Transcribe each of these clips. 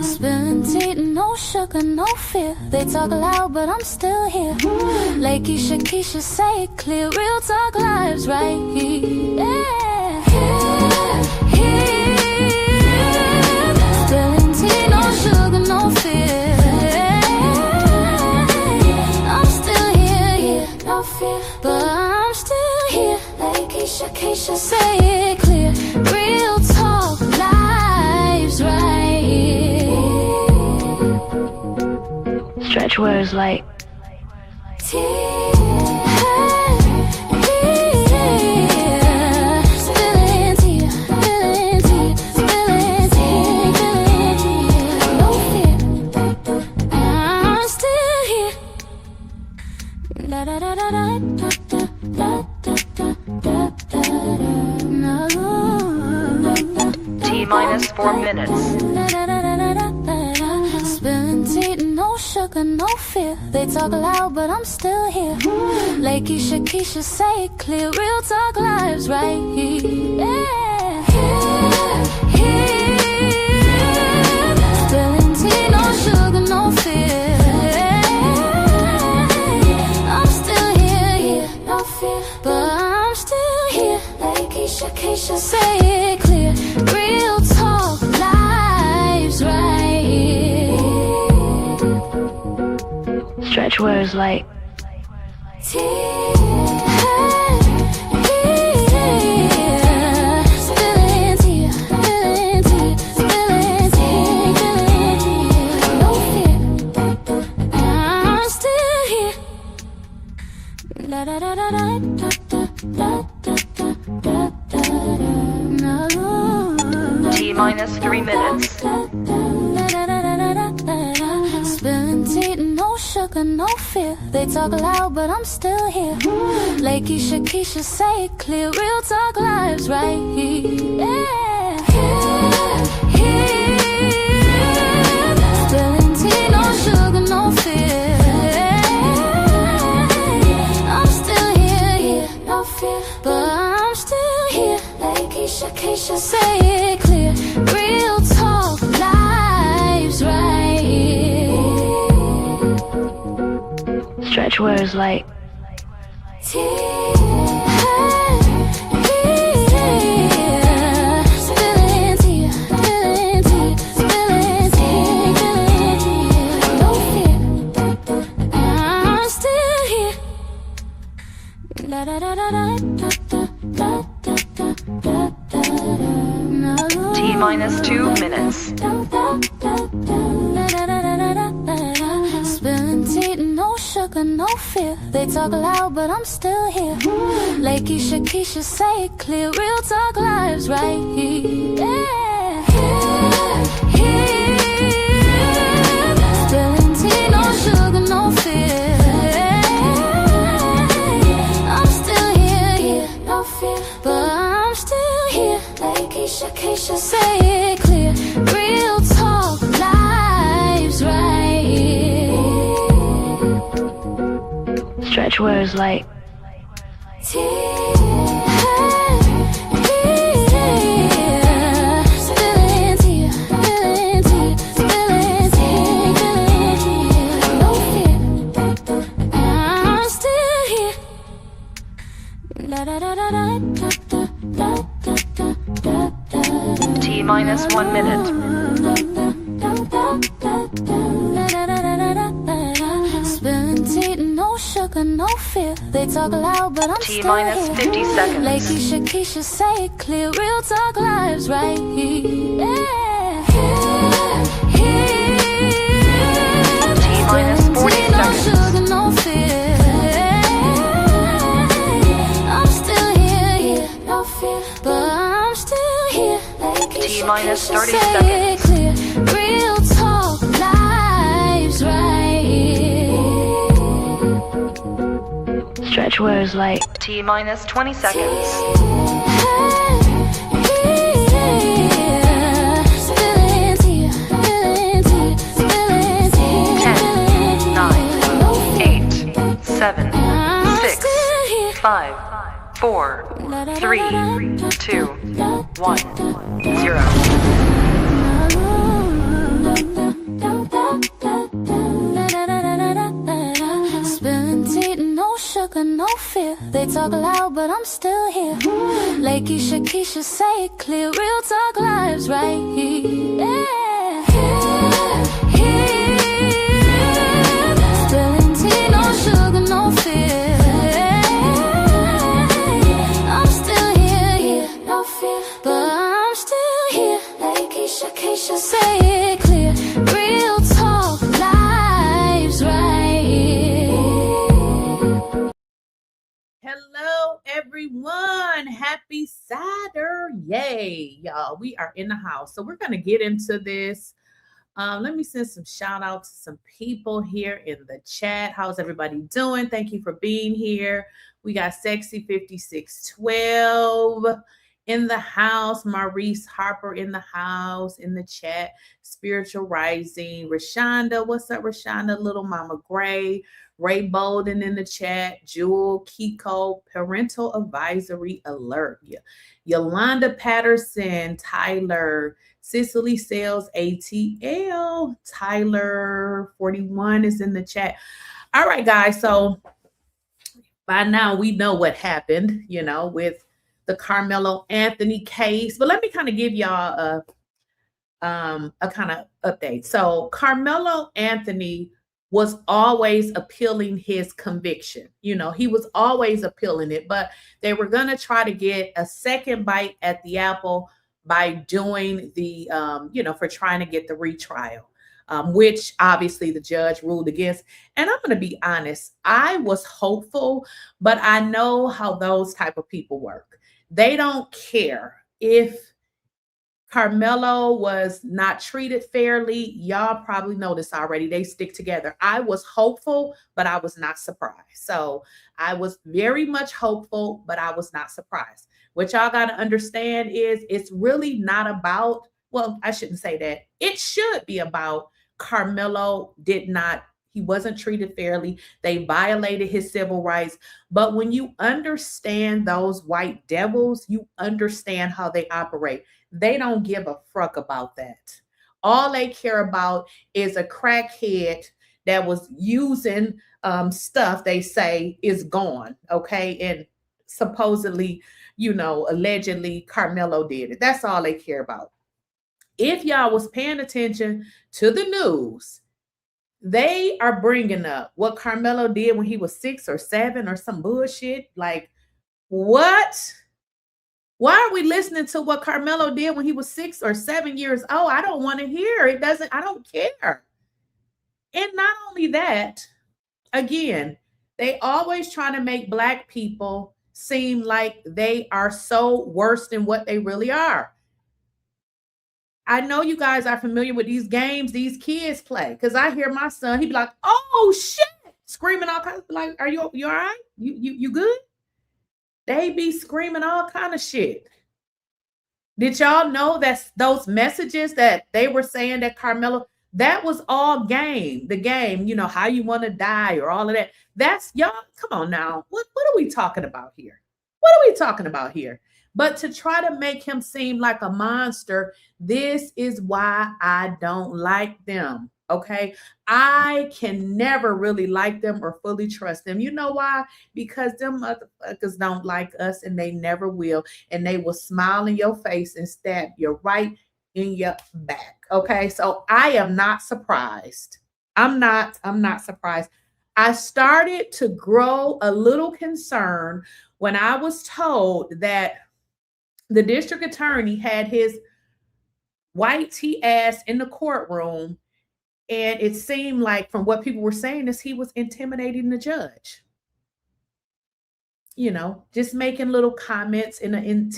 Spilling tea, no sugar, no fear. They talk loud, but I'm still here. Lakeysha Keysha, say it clear. Real talk lives right here. Yeah. Spilling tea, no sugar, no fear. I'm still here, no fear, but I'm still here. Lakeysha Keysha, say it clear. Real talk lives right here. Stretch words like T-4 minutes. Spilling tea, no sugar, no fear. They talk loud, but I'm still here. Lakeysha Keysha, say it clear. Real talk lives right here. Yeah. Spilling tea, no sugar, no fear. I'm still here, no fear, but I'm still here. Lakeysha Keysha, say it clear. Real talk lives right here. Stretch words like T-3 minutes. Spilling tea, no sugar, no fear. They talk loud, but I'm still here. Lakeysha Keysha, say it clear. Real talk lives right here. Yeah. Spilling tea, no sugar, no fear. I'm still here, no fear, but I'm still here. Lakeysha Keysha, say it clear. Real talk lives right here. Stretch words like T-2 minutes. Spilling tea, no sugar, no fear. They talk loud, but I'm still here. Lakeysha Keysha, say it clear. Real talk lives right here. Yeah. Spilling tea, no sugar, no fear. I'm still here, no fear, but I'm still here. Lakeysha Keysha, say it clear. Real talk lives right here. Stretch words like T-1 minute. Spilling tea, no sugar, no fear. They talk loud, but I'm still here. T-50 seconds. Lakeysha Keysha, say it clear. Real talk lives right here. Yeah. T-40 tea, no seconds. sugar, no fear. I'm still here, no fear, but I'm still here. T-30 say seconds. it clear. Real talk lives right here. Stretch words like T-20 seconds. Spilling tea, 10, 9, 8, 7, 6, 5, 4, 3, 2, 1, 0. They talk loud, but I'm still here. Lakeysha Keysha, say it clear. Real talk lives right here. Yeah. Here. Spilling tea, no sugar, no fear. I'm still here, no fear, but I'm still here. Lakeysha Keysha, say it clear. Real talk lives right here. Hello, everyone. Happy Saturday, y'all. We are in the house, so we're going to get into this. Let me send some shout outs to some people here in the chat. How's everybody doing? Thank you for being here. We got Sexy 5612 in the house. Maurice Harper in the house, in the chat. Spiritual Rising. Rashonda, what's up, Rashonda? Little Mama Gray. Ray Bolden in the chat. 𝐬𝐮𝐬𝐜, Parental Advisory Alert. Yolanda Patterson, Tyler, Cicely Sales ATL, Tyler 41 is in the chat. All right, guys. So by now we know what happened, with the Karmelo Anthony case. But let me kind of give y'all a kind of update. So Karmelo Anthony was always appealing his conviction. He was always appealing it, but they were going to try to get a second bite at the apple by doing the, for trying to get the retrial, which obviously the judge ruled against. And I'm going to be honest, I was hopeful, but I know how those type of people work. They don't care if Karmelo was not treated fairly. Y'all probably know this already. They stick together. I was hopeful, but I was not surprised. So I was very much hopeful, but I was not surprised. What y'all got to understand is it's really not about, well, I shouldn't say that. It should be about Karmelo he wasn't treated fairly. They violated his civil rights. But when you understand those white devils, you understand how they operate. They don't give a fuck about that. All they care about is a crackhead that was using stuff they say is gone, okay? And supposedly, allegedly Karmelo did it. That's all they care about. If y'all was paying attention to the news, they are bringing up what Karmelo did when he was 6 or 7 or some bullshit. Like, what? Why are we listening to what Karmelo did when he was 6 or 7 years old? I don't want to hear it. I don't care. And not only that, again, they always trying to make Black people seem like they are so worse than what they really are. I know you guys are familiar with these games these kids play, because I hear my son, he'd be like, oh shit, screaming all kinds of, like, are you all right? You good? They be screaming all kind of shit. Did y'all know that those messages that they were saying that Karmelo, that was all game. The game, how you want to die or all of that. That's, y'all, come on now. What are we talking about here? What are we talking about here? But to try to make him seem like a monster, this is why I don't like them, okay? I can never really like them or fully trust them. You know why? Because them motherfuckers don't like us, and they never will. And they will smile in your face and stab you right in your back, okay? So I am not surprised. I'm not surprised. I started to grow a little concerned when I was told that the district attorney had his white tea ass in the courtroom, and it seemed like, from what people were saying, is he was intimidating the judge. Just making little comments in an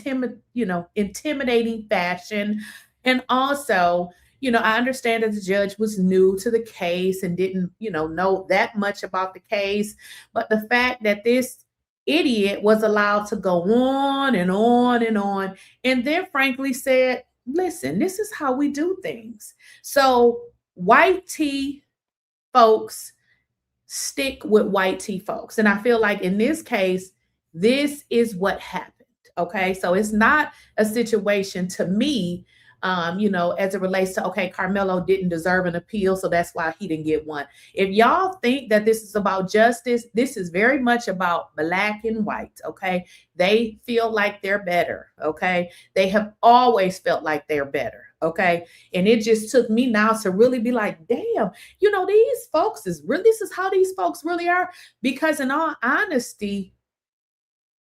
intimidating fashion. And also, I understand that the judge was new to the case and didn't, know that much about the case. But the fact that this idiot was allowed to go on and on and on, and then frankly said, listen, this is how we do things. So white tea folks stick with white tea folks. And I feel like in this case, this is what happened. Okay. So it's not a situation, to me, as it relates to, okay, Karmelo didn't deserve an appeal, so that's why he didn't get one. If y'all think that this is about justice, this is very much about black and white, okay? They feel like they're better, okay? They have always felt like they're better, okay? And it just took me now to really be like, damn, these folks this is how these folks really are. Because in all honesty,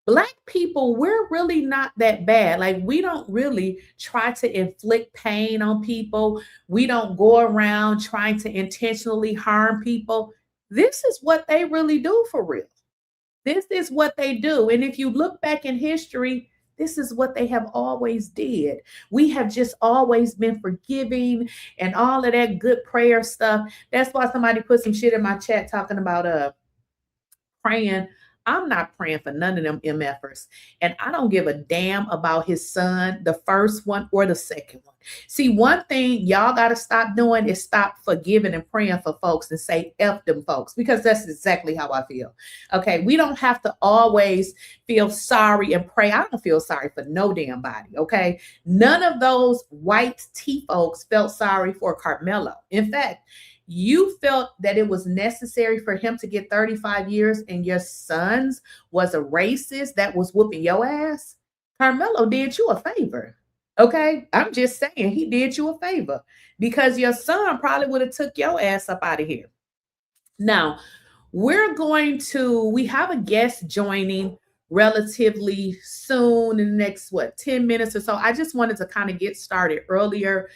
Black people, we're really not that bad. Like, we don't really try to inflict pain on people. We don't go around trying to intentionally harm people. This is what they really do for real. This is what they do. And if you look back in history, this is what they have always did. We have just always been forgiving and all of that good prayer stuff. That's why somebody put some shit in my chat talking about praying. I'm not praying for none of them MFers. And I don't give a damn about his son, the first one or the second one. See, one thing y'all got to stop doing is stop forgiving and praying for folks and say F them folks, because that's exactly how I feel. Okay, we don't have to always feel sorry and pray. I don't feel sorry for no damn body, okay? None of those white tea folks felt sorry for Karmelo. In fact, you felt that it was necessary for him to get 35 years and your sons was a racist that was whooping your ass. Karmelo did you a favor. Okay, I'm just saying he did you a favor because your son probably would have took your ass up out of here. Now, we have a guest joining relatively soon in the next 10 minutes or so. I just wanted to kind of get started earlier,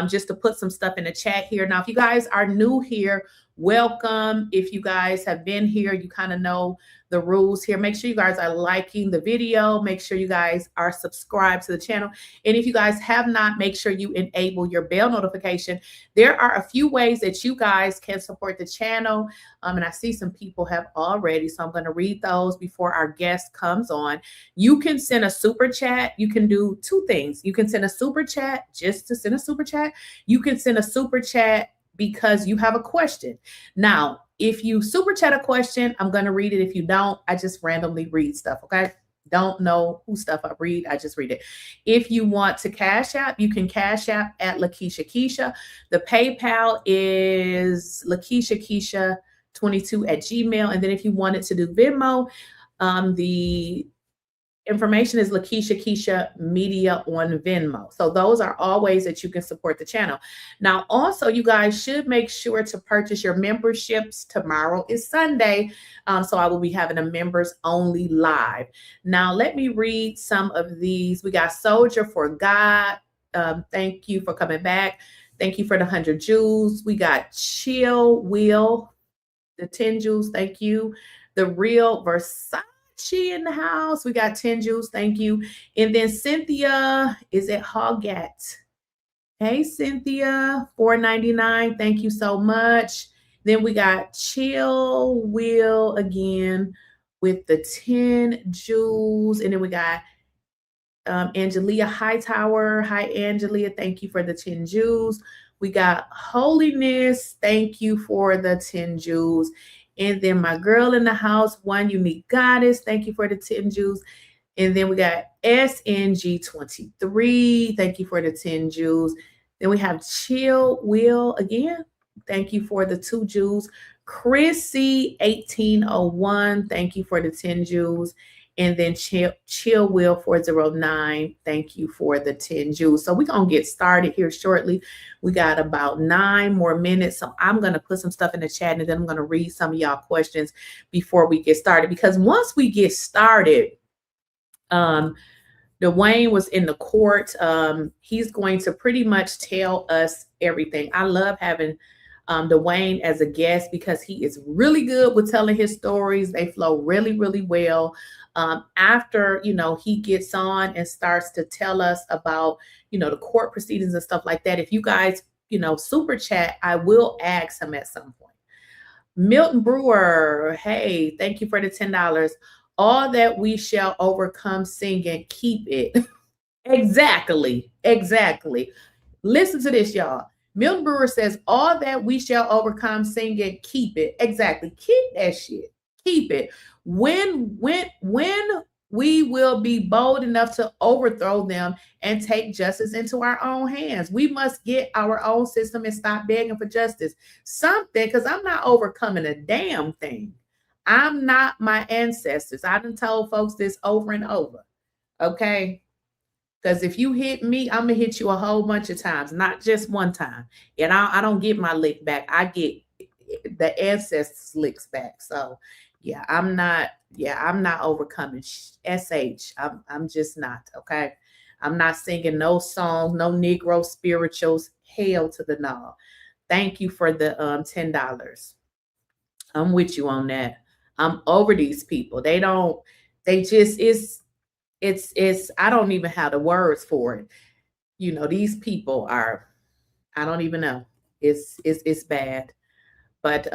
just to put some stuff in the chat here. Now, if you guys are new here, welcome. If you guys have been here, you kind of know the rules here. Make sure you guys are liking the video. Make sure you guys are subscribed to the channel. And if you guys have not, make sure you enable your bell notification. There are a few ways that you guys can support the channel. And I see some people have already, so I'm going to read those before our guest comes on. You can send a super chat. You can do two things. You can send a super chat just to send a super chat. You can send a super chat because you have a question. Now, if you super chat a question, I'm going to read it. If you don't, I just randomly read stuff, okay? Don't know who stuff I read. I just read it. If you want to Cash App, you can Cash App at Lakeysha Keysha. The PayPal is 𝐿akeyshakeysha22@gmail. And then if you wanted to do Venmo, the information is Lakeysha Keysha Media on Venmo. So those are all ways that you can support the channel. Now, also, you guys should make sure to purchase your memberships. Tomorrow is Sunday, so I will be having a members only live. Now, let me read some of these. We got Soldier for God. Thank you for coming back. Thank you for the 100 Jews. We got Chill Will, the 10 Jews. Thank you. The Real Versace in the house. We got 10 Jews. Thank you. And then Cynthia is at Hogat. Hey, Cynthia, $4.99. Thank you so much. Then we got Chill Will again with the 10 Jews. And then we got Angelia Hightower. Hi, Angelia. Thank you for the 10 Jews. We got Holiness. Thank you for the 10 Jews. And then my girl in the house, One Unique Goddess. Thank you for the 10 Jews. And then we got SNG23. Thank you for the 10 Jews. Then we have Chill Will again. Thank you for the 2 Jews. Chrissy 1801. Thank you for the 10 Jews. And then Chill Will 409. Thank you for the 10 Jews. So we're going to get started here shortly. We got about 9 more minutes. So I'm going to put some stuff in the chat and then I'm going to read some of y'all questions before we get started. Because once we get started, Dwayne was in the court. He's going to pretty much tell us everything. I love having Dwayne as a guest because he is really good with telling his stories. They flow really, really well. After, he gets on and starts to tell us about, the court proceedings and stuff like that. If you guys, super chat, I will ask him at some point. Milton Brewer, hey, thank you for the $10. All that we shall overcome singing, keep it. Exactly. Listen to this, y'all. Milton Brewer says, all that we shall overcome singing, keep it. Exactly. Keep that shit. Keep it. When we will be bold enough to overthrow them and take justice into our own hands. We must get our own system and stop begging for justice. Something, because I'm not overcoming a damn thing. I'm not my ancestors. I done told folks this over and over. Okay? Because if you hit me, I'm going to hit you a whole bunch of times, not just one time. And I don't get my lick back. I get the ancestors' licks back. So, yeah, I'm not overcoming I'm just not, okay? I'm not singing no songs, no Negro spirituals. Hell to the no. Thank you for the $10. I'm with you on that. I'm over these people. They just it's I don't even have the words for it. You know, these people are, I don't even know. It's bad. But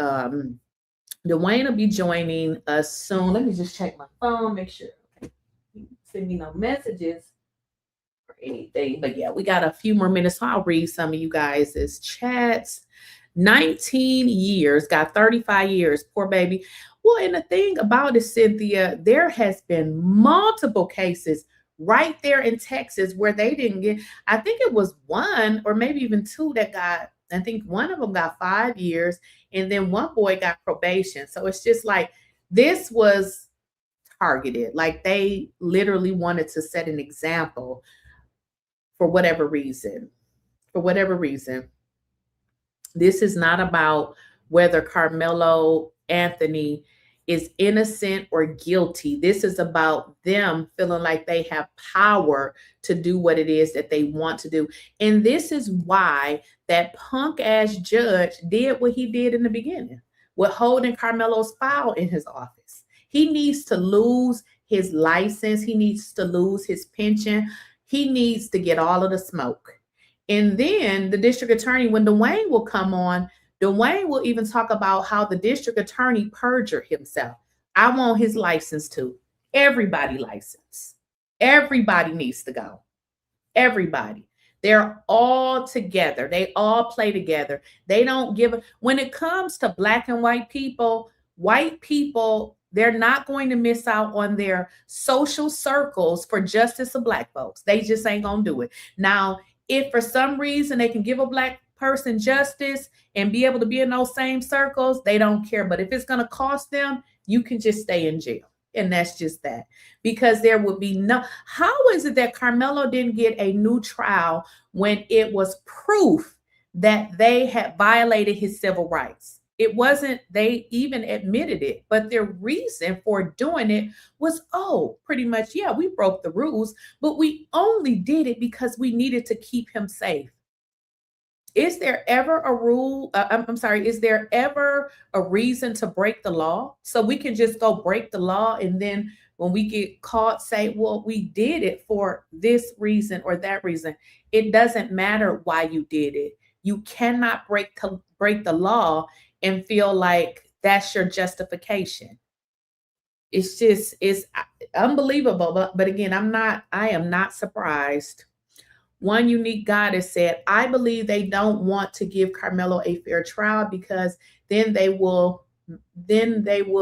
Dwayne will be joining us soon. Let me just check my phone, make sure. Send me no messages or anything. But yeah, we got a few more minutes. So I'll read some of you guys' chats. 19 years, got 35 years, poor baby. Well, and the thing about it, Cynthia, there has been multiple cases right there in Texas where they didn't get, I think it was one or maybe even two that got, I think one of them got 5 years and then one boy got probation. So it's just like, this was targeted. Like they literally wanted to set an example for whatever reason. For whatever reason. This is not about whether Karmelo Anthony is innocent or guilty. This is about them feeling like they have power to do what it is that they want to do. And this is why that punk ass judge did what he did in the beginning with holding Karmelo's file in his office. He needs to lose his license. He needs to lose his pension. He needs to get all of the smoke. And then the district attorney, when Dwayne will come on, Dwayne will even talk about how the district attorney perjured himself. I want his license too. Everybody license. Everybody needs to go. Everybody. They're all together. They all play together. They don't give when it comes to black and white people, they're not going to miss out on their social circles for justice of black folks. They just ain't gonna do it. Now, if for some reason they can give a black person justice and be able to be in those same circles, they don't care. But if it's going to cost them, you can just stay in jail. And that's just that. Because there would be no, how is it that Karmelo didn't get a new trial when it was proof that they had violated his civil rights? It wasn't, they even admitted it, but their reason for doing it was, pretty much, yeah, we broke the rules, but we only did it because we needed to keep him safe. Is there ever a rule? Is there ever a reason to break the law? So we can just go break the law and then when we get caught, say, well, we did it for this reason or that reason. It doesn't matter why you did it. You cannot break the law and feel like that's your justification. It's unbelievable. But again, I am not surprised. One unique goddess said, I believe they don't want to give Karmelo a fair trial because then they will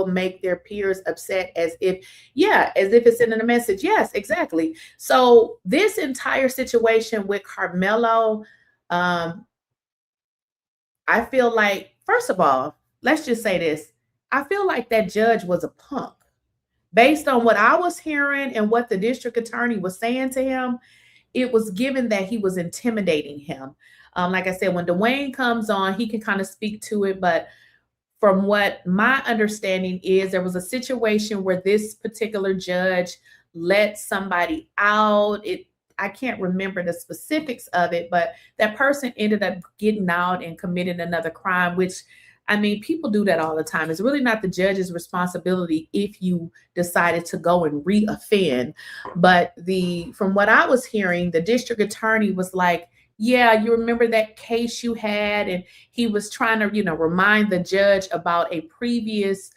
make their peers upset as if it's in a message. Yes, exactly. So this entire situation with Karmelo, I feel like, first of all, let's just say this. I feel like that judge was a punk. Based on what I was hearing and what the district attorney was saying to him, it was given that he was intimidating him. Like I said, when Dwayne comes on, he can kind of speak to it. But from what my understanding is, there was a situation where this particular judge let somebody out. I can't remember the specifics of it, but that person ended up getting out and committing another crime, which, I mean, people do that all the time. It's really not the judge's responsibility if you decided to go and re-offend. But from what I was hearing, the district attorney was like, yeah, you remember that case you had? And he was trying to, remind the judge about a previous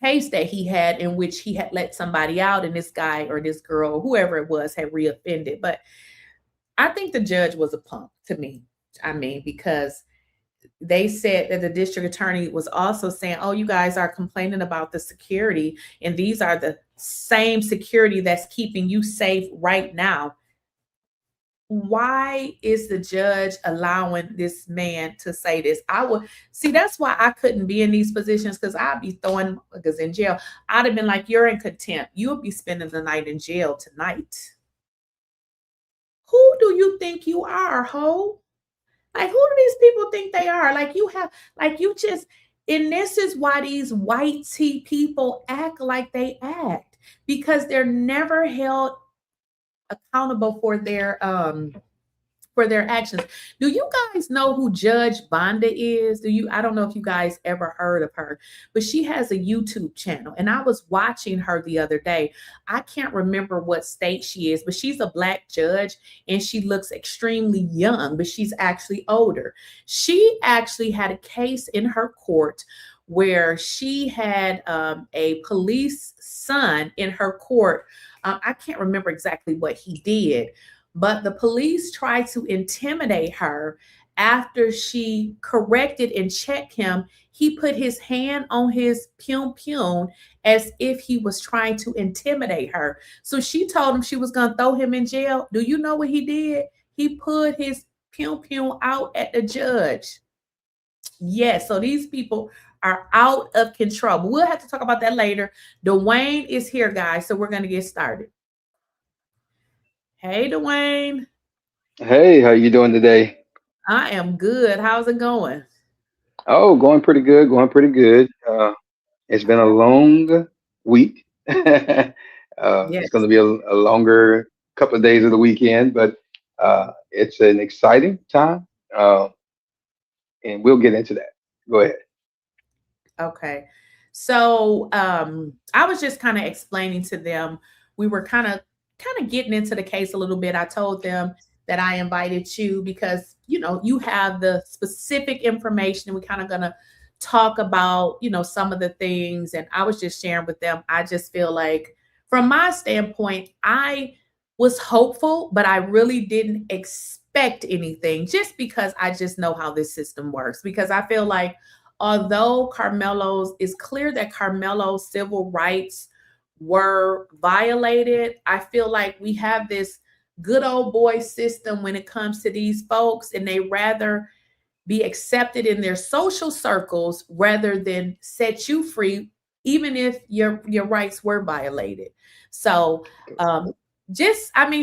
case that he had in which he had let somebody out and this guy or this girl, whoever it was, had re-offended. But I think the judge was a punk to me. I mean, because they said that the district attorney was also saying, oh, you guys are complaining about the security, and these are the same security that's keeping you safe right now. Why is the judge allowing this man to say this? I would see, that's why I couldn't be in these positions, because I'd be throwing because in jail. I'd have been like, you're in contempt. You'll be spending the night in jail tonight. Who do you think you are, ho? Like, who do these people think they are? Like, you have, like, you just, and this is why these white tea people act like they act, because they're never held accountable for their actions. Do you guys know who Judge Bonda is? I don't know if you guys ever heard of her, but she has a YouTube channel, and I was watching her the other day. I can't remember what state she is, but she's a Black judge, and she looks extremely young, but she's actually older. She actually had a case in her court where she had a police son in her court. I can't remember exactly what he did, but the police tried to intimidate her. After she corrected and checked him, he put his hand on his pum as if he was trying to intimidate her. So she told him she was going to throw him in jail. Do you know what he did? He put his pum out at the judge. Yes, so these people are out of control. We'll have to talk about that later. Dwayne is here, guys, so we're going to get started. Hey, Dwayne. Hey, how you doing today? I am good. How's it going? Oh, going pretty good, going pretty good. It's been a long week. It's going Yes. to be a longer couple of days of the weekend, but it's an exciting time, and we'll get into that. Go ahead. Okay. So I was just kind of explaining to them. We were kind of getting into the case a little bit. I told them that I invited you because, you have the specific information. We're kind of going to talk about, some of the things. And I was just sharing with them. I just feel like, from my standpoint, I was hopeful, but I really didn't expect anything, just because I just know how this system works. Because I feel like, although it's clear that Karmelo's civil rights were violated, I feel like we have this good old boy system when it comes to these folks, and they rather be accepted in their social circles rather than set you free, even if your rights were violated. So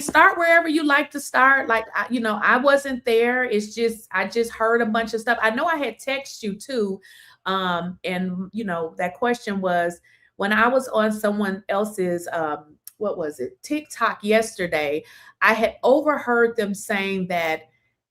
start wherever you like to start. Like, I wasn't there. It's just, I just heard a bunch of stuff. I know I had texted you too. And that question was, when I was on someone else's, what was it, TikTok yesterday, I had overheard them saying that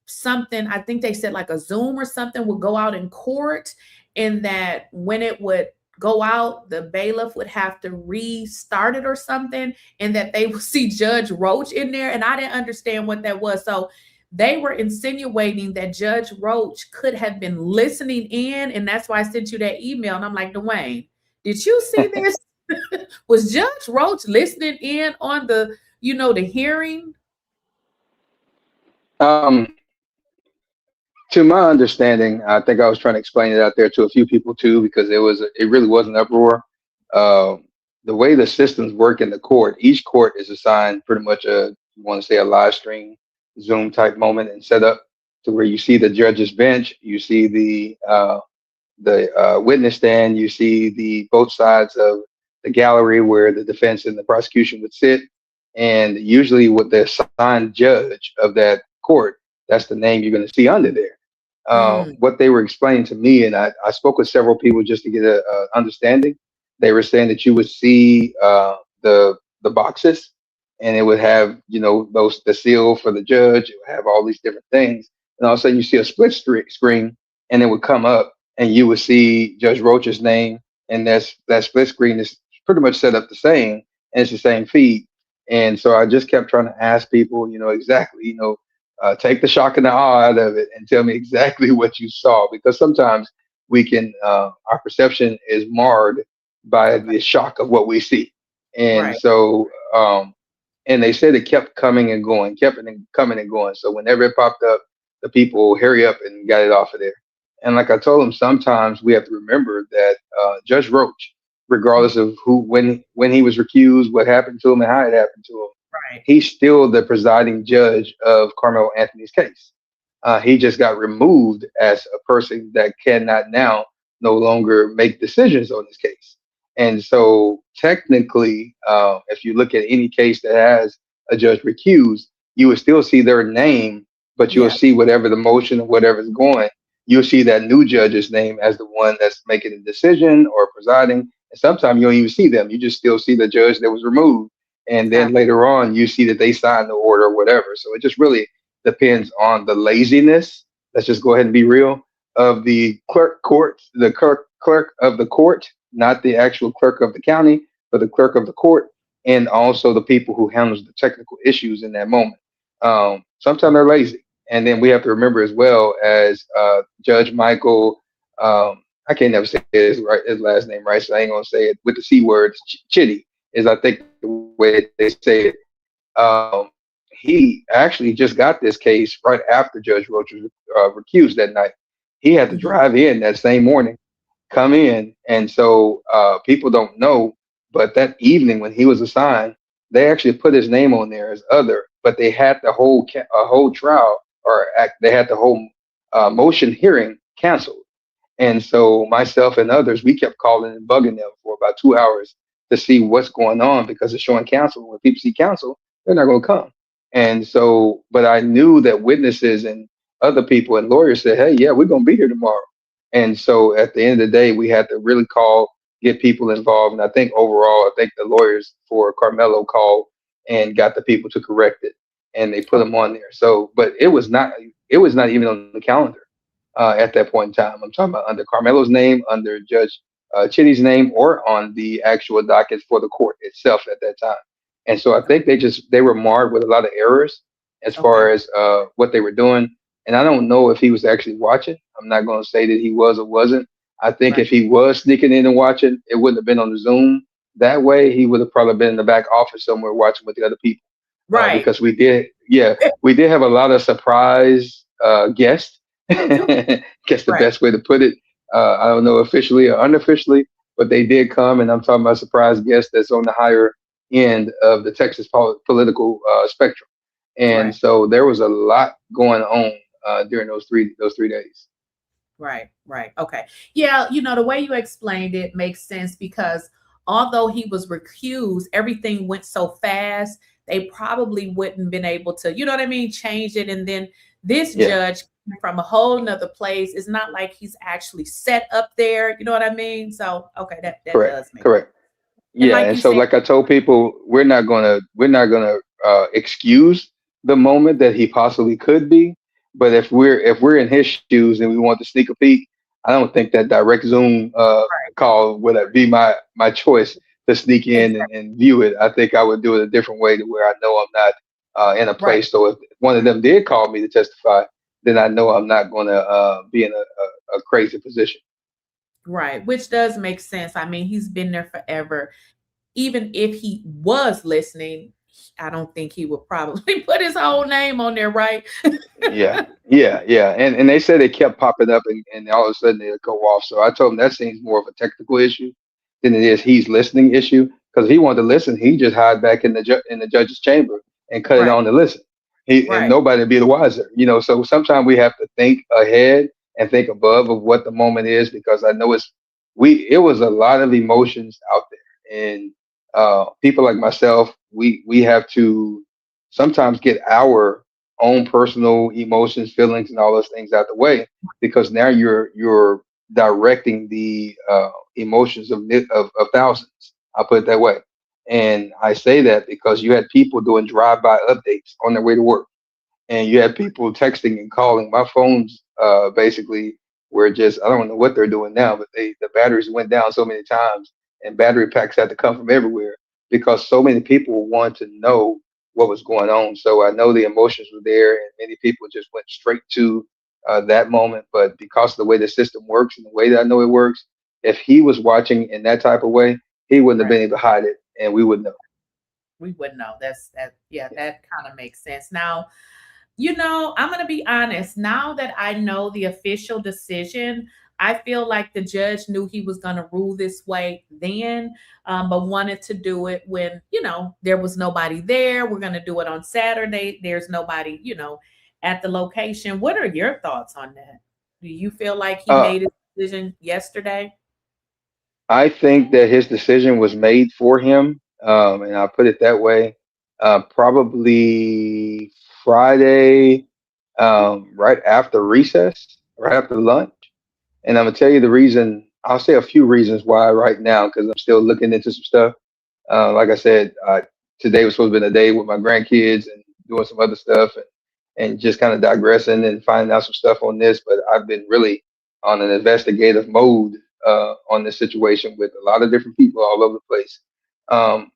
something, I think they said like a Zoom or something would go out in court, and that when it would go out, the bailiff would have to restart it or something, and that they would see Judge Roach in there. And I didn't understand what that was. So they were insinuating that Judge Roach could have been listening in, and that's why I sent you that email. And I'm like, Dwayne, did you see this? Was Judge Roach listening in on the hearing? Um, to my understanding, I think I was trying to explain it out there to a few people too, because it really was an uproar. Uh, the way the systems work in the court, each court is assigned pretty much you want to say a live stream Zoom type moment and set up to where you see the judge's bench, you see the witness stand, you see the both sides of the gallery where the defense and the prosecution would sit, and usually with the assigned judge of that court, that's the name you're going to see under there. What they were explaining to me, and I spoke with several people just to get a understanding. They were saying that you would see the boxes, and it would have the seal for the judge. It would have all these different things, and all of a sudden you see a split screen, and it would come up, and you would see Judge Roach's name, and that split screen is pretty much set up the same, and it's the same feed. And so I just kept trying to ask people, exactly, take the shock and the awe out of it and tell me exactly what you saw, because sometimes our perception is marred by the shock of what we see. And Right. so, and they said it kept coming and going, kept coming and going. So whenever it popped up, the people hurry up and got it off of there. And like I told him, sometimes we have to remember that Judge Roach, regardless of when he was recused, what happened to him, and how it happened to him, Right. he's still the presiding judge of Carmelo Anthony's case. He just got removed as a person that cannot now no longer make decisions on this case. And so technically, if you look at any case that has a judge recused, you would still see their name, but you'll Yeah. see whatever the motion or whatever's going, you'll see that new judge's name as the one that's making the decision or presiding. And sometimes you don't even see them. You just still see the judge that was removed. And then Got later on, you see that they signed the order or whatever. So it just really depends on the laziness. Let's just go ahead and be real of the clerk of the court, not the actual clerk of the county, but the clerk of the court, and also the people who handles the technical issues in that moment. Sometimes they're lazy, and then we have to remember as well as Judge Michael. I can't never say his last name right, so I ain't gonna say it with the c word. Chitty is I think the way they say it. He actually just got this case right after Judge Roach was recused that night. He had to Mhm. drive in that same morning, come in, and so people don't know, but that evening when he was assigned, they actually put his name on there as other, but they had the whole trial they had the whole motion hearing canceled. And so myself and others, we kept calling and bugging them for about 2 hours to see what's going on because it's showing counsel. When people see counsel, they're not going to come. And so, but I knew that witnesses and other people and lawyers said, hey, yeah, we're going to be here tomorrow. And so at the end of the day, we had to really get people involved. And I think overall, I think the lawyers for Karmelo called and got the people to correct it and they put Oh, them on there. So, but it was not even on the calendar at that point in time. I'm talking about under Carmelo's name, under Judge Chitty's name, or on the actual docket for the court itself at that time. And so I think they were marred with a lot of errors as okay. far as what they were doing. And I don't know if he was actually watching. I'm not going to say that he was or wasn't. I think Right. if he was sneaking in and watching, it wouldn't have been on the Zoom. That way, he would have probably been in the back office somewhere watching with the other people. Right. Because we did have a lot of surprise guests. Guess the Right. best way to put it. I don't know officially or unofficially, but they did come, and I'm talking about surprise guests that's on the higher end of the Texas political spectrum. And Right. so there was a lot going on during those 3 days. Right, right. Okay. Yeah, the way you explained it makes sense because although he was recused, everything went so fast, they probably wouldn't been able to, you know what I mean, change it. And then this Yeah, judge came from a whole nother place. It's not like he's actually set up there. You know what I mean? So okay, that correct, does make sense. correct. And Yeah, like and you so said, like I told people, we're not gonna excuse the moment that he possibly could be, but if we're in his shoes and we want to sneak a peek, I don't think that direct Zoom right, call would be my choice to sneak in exactly, and view it. I think I would do it a different way to where I know I'm not in a right. place. So if one of them did call me to testify, then I know I'm not going to be in a crazy position. Right, which does make sense. I mean, he's been there forever. Even if he was listening, I don't think he would probably put his whole name on there, right? Yeah, yeah. And they said it kept popping up and all of a sudden it'll go off. So I told him that seems more of a technical issue than it is Okay. he's listening issue. Because if he wanted to listen, he just hide back in the judge's chamber and cut it Right, on to listen. And right, nobody would be the wiser. So sometimes we have to think ahead and think above of what the moment is because I know it was a lot of emotions out there. And people like myself, we have to sometimes get our own personal emotions, feelings, and all those things out the way because now you're directing the emotions of thousands. I'll put it that way. And I say that because you had people doing drive-by updates on their way to work, and you had people texting and calling. My phones basically were just I don't know what they're doing now, but the batteries went down so many times, and battery packs had to come from everywhere because so many people wanted to know what was going on. So I know the emotions were there, and many people just went straight to that moment. But because of the way the system works and the way that I know it works, if he was watching in that type of way, he wouldn't have right. been able to hide it, and we would know. We would know. That's that. Yeah, that kind of makes sense. Now, You know, I'm going to be honest. Now that I know the official decision, I feel like the judge knew he was going to rule this way then, but wanted to do it when, there was nobody there. We're going to do it on Saturday. There's nobody, at the location. What are your thoughts on that? Do you feel like he Uh, made his decision yesterday? I think that his decision was made for him, and I'll put it that way. Probably Friday, right after recess, right after lunch. And I'm gonna tell you the reason. I'll say a few reasons why right now, because I'm still looking into some stuff. Like I said, today was supposed to be a day with my grandkids and doing some other stuff, and just kind of digressing and finding out some stuff on this. But I've been really on an investigative mode on this situation with a lot of different people all over the place. Um,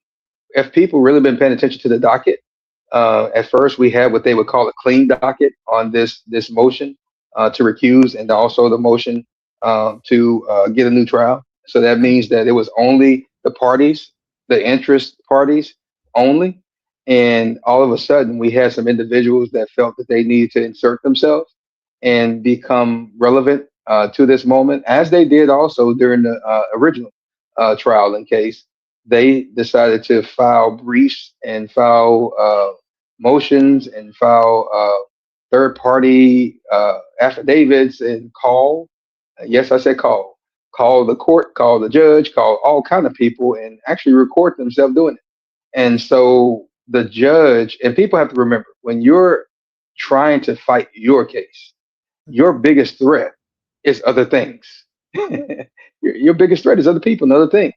if people really been paying attention to the docket, at first we had what they would call a clean docket on this motion to recuse, and also the motion to get a new trial. So that means that it was only the parties, the interest parties only, and all of a sudden we had some individuals that felt that they needed to insert themselves and become relevant to this moment, as they did also during the original trial and case. They decided to file briefs and file motions and file third party affidavits and call. Yes, I said call the court, call the judge, call all kind of people, and actually record themselves doing it. And so the judge, and people have to remember, when you're trying to fight your case, your biggest threat is other things. Your biggest threat is other people and other things.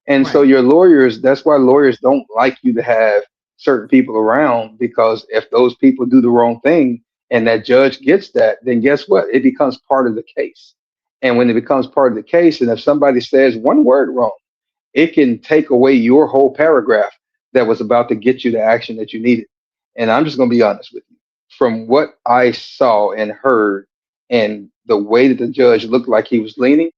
And so Right. your lawyers, that's why lawyers don't like you to have certain people around, because if those people do the wrong thing and that judge gets that, then guess what? It becomes part of the case. And when it becomes part of the case, and if somebody says one word wrong, it can take away your whole paragraph that was about to get you the action that you needed. And I'm just going to be honest with you. From what I saw and heard, and the way that the judge looked like he was leaning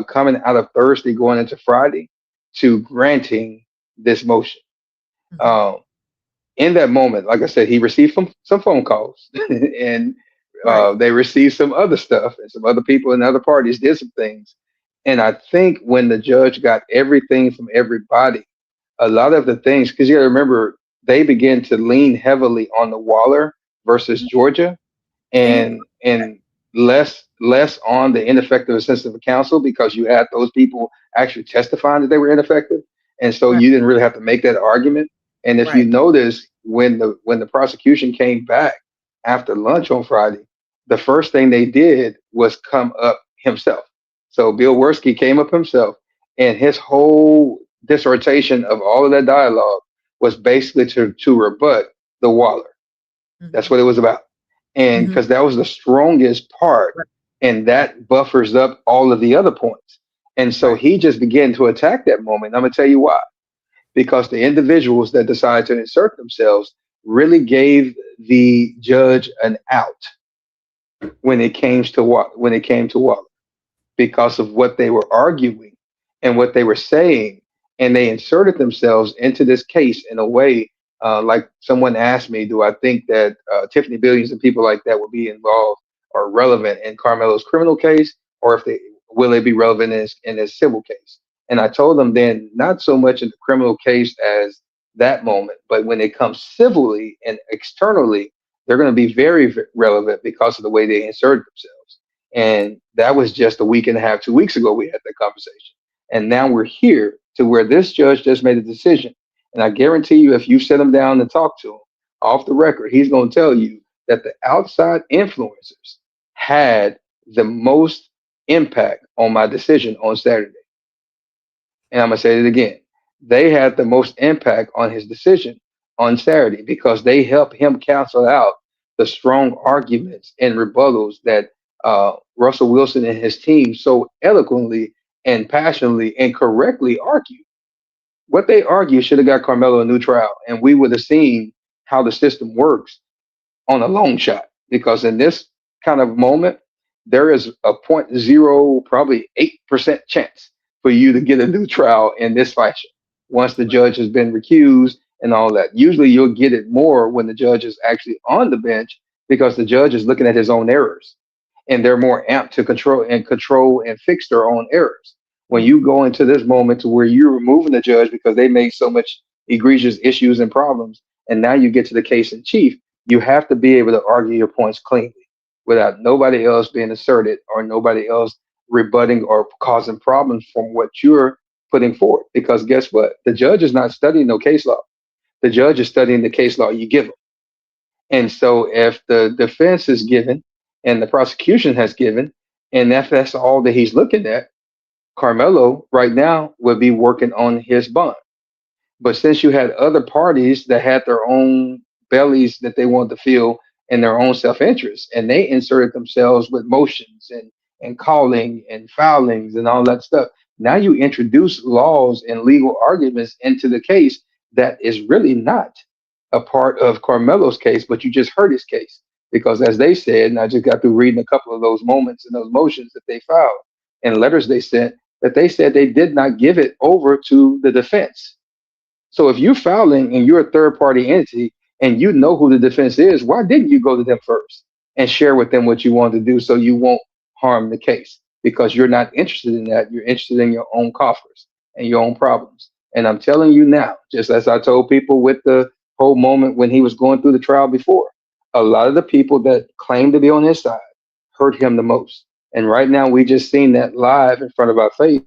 coming out of Thursday going into Friday to granting this motion. Mhm. Um, in that moment, like I said, he received some phone calls and Right. they received some other stuff, and some other people in other parties did some things. And I think when the judge got everything from everybody, a lot of the things, because you got to remember, they began to lean heavily on the Waller versus Georgia, And and less on the ineffective assistance of counsel, because you had those people actually testifying that they were ineffective, and so right, you didn't really have to make that argument. And if you right. notice, when the prosecution came back after lunch on Friday, the first thing they did was come up himself. So Bill Worski came up himself, and his whole dissertation of all of that dialogue was basically to rebut the Waller. That's Mhm. what it was about. And Mhm. because that was the strongest part, Right, and right, that buffers up all of the other points. And so right. he just began to attack that moment. I'm going to tell you why. Because the individuals that decided to insert themselves really gave the judge an out when it came to Waller, because of what they were arguing and what they were saying. And they inserted themselves into this case in a way, like someone asked me, do I think that Tiffany Billions and people like that will be involved or relevant in Carmelo's criminal case, or if they will they be relevant in his civil case? And I told them then, not so much in the criminal case as that moment, but when it comes civilly and externally, they're going to be very relevant because of the way they inserted themselves. And that was just a week and a half, 2 weeks ago, we had that conversation. And now we're here to where this judge just made a decision. And I guarantee you, if you sit him down and talk to him off the record, he's going to tell you that the outside influencers had the most impact on my decision on Saturday. And I'm going to say it again. They had the most impact on his decision on Saturday, because they helped him cancel out the strong arguments and rebuttals that Russell Wilson and his team so eloquently and passionately and correctly argued. What they argued should have got Carmelo a new trial, and we would have seen how the system works on a long shot. Because in this kind of moment, there is a point zero, probably 8% chance for you to get a new trial in this fashion once the judge has been recused and all that. Usually you'll get it more when the judge is actually on the bench because the judge is looking at his own errors and they're more amped to control and fix their own errors. When you go into this moment to where you're removing the judge because they made so much egregious issues and problems, and now you get to the case in chief, you have to be able to argue your points cleanly without nobody else being asserted or nobody else rebutting or causing problems from what you're putting forward. Because guess what? The judge is not studying no case law. The judge is studying the case law you give him. And so if the defense is given and the prosecution has given, and if that's all that he's looking at, Karmelo right now would be working on his bond. But since you had other parties that had their own bellies that they wanted to fill in their own self-interest, and they inserted themselves with motions and calling and filings and all that stuff. Now you introduce laws and legal arguments into the case that is really not a part of Carmelo's case, but you just heard his case. Because as they said, and I just got through reading a couple of those moments and those motions that they filed and letters they sent, that they said they did not give it over to the defense. So if you're filing and you're a third party entity and you know who the defense is, why didn't you go to them first and share with them what you want to do so you won't harm the case? Because you're not interested in that. You're interested in your own coffers and your own problems. And I'm telling you now, just as I told people with the whole moment when he was going through the trial before, a lot of the people that claim to be on his side hurt him the most. And right now, we just seen that live in front of our face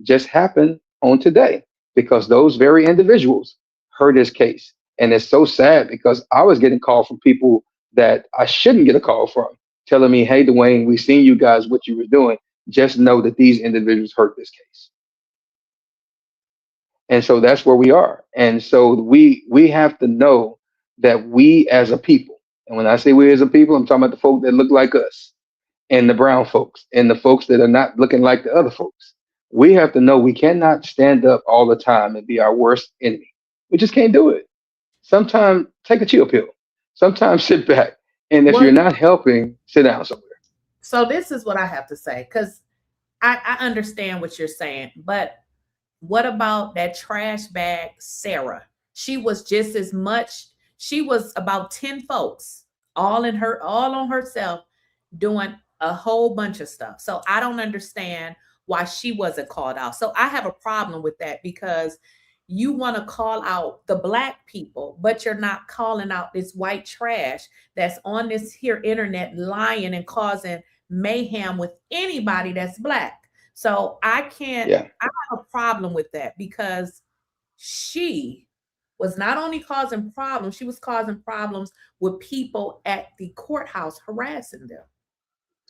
just happen on today because those very individuals heard his case. And it's so sad because I was getting called from people that I shouldn't get a call from, telling me, hey, Dwayne, we seen you guys, what you were doing. Just know that these individuals hurt this case. And so that's where we are. And so we have to know that we as a people, and when I say we as a people, I'm talking about the folk that look like us and the brown folks and the folks that are not looking like the other folks. We have to know we cannot stand up all the time and be our worst enemy. We just can't do it. Sometimes take a chill pill. Sometimes sit back. And if Well, you're not helping, sit down somewhere. so this is what I have to say, because I understand what you're saying, but what about that trash bag, Sarah? She was just as much, she was about 10 folks, all on herself, doing a whole bunch of stuff. So I don't understand why she wasn't called out. So I have a problem with that because you want to call out the black people, but you're not calling out this white trash that's on this here internet lying and causing mayhem with anybody that's black. So I can't, Yeah. I have a problem with that because she was not only causing problems, she was causing problems with people at the courthouse harassing them.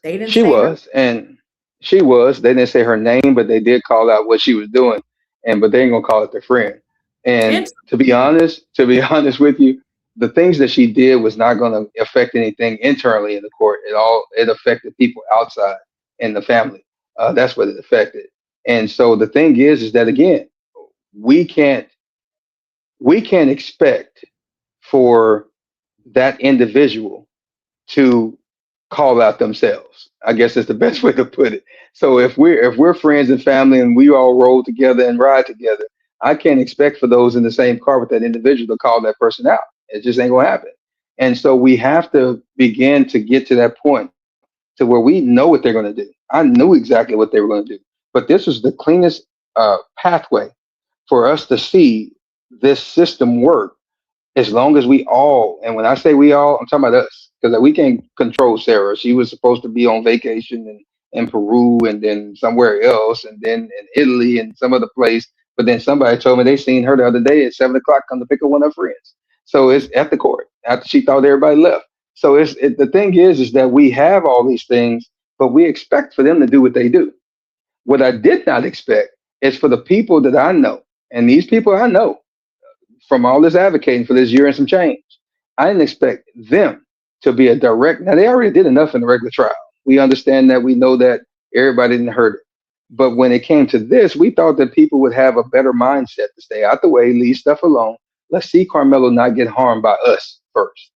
They didn't She say her. was, and she was. They didn't say her name, but they did call out what she was doing, and but they ain't gonna call it their friend. And And to be honest with you, the things that she did was not gonna affect anything internally in the court at all. It affected people outside in the family. That's what it affected. And so the thing is that again, we can't we can't expect for that individual to call out themselves. I guess that's the best way to put it. So if we're friends and family and we all roll together and ride together, I can't expect for those in the same car with that individual to call that person out. It just ain't gonna happen. And so we have to begin to get to that point to where we know what they're gonna do. I knew exactly what they were gonna do, but this was the cleanest pathway for us to see this system work as long as we all, and when I say we all, I'm talking about us, because we can't control Sarah. She was supposed to be on vacation in Peru and then somewhere else and then in Italy and some other place. But then somebody told me they seen her the other day at 7 o'clock come to pick up one of her friends. So it's at the court after she thought everybody left. So the thing is that we have all these things, but we expect for them to do what they do. What I did not expect is for the people that I know, and these people I know, from all this advocating for this year and some change. I didn't expect them to be a direct. Now they already did enough in the regular trial. We understand that. We know that everybody didn't hurt it. But when it came to this, we thought that people would have a better mindset to stay out the way, leave stuff alone. Let's see Karmelo not get harmed by us first.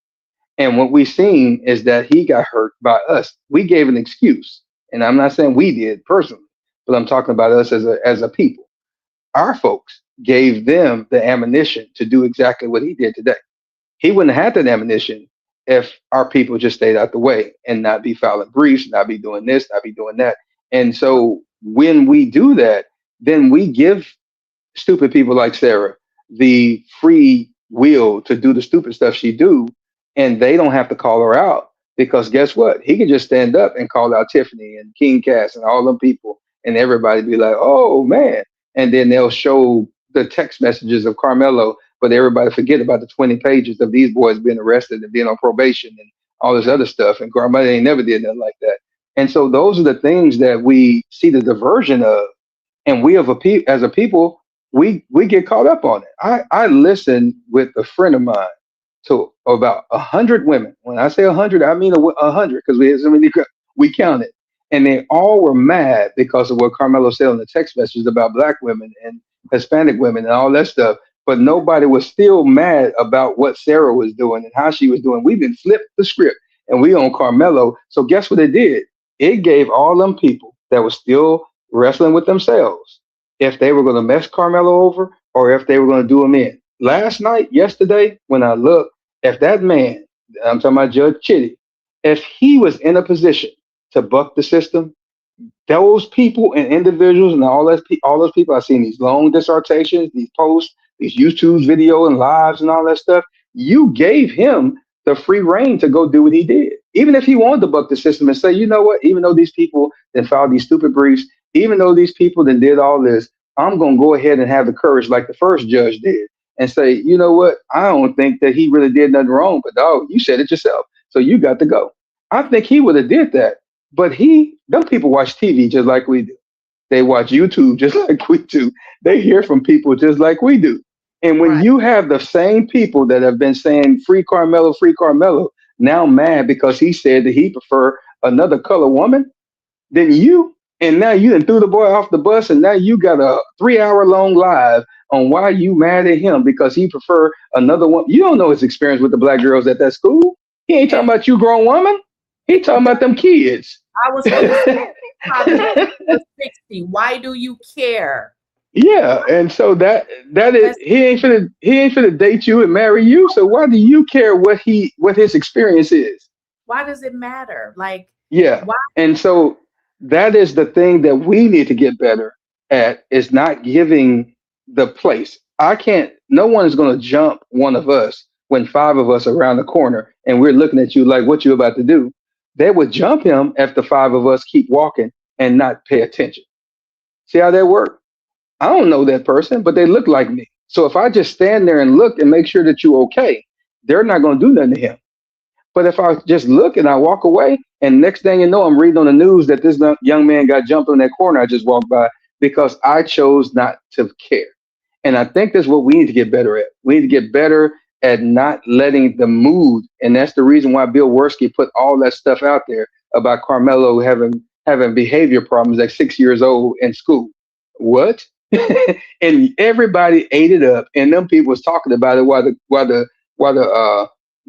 And what we've seen is that he got hurt by us. We gave an excuse, and I'm not saying we did personally, but I'm talking about us as a people. our folks gave them the ammunition to do exactly what he did today. He wouldn't have had that ammunition if our people just stayed out the way and not be filing briefs, not be doing this, not be doing that. And so when we do that, then we give stupid people like Sarah the free will to do the stupid stuff she do, and they don't have to call her out because guess what? He can just stand up and call out Tiffany and King Cass and all them people, and everybody be like, "Oh man!" And then they'll show the text messages of Karmelo, but everybody forget about the 20 pages of these boys being arrested and being on probation and all this other stuff. And Karmelo ain't never did nothing like that. And so those are the things that we see the diversion of, and we as a people, we get caught up on it. I listened with a friend of mine to about 100 women. When I say 100, I mean 100 because we had so many, we counted, and they all were mad because of what Karmelo said on the text messages about black women and Hispanic women and all that stuff. But nobody was still mad about what Sarah was doing and how she was doing. We've been flipped the script and we on Karmelo. So guess what it did? It gave all them people that were still wrestling with themselves if they were going to mess Karmelo over or if they were going to do him in. Last night, yesterday, when I looked, if that man, I'm talking about Judge Chitty, if he was in a position to buck the system, those people and individuals and all those people, I've seen these long dissertations, these posts, these YouTube video and lives and all that stuff. You gave him the free reign to go do what he did. Even if he wanted to buck the system and say, you know what, even though these people then filed these stupid briefs, even though these people then did all this, I'm going to go ahead and have the courage like the first judge did and say, you know what, I don't think that he really did nothing wrong, but dog, you said it yourself, so you got to go. I think he would have did that. But them people watch TV just like we do. They watch YouTube just like we do. They hear from people just like we do. And when you have the same people that have been saying free Karmelo, now mad because he said that he prefer another color woman, then now you done threw the boy off the bus, and now you got a 3-hour long live on why you mad at him because he prefer another one. You don't know his experience with the black girls at that school. He ain't talking about you, grown woman. He talking about them kids. I was going to say, 60. Why do you care? Yeah, and so that is he ain't finna date you and marry you. So why do you care what his experience is? Why does it matter? Like, yeah, why? And so that is the thing that we need to get better at, is not giving the place. No one is going to jump one of us when 5 of us are around the corner and we're looking at you like, what you about to do? They would jump him if the 5 of us keep walking and not pay attention. See how that works? I don't know that person, but they look like me. So if I just stand there and look and make sure that you're okay, they're not going to do nothing to him. But if I just look and I walk away, and next thing you know, I'm reading on the news that this young man got jumped in that corner I just walked by because I chose not to care. And I think that's what we need to get better at. We need to get better at not letting the mood. And that's the reason why Bill Worski put all that stuff out there about Karmelo having behavior problems at 6 years old in school. What? And everybody ate it up, and them people was talking about it while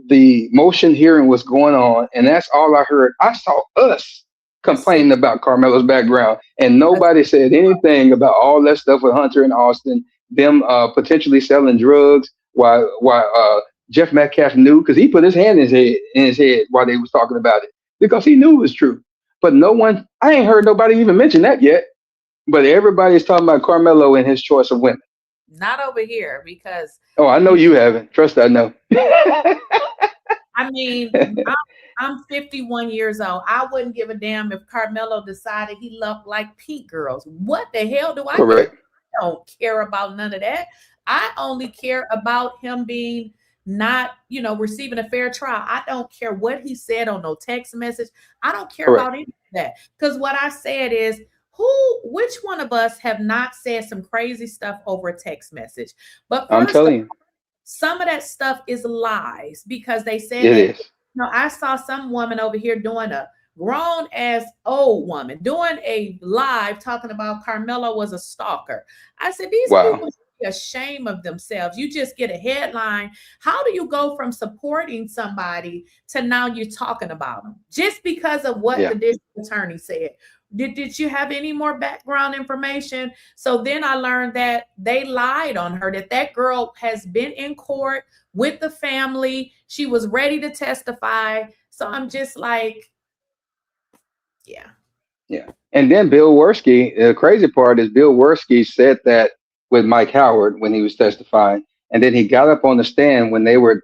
the motion hearing was going on, and that's all I heard. I saw us complaining about Karmelo's background, and nobody said anything about all that stuff with Hunter and Austin, them potentially selling drugs, while Jeff Metcalf knew, because he put his hand in his head while they was talking about it, because he knew it was true. But I ain't heard nobody even mention that yet. But everybody's talking about Karmelo and his choice of women. Not over here, because I know you haven't. Trust I know. I mean, I'm 51 years old. I wouldn't give a damn if Karmelo decided he loved like Pete girls. What the hell do I Correct. I don't care about none of that. I only care about him being not, receiving a fair trial. I don't care what he said on no text message. I don't care Correct. about any of that. Because what I said is, which one of us have not said some crazy stuff over a text message? But I'm telling you, some of that stuff is lies, because they said it is. I saw some woman over here doing a grown ass old woman doing a live talking about Karmelo was a stalker. I said, these people should be ashamed of themselves. You just get a headline. How do you go from supporting somebody to now you're talking about them just because of what the district attorney said? Did you have any more background information? So then I learned that they lied on her, that that girl has been in court with the family. She was ready to testify. So I'm just like, yeah. Yeah. And then Bill Worski, the crazy part is Bill Worski said that with Mike Howard when he was testifying. And then he got up on the stand when they were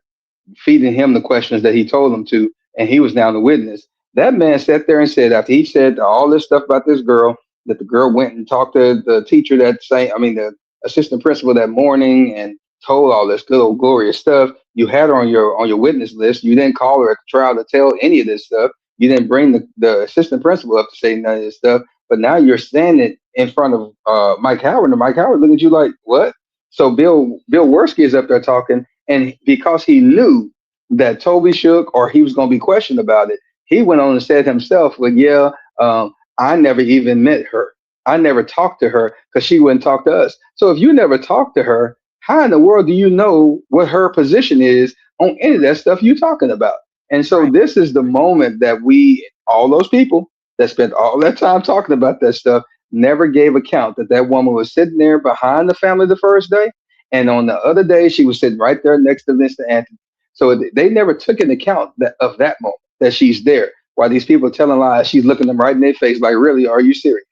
feeding him the questions that he told them to, and he was now the witness. That man sat there and said, after he said all this stuff about this girl, that the girl went and talked to the teacher that same, I mean, the assistant principal that morning and told all this good old glorious stuff. You had her on your witness list. You didn't call her at the trial to tell any of this stuff. You didn't bring the assistant principal up to say none of this stuff. But now you're standing in front of Mike Howard, and Mike Howard look at you like, what? So Bill Worski is up there talking, and because he knew that Toby shook or he was going to be questioned about it, he went on and said himself, well, yeah, I never even met her. I never talked to her because she wouldn't talk to us. So if you never talked to her, how in the world do you know what her position is on any of that stuff you're talking about? And so Right. this is the moment that we, all those people that spent all that time talking about that stuff, never gave account that that woman was sitting there behind the family the first day, and on the other day she was sitting right there next to Mr. Anthony. So they never took into account that of that moment that she's there. While these people are telling lies, she's looking them right in their face, like, "Really? Are you serious?"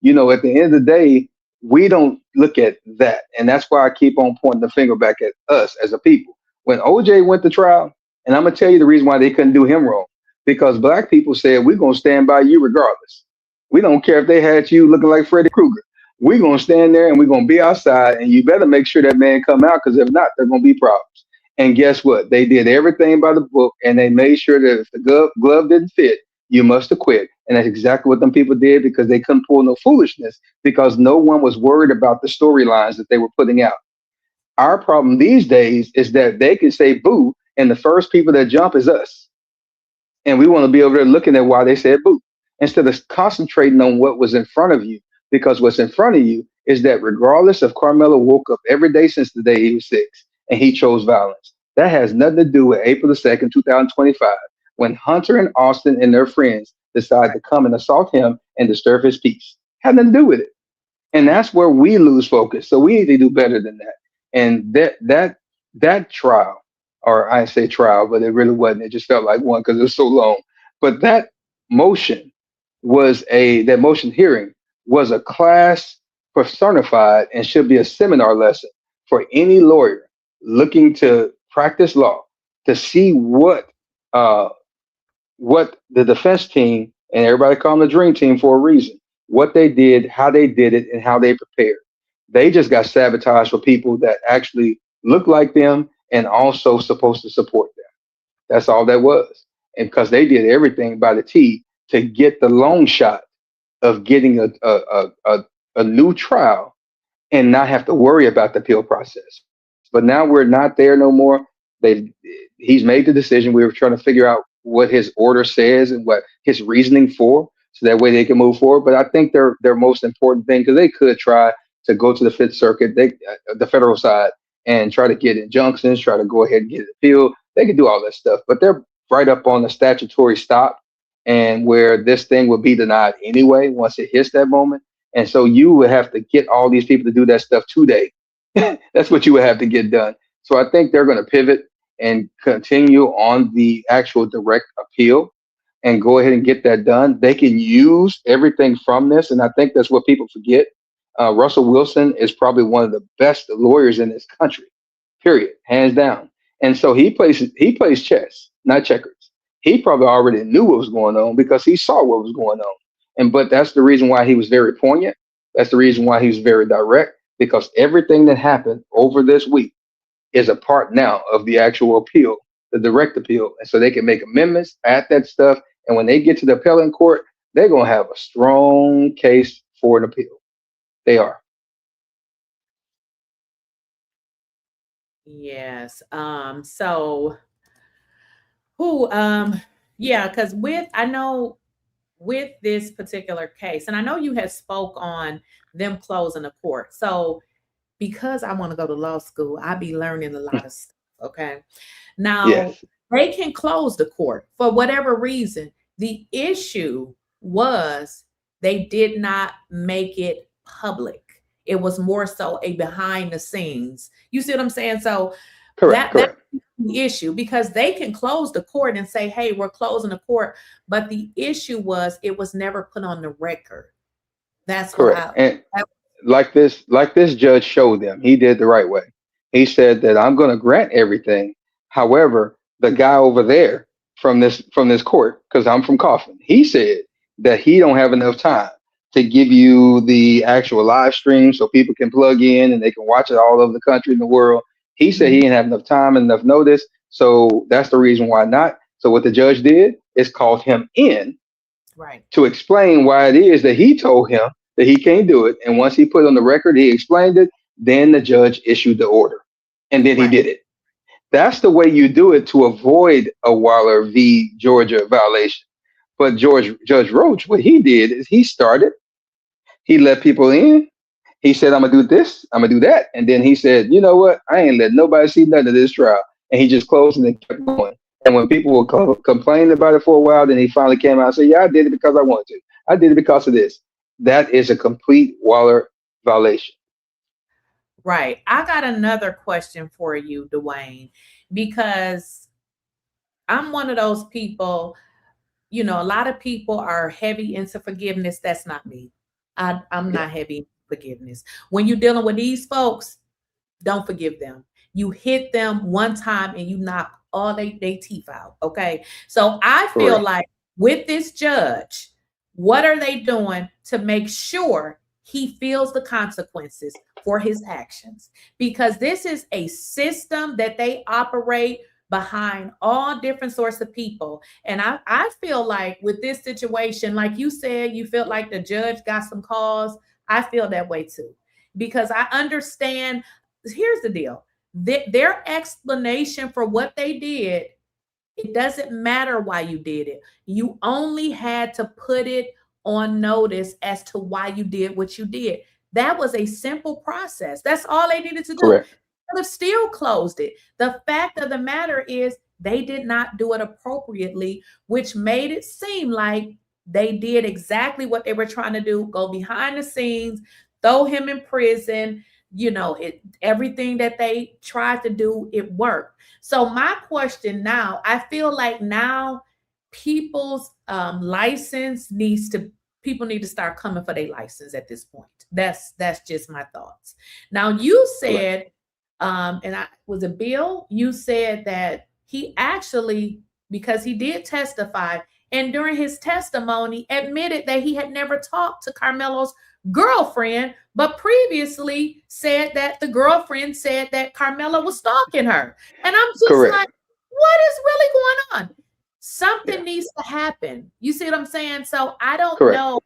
At the end of the day, we don't look at that, and that's why I keep on pointing the finger back at us as a people. When OJ went to trial, and I'm gonna tell you the reason why they couldn't do him wrong, because black people said we're gonna stand by you regardless. We don't care if they had you looking like Freddy Krueger. We're gonna stand there and we're gonna be outside, and you better make sure that man come out, because if not, there's gonna be problems. And guess what? They did everything by the book, and they made sure that if the glove didn't fit, you must have quit. And that's exactly what them people did, because they couldn't pull no foolishness, because no one was worried about the storylines that they were putting out. Our problem these days is that they can say boo, and the first people that jump is us, and we want to be over there looking at why they said boo instead of concentrating on what was in front of you. Because what's in front of you is that regardless of Carmelo woke up every day since the day he was 6 and he chose violence, that has nothing to do with April the 2nd, 2025, when Hunter and Austin and their friends decide to come and assault him and disturb his peace. Had nothing to do with it. And that's where we lose focus. So we need to do better than that. And that trial, or I say trial, but it really wasn't. It just felt like one because it was so long. But motion that motion hearing was a class personified and should be a seminar lesson for any lawyer looking to practice law, to see uh, what the defense team, and everybody call them the dream team for a reason, what they did, how they did it, and how they prepared. They just got sabotaged for people that actually look like them and also supposed to support them. That's all that was. And because they did everything by the T to get the long shot of getting a new trial and not have to worry about the appeal process. But now we're not there no more. They He's made the decision. We were trying to figure out what his order says and what his reasoning for, so that way they can move forward. But I think their most important thing, because they could try to go to the Fifth Circuit, the federal side, and try to get injunctions, try to go ahead and get it appealed. They could do all that stuff, but they're right up on the statutory stop, and where this thing will be denied anyway once it hits that moment. And so you would have to get all these people to do that stuff today. That's what you would have to get done. So I think they're going to pivot and continue on the actual direct appeal and go ahead and get that done. They can use everything from this. And I think that's what people forget. Russell Wilson is probably one of the best lawyers in this country, period, hands down. And so he plays chess, not checkers. He probably already knew what was going on because he saw what was going on. But that's the reason why he was very poignant. That's the reason why he was very direct, because everything that happened over this week is a part now of the actual appeal, the direct appeal. And so they can make amendments, add that stuff. And when they get to the appellate court, they're going to have a strong case for an appeal. They are. Yes. So who yeah, because with this particular case, and I know you had spoke on them closing the court. So because I want to go to law school, I be learning a lot of stuff. Okay. Now Yes. they can close the court for whatever reason. The issue was They did not make it public. It was more so a behind the scenes. You see what I'm saying? So Correct. that's Correct. the issue, because they can close the court and say, hey, we're closing the court. But the issue was it was never put on the record. That's what Correct. I, And that, like this judge showed them, he did the right way. He said that I'm going to grant everything. However, the guy over there from this court, because I'm from Coffin, he said that he don't have enough time to give you the actual live stream so people can plug in and they can watch it all over the country and the world. He said he Mhm. didn't have enough time and enough notice, so that's the reason why not. So what the judge did is called him in Right, to explain why it is that he told him that he can't do it. And once he put it on the record, he explained it. Then the judge issued the order, and then he right, did it. That's the way you do it to avoid a Waller v. Georgia violation. But Judge Roach, what he did is he started. He let people in. He said, "I'm gonna do this. I'm gonna do that." And then he said, "You know what? I ain't letting nobody see nothing of this trial." And he just closed it and kept going. And when people were complaining about it for a while, then he finally came out and said, "Yeah, I did it because I wanted to. I did it because of this." That is a complete Waller violation. right. I got another question for you, Dwayne, because I'm one of those people, a lot of people are heavy into forgiveness. That's not me. I'm Yeah, not heavy in forgiveness. When you're dealing with these folks, don't forgive them. You hit them one time and you knock all they teeth out. Okay. So I feel correct, like with this judge, what are they doing to make sure he feels the consequences for his actions? Because this is a system that they operate behind all different sorts of people. And I feel like with this situation, like you said, you felt like the judge got some calls. I feel that way too, because I understand. Here's the deal. Their explanation for what they did, it doesn't matter why you did it. You only had to put it on notice as to why you did what you did. That was a simple process. That's all they needed to do. correct, Could have still closed it. The fact of the matter is they did not do it appropriately, which made it seem like they did exactly what they were trying to do, go behind the scenes, throw him in prison. Everything that they tried to do, it worked. So my question now, I feel like now people's license needs to people need to start coming for their license at this point. That's just my thoughts. Now you correct. said, and I was a Bill, you said that he actually, because he did testify, and during his testimony admitted that he had never talked to Karmelo's girlfriend, but previously said that the girlfriend said that Karmelo was stalking her. And I'm just Correct. like, what is really going on? Yeah, Something needs to happen. You see what I'm saying? So I don't correct. know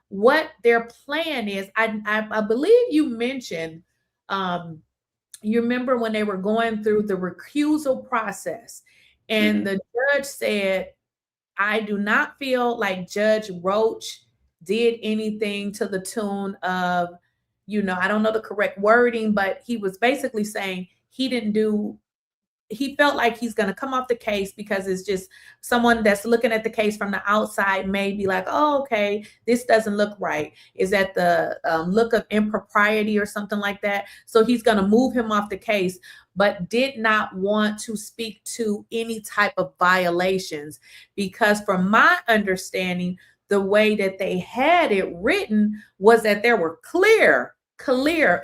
what their plan is. I believe you mentioned, you remember when they were going through the recusal process, and Hmm. the judge said, I do not feel like Judge Roach did anything to the tune of, I don't know the correct wording, but he was basically saying he felt like he's going to come off the case because it's just someone that's looking at the case from the outside may be like, oh, okay, this doesn't look right. Is that the look of impropriety or something like that? So he's going to move him off the case, but did not want to speak to any type of violations, because from my understanding, the way that they had it written was that there were clear,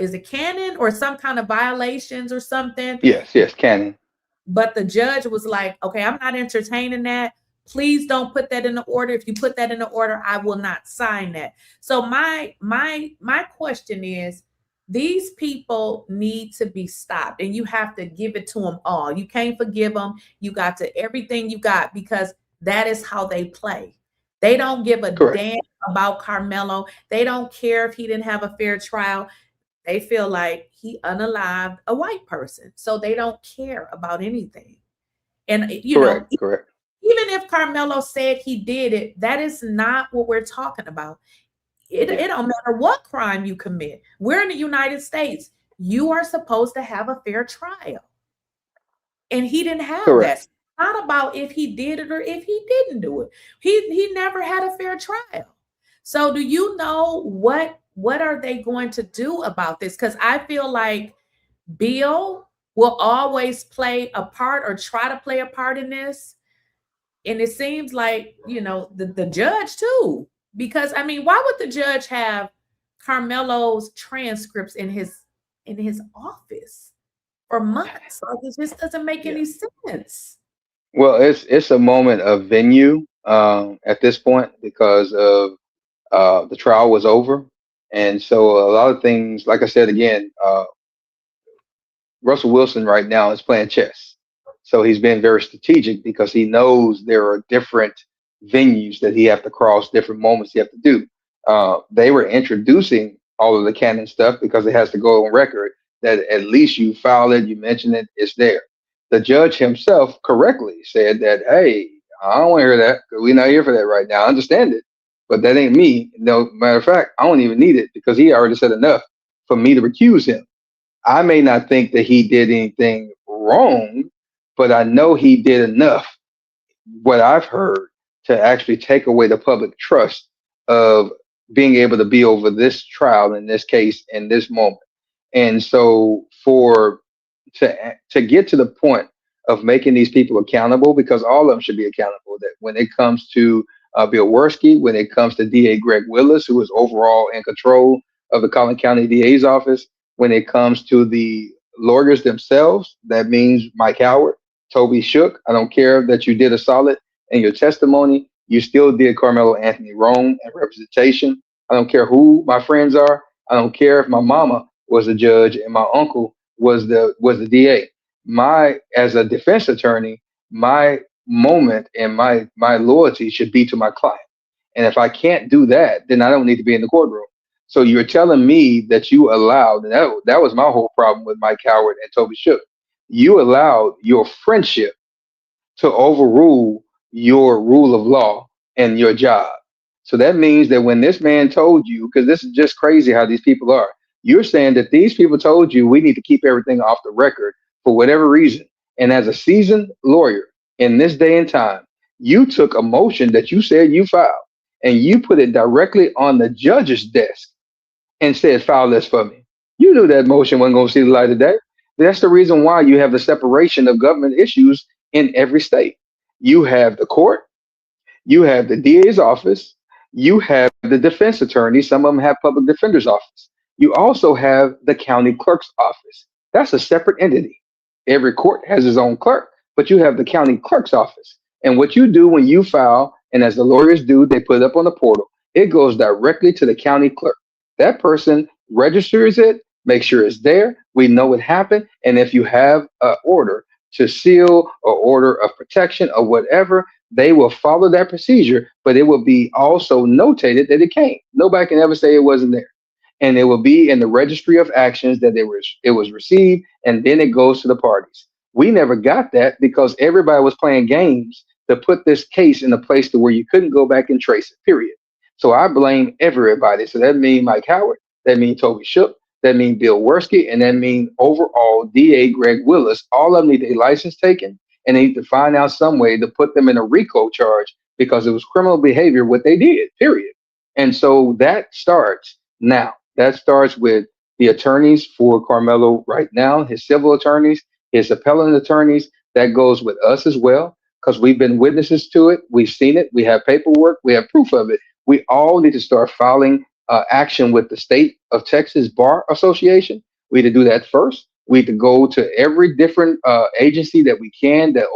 is it canon or some kind of violations or something? Yes, yes, Cannon. But the judge was like, okay, I'm not entertaining that. Please don't put that in the order. If you put that in the order, I will not sign that. So my question is, these people need to be stopped, and you have to give it to them all. You can't forgive them. You got to everything you got, because that is how they play. They don't give a Correct. damn about Karmelo. They don't care if he didn't have a fair trial. They feel like he unalived a white person. So they don't care about anything. And, Correct. Correct. even if Karmelo said he did it, that is not what we're talking about. Yeah. It don't matter what crime you commit. We're in the United States. You are supposed to have a fair trial. And he didn't have that. Correct. It's not about if he did it or if he didn't do it. He never had a fair trial. So do you know what are they going to do about this? Because I feel like Bill will always play a part or try to play a part in this. And it seems like, the judge too. Because I mean, why would the judge have Karmelo's transcripts in his office for months? Like, it just doesn't make Yeah. any sense. Well, it's a moment of venue at this point because of the trial was over, and so a lot of things, like I said again, Russell Wilson right now is playing chess. So he's been very strategic because he knows there are different venues that he have to cross, different moments he have to do. They were introducing all of the canon stuff because it has to go on record that at least you file it, you mention it, it's there. The judge himself correctly said that, hey, I don't want to hear that because we're not here for that right now. I understand it, but that ain't me. No, matter of fact, I don't even need it because he already said enough for me to recuse him. I may not think that he did anything wrong, but I know he did enough, what I've heard, to actually take away the public trust of being able to be over this trial in this case in this moment. And so for to get to the point of making these people accountable, because all of them should be accountable. That when it comes to Bill Werski, when it comes to DA Greg Willis, who is overall in control of the Collin County DA's office, when it comes to the lawyers themselves, that means Mike Howard, Toby Shook. I don't care that you did a solid in your testimony. You still did Carmelo Anthony wrong and representation. I don't care who my friends are. I don't care if my mama was a judge and my uncle was the DA. My as a defense attorney, my moment and my loyalty should be to my client. And if I can't do that, then I don't need to be in the courtroom. So you're telling me that you allowed, and that was my whole problem with Mike Howard and Toby Shook. You allowed your friendship to overrule your rule of law and your job. So that means that when this man told you, because this is just crazy how these people are, you're saying that these people told you we need to keep everything off the record for whatever reason. And as a seasoned lawyer in this day and time, you took a motion that you said you filed and you put it directly on the judge's desk and said, file this for me. You knew that motion wasn't going to see the light of day. That's the reason why you have the separation of government issues in every state. You have the court, you have the DA's office, you have the defense attorney, some of them have public defender's office. You also have the county clerk's office. That's a separate entity. Every court has its own clerk, but you have the county clerk's office. And what you do when you file, and as the lawyers do, they put it up on the portal, it goes directly to the county clerk. That person registers it, makes sure it's there. We know what happened. And if you have an order to seal or order of protection or whatever, they will follow that procedure, but it will be also notated that it came. Nobody can ever say it wasn't there. And it will be in the registry of actions that it was received, and then it goes to the parties. We never got that because everybody was playing games to put this case in a place to where you couldn't go back and trace it, period. So I blame everybody. So that means Mike Howard, that means Toby Shook, that means Bill Werski, and that means overall DA Greg Willis. All of them need their license taken, and they need to find out some way to put them in a RICO charge because it was criminal behavior what they did, period. And so that starts now. That starts with the attorneys for Karmelo right now, his civil attorneys, his appellant attorneys. That goes with us as well because we've been witnesses to it. We've seen it. We have paperwork. We have proof of it. We all need to start filing action with the state of Texas Bar Association. We need to do that first. We need to go to every different agency that we can that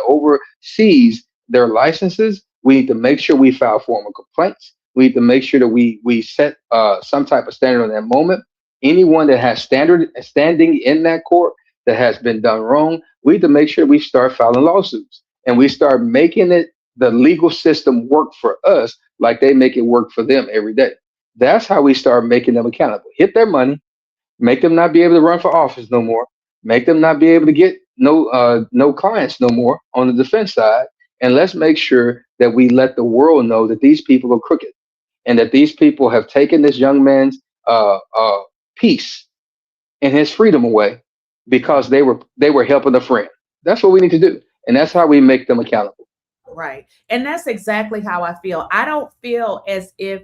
oversees their licenses. We need to make sure we file formal complaints. We need to make sure that we set some type of standard on that moment. Anyone that has standing in that court that has been done wrong, we need to make sure we start filing lawsuits and we start making it the legal system work for us like they make it work for them every day. That's how we start making them accountable. Hit their money, make them not be able to run for office no more, make them not be able to get no clients no more on the defense side, and let's make sure that we let the world know that these people are crooked and that these people have taken this young man's peace and his freedom away because they were helping a friend. That's what we need to do, and that's how we make them accountable. Right. And that's exactly how I feel. I don't feel as if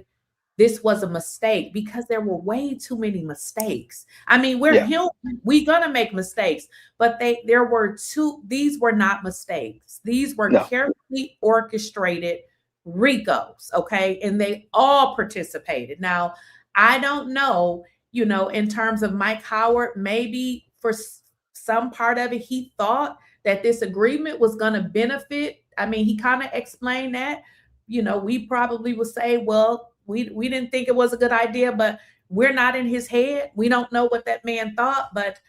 this was a mistake because there were way too many mistakes. I mean, we're Yeah. human. We're gonna make mistakes, but there were two, these were not mistakes. These were No. carefully orchestrated RICOs, okay? And they all participated. Now, I don't know, in terms of Mike Howard, maybe for some part of it, he thought that this agreement was going to benefit. I mean, he kind of explained that. We probably would say, well, we didn't think it was a good idea, but we're not in his head. We don't know what that man thought, but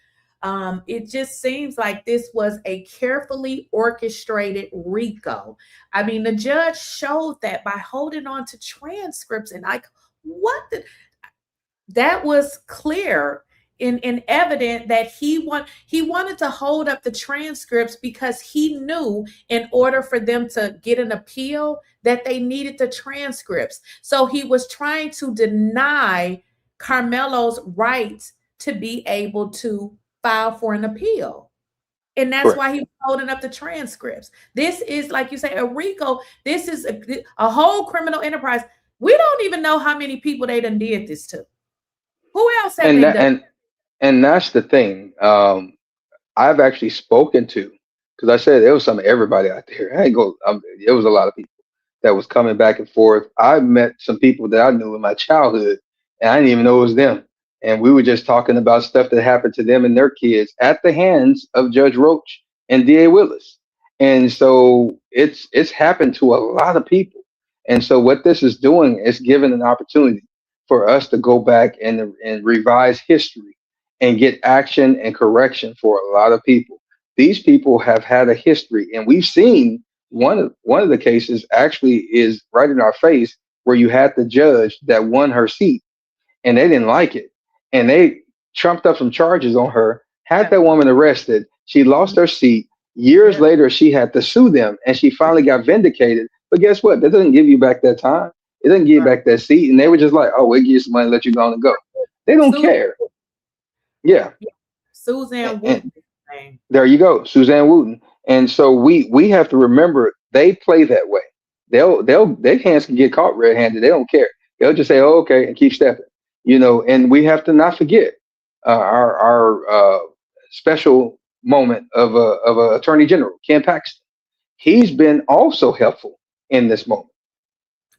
it just seems like this was a carefully orchestrated RICO. I mean, the judge showed that by holding on to transcripts and like, what the, that was clear and evident that he wanted to hold up the transcripts because he knew in order for them to get an appeal that they needed the transcripts. So he was trying to deny Karmelo's right to be able to file for an appeal. And that's Correct. why he was holding up the transcripts. This is, like you say, a RICO. This is a whole criminal enterprise. We don't even know how many people they done did this to. Who else have And they that, done? and that's the thing. I've actually spoken to, because I said there was some everybody out there. I ain't go. It was a lot of people that was coming back and forth. I met some people that I knew in my childhood, and I didn't even know it was them. And we were just talking about stuff that happened to them and their kids at the hands of Judge Roach and DA Willis. And so it's happened to a lot of people. And so what this is doing is giving an opportunity for us to go back and revise history and get action and correction for a lot of people. These people have had a history, and we've seen one of the cases actually is right in our face where you had the judge that won her seat and they didn't like it. And they trumped up some charges on her, had Yeah. that woman arrested. She lost her seat. Years Yeah. later, she had to sue them and she finally got vindicated. But guess what? That doesn't give you back that time. It doesn't give you Right. back that seat. And they were just like, oh, we'll give you some money, let you go on and go. They don't Su- care. Yeah. Suzanne And Wooten's name. there you go, Suzanne Wooten. And so we have to remember they play that way. Their hands can get caught red-handed. They don't care. They'll just say, "Oh, okay," and keep stepping. And we have to not forget our special moment of a Attorney General Ken Paxton. He's been also helpful in this moment.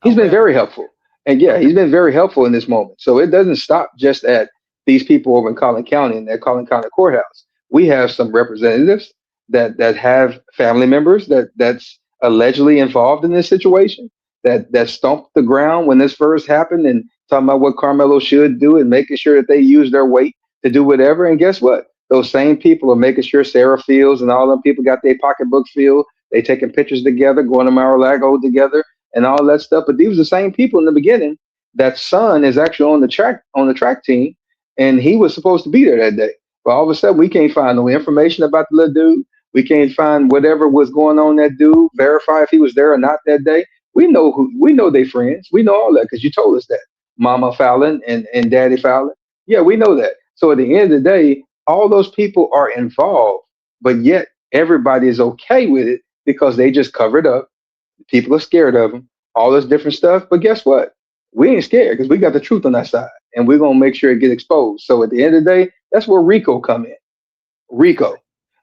Oh, He's been really? very helpful. And yeah, Okay. he's been very helpful in this moment. So it doesn't stop just at these people over in Collin County in that Collin County courthouse. We have some representatives that have family members that's allegedly involved in this situation that stomped the ground when this first happened and talking about what Karmelo should do and making sure that they use their weight to do whatever. And guess what? Those same people are making sure Sarah Fields and all them people got their pocketbook filled. They taking pictures together, going to Mar-a-Lago together and all that stuff. But these were the same people in the beginning. That son is actually on the track team, and he was supposed to be there that day. But all of a sudden, we can't find no information about the little dude. We can't find whatever was going on that dude. Verify if he was there or not that day. We know they friends. We know all that because you told us that. Mama Fallon and Daddy Fallon. Yeah, we know that. So at the end of the day, all those people are involved, but yet everybody is okay with it because they just covered up. People are scared of them, all this different stuff. But guess what? We ain't scared because we got the truth on our side, and we're gonna make sure it get exposed. So at the end of the day, that's where Rico come in. Rico,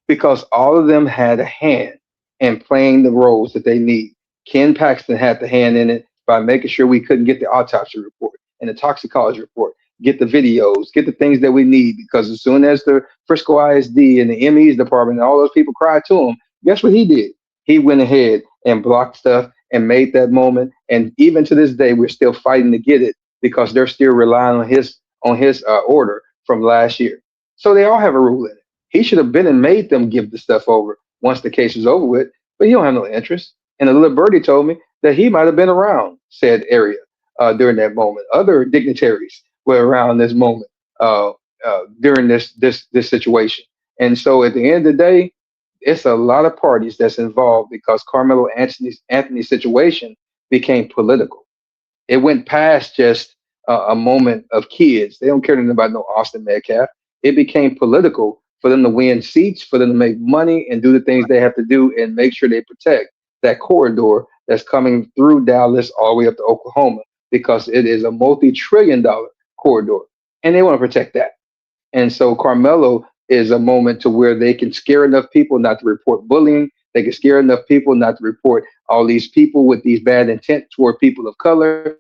because all of them had a hand in playing the roles that they need. Ken Paxton had the hand in it by making sure we couldn't get the autopsy report and the toxicology report, get the videos, get the things that we need. Because as soon as the Frisco ISD and the ME's department and all those people cried to him, guess what he did? He went ahead and blocked stuff and made that moment. And even to this day, we're still fighting to get it because they're still relying on his order from last year. So they all have a rule in it. He should have been and made them give the stuff over once the case is over with, but he don't have no interest. And the little birdie told me that he might have been around said area during that moment. Other dignitaries were around this moment during this situation. And so at the end of the day, it's a lot of parties that's involved because Carmelo Anthony's situation became political. It went past just a moment of kids. They don't care nothing about no Austin Metcalf. It became political for them to win seats, for them to make money and do the things they have to do and make sure they protect that corridor that's coming through Dallas all the way up to Oklahoma, because it is a multi-trillion-dollar corridor, and they want to protect that. And so Karmelo is a moment to where they can scare enough people not to report bullying. They can scare enough people not to report all these people with these bad intent toward people of color.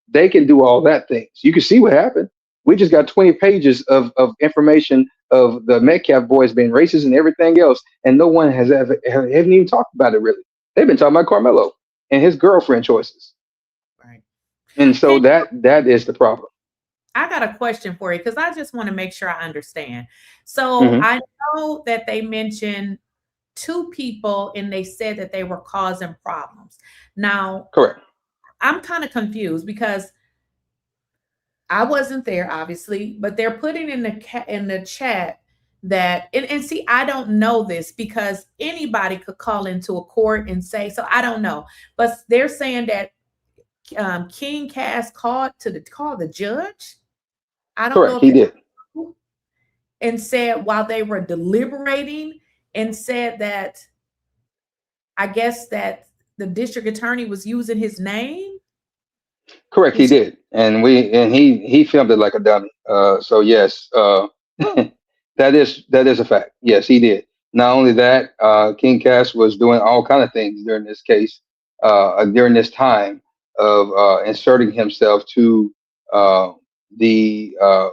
They can do all that things. You can see what happened. We just got 20 pages of information of the Metcalf boys being racist and everything else, and no one has ever haven't even talked about it really. They've been talking about Karmelo and his girlfriend choices, Right. and so And that is the problem. I got a question for you because I just want to make sure I understand. So Hmm. I know that they mentioned two people and they said that they were causing problems. Now, Correct. I'm kind of confused because I wasn't there, obviously, but they're putting in in the chat that and see, I don't know this because anybody could call into a court and say so. I don't know, but they're saying that King Cass called the judge. I don't know Correct. if He it's did. true, and said while they were deliberating and said that I guess that the district attorney was using his name. Correct, he Is did, and he filmed it like a dummy. So yes, that is a fact. Yes, he did. Not only that, King Cass was doing all kind of things during this case, during this time of inserting himself to uh, the uh,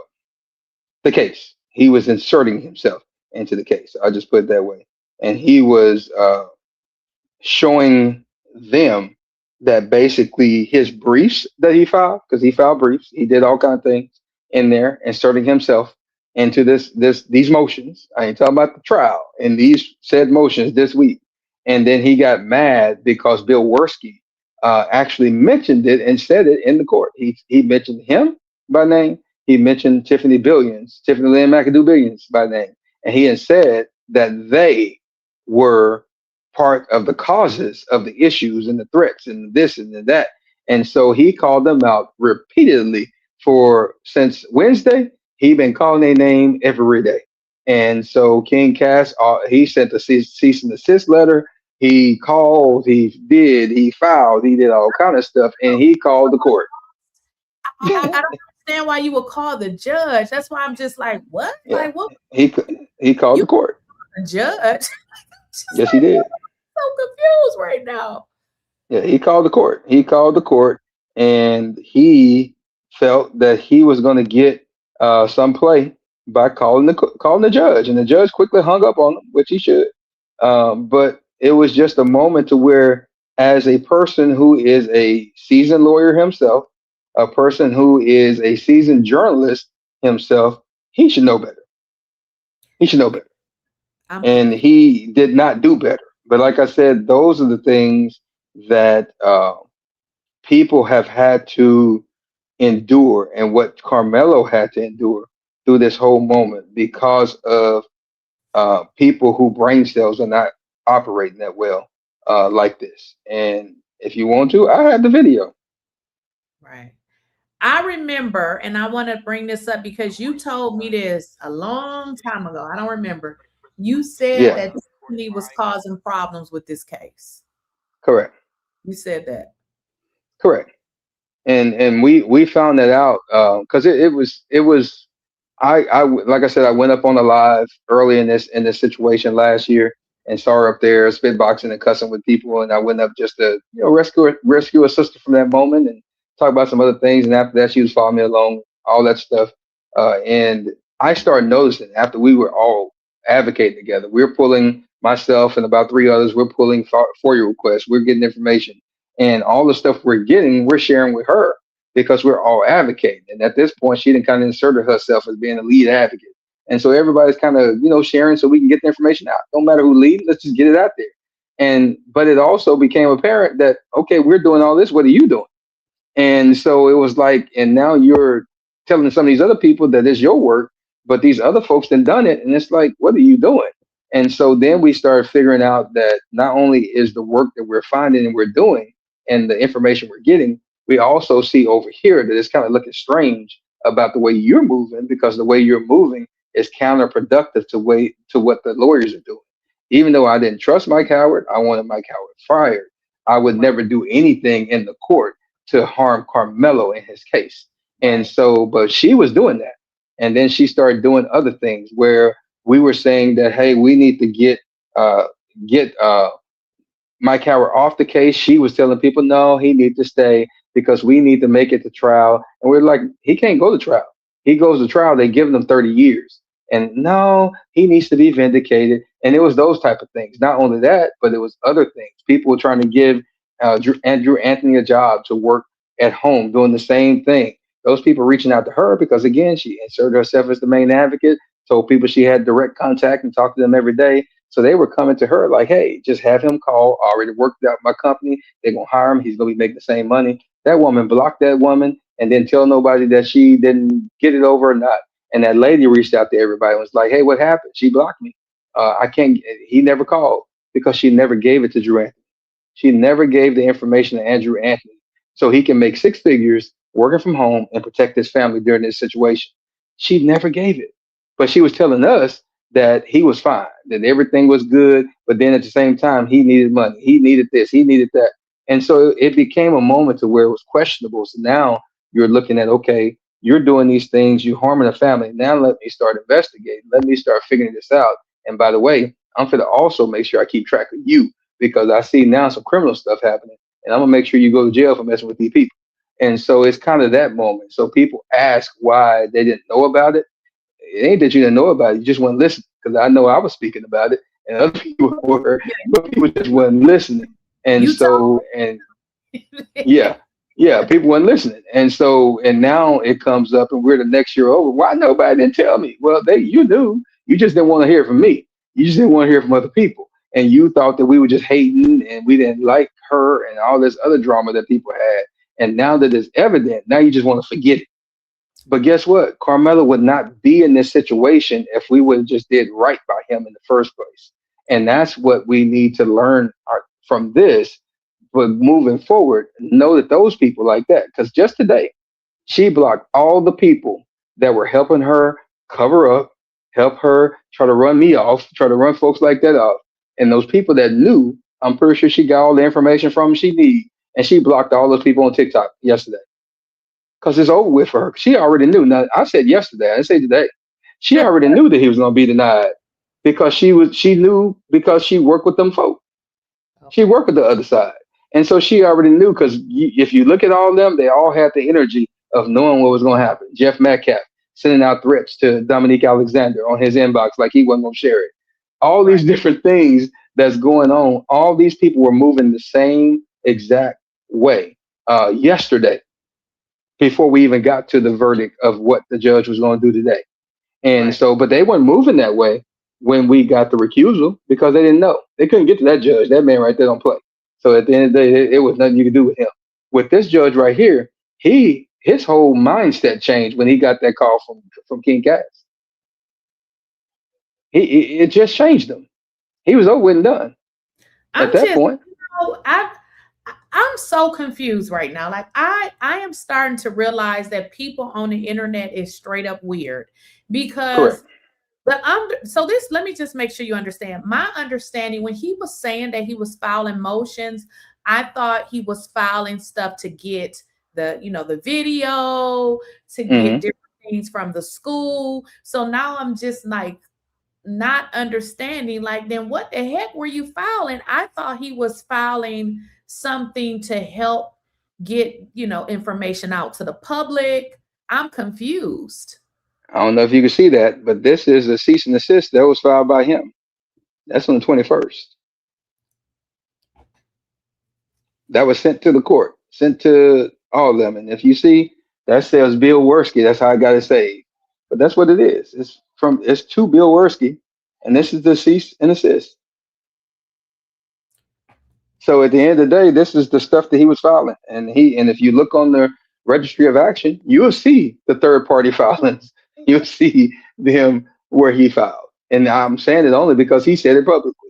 the case. He was inserting himself into the case. I'll just put it that way, and he was showing them that basically his briefs that he filed, because he filed briefs, he did all kind of things in there, inserting himself into these motions. I ain't talking about the trial and these said motions this week. And then he got mad because Bill Worski actually mentioned it and said it in the court. He mentioned him by name. He mentioned Tiffany Lynn McAdoo Billions by name, and he had said that they were part of the causes of the issues and the threats and this and that. And so he called them out repeatedly for since Wednesday. He been calling their name every day. And so King Cass, he sent a cease and desist letter. He called, he filed, he did all kind of stuff, and he called the court. I don't understand why you would call the judge. That's why I'm just like, what? Yeah, Like, what? he he called You the court. a judge? Just Yes, he like, did. I'm so confused right now. Yeah, he called the court. He called the court, and he felt that he was going to get some play by calling the judge, and the judge quickly hung up on him, which he should. But it was just a moment to where, as a person who is a seasoned lawyer himself, a person who is a seasoned journalist himself, he should know better. He should know better, I'm and confused. he did not do better. But like I said, those are the things that people have had to endure, and what Carmelo had to endure through this whole moment because of people who brain cells are not operating that well like this. And if you want to, I have the video. Right. I remember, and I want to bring this up because you told me this a long time ago. I don't remember. You said Yeah, that Tiffany was causing problems with this case. correct, You said that. correct. And we found that out because it was like I said, I went up on a live early in this situation last year and saw her up there spitboxing and cussing with people, and I went up just to rescue a sister from that moment and talk about some other things. And after that, she was following me along, all that stuff. And I started noticing after we were all advocating together, we're pulling myself and about three others, we're pulling FOIA requests, we're getting information, and all the stuff we're getting, we're sharing with her because we're all advocating. And at this point, she didn't kind of inserted herself as being a lead advocate. And so everybody's kind of, sharing so we can get the information out. Don't matter who leads, let's just get it out there. And but it also became apparent that okay, we're doing all this. What are you doing? And so it was like, and now you're telling some of these other people that it's your work, but these other folks done it, and it's like, what are you doing? And so then we started figuring out that not only is the work that we're finding and we're doing, and the information we're getting, we also see over here that it's kind of looking strange about the way you're moving because the way you're moving is counterproductive to what the lawyers are doing. Even though I didn't trust Mike Howard, I wanted Mike Howard fired. I would Right. never do anything in the court to harm Karmelo in his case. And Right. so, but she was doing that. And then she started doing other things where we were saying that, hey, we need to uh, get Mike Howard off the case. She was telling people, no, he needs to stay because we need to make it to trial. And we're like, he can't go to trial. He goes to trial, they give him 30 years. And no, he needs to be vindicated. And it was those type of things. Not only that, but it was other things. People were trying to give Andrew Anthony a job to work at home doing the same thing. Those people reaching out to her because, again, she inserted herself as the main advocate, told people she had direct contact and talked to them every day. So they were coming to her like, hey, just have him call. I already worked out my company. They're going to hire him. He's going to be making the same money. That woman blocked that woman and then tell nobody that she didn't get it over or not. And that lady reached out to everybody and was like, hey, what happened? She blocked me. I can't, he never called because she never gave it to Drew Anthony. She never gave the information to Andrew Anthony so he can make six figures working from home and protect his family during this situation. She never gave it. But she was telling us that he was fine, that everything was good. But then at the same time, he needed money. He needed this. He needed that. And so it became a moment to where it was questionable. So now you're looking at, okay, you're doing these things, you're harming the family. Now let me start investigating. Let me start figuring this out. And by the way, I'm going to also make sure I keep track of you because I see now some criminal stuff happening. And I'm going to make sure you go to jail for messing with these people. And so it's kind of that moment. So people ask why they didn't know about it. It ain't that you didn't know about it, you just weren't listening. Because I know I was speaking about it, and other people were, but people just wasn't listening. And You told so, and yeah, yeah, people weren't listening. And so, and now it comes up, and we're the next year over. Why nobody didn't tell me? Well, you knew, you just didn't want to hear it from me. You just didn't want to hear it from other people, and you thought that we were just hating and we didn't like her and all this other drama that people had. And now that it's evident, now you just want to forget it. But guess what? Karmelo would not be in this situation if we would have just did right by him in the first place. And that's what we need to learn from this. But moving forward, know that those people like that, because just today, she blocked all the people that were helping her cover up, help her try to run me off, try to run folks like that off. And those people that knew, I'm pretty sure she got all the information from them she need. And she blocked all those people on TikTok yesterday because it's over with for her. She already knew. Now, I said yesterday, I didn't say today. She already knew that he was going to be denied because she knew because she worked with them folk. She okay. worked with the other side. And so she already knew because if you look at all of them, they all had the energy of knowing what was going to happen. Jeff Metcalf sending out threats to Dominique Alexander on his inbox like he wasn't going to share it. All Right. these different things that's going on, all these people were moving the same exact way yesterday before we even got to the verdict of what the judge was going to do today. And Right. so, but they weren't moving that way when we got the recusal because they didn't know. They couldn't get to that judge. That man right there don't play. So at the end of the day, it was nothing you could do with him. With this judge right here, his whole mindset changed when he got that call from King Cass. It just changed him. He was over and done at I'm that just, point. I'm so confused right now. Like I am starting to realize that people on the internet is straight up weird because Correct. so this, let me just make sure you understand. My understanding when he was saying that he was filing motions, I thought he was filing stuff to get the video, to get Hmm. different things from the school. So now I'm just like not understanding, like, then what the heck were you filing? I thought he was filing something to help get information out to the public. I'm confused. I don't know if you can see that, but this is a cease and desist that was filed by him. That's on the 21st. That was sent to the court, sent to all of them. And if you see, that says Bill Worski. That's how I got it saved. But that's what it is. It's to Bill Worski, and this is the cease and desist. So at the end of the day, this is the stuff that he was filing, and if you look on the registry of action, you'll see the third party filings. You'll see them where he filed, and I'm saying it only because he said it publicly.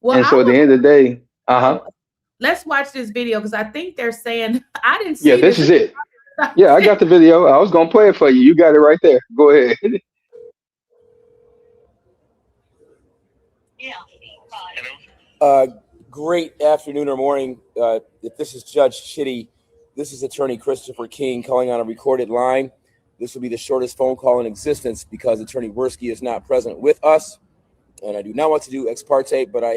Well, And I so at want the end of the day, to know. Let's watch this video because I think they're saying I didn't yeah, see this this. is it. Yeah, I got the video. I was gonna play it for you. You got it right there. Go ahead. Great afternoon or morning. If this is Judge Chitty, this is Attorney Christopher King calling on a recorded line. This will be the shortest phone call in existence because Attorney 𝐟𝐸𝐺𝐿 is not present with us. And I do not want to do ex parte, but I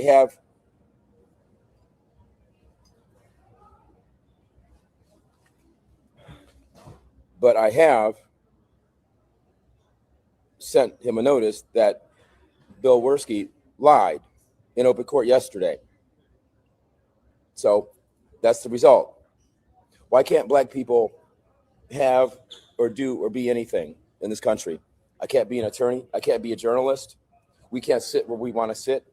have sent him a notice that Bill 𝐟𝐸𝐺𝐿 lied in open court yesterday. So that's the result. Why can't black people have or do or be anything in this country? I can't be an attorney. I can't be a journalist. We can't sit where we want to sit.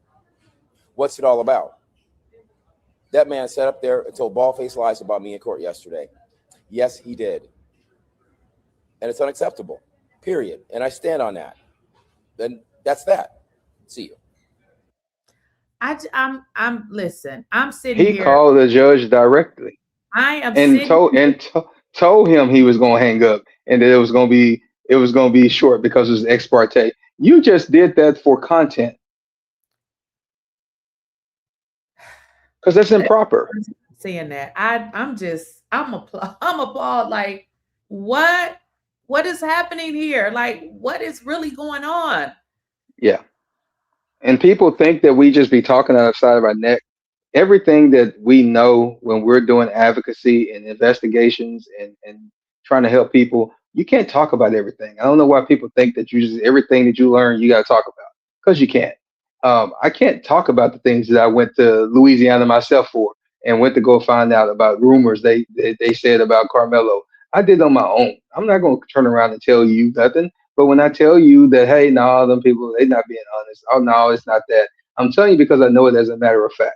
What's it all about? That man sat up there and told bald-faced lies about me in court yesterday. Yes, he did. And it's unacceptable, period. And I stand on that. Then that's that. See you. Listen, I'm sitting here. He called the judge directly. I am and told him he was going to hang up and that it was going to be short because it was ex parte. You just did that for content because that's improper. Saying that, I'm appalled. Like, what is happening here? Like, what is really going on? Yeah. And people think that we just be talking outside of our neck. Everything that we know when we're doing advocacy and investigations and trying to help people, you can't talk about everything. I don't know why people think that everything that you learn, you got to talk about, because you can't. I can't talk about the things that I went to Louisiana myself for and went to go find out about rumors they said about Karmelo. I did on my own. I'm not going to turn around and tell you nothing. But when I tell you that, hey, no, them people, they're not being honest. Oh, no, it's not that. I'm telling you because I know it as a matter of fact.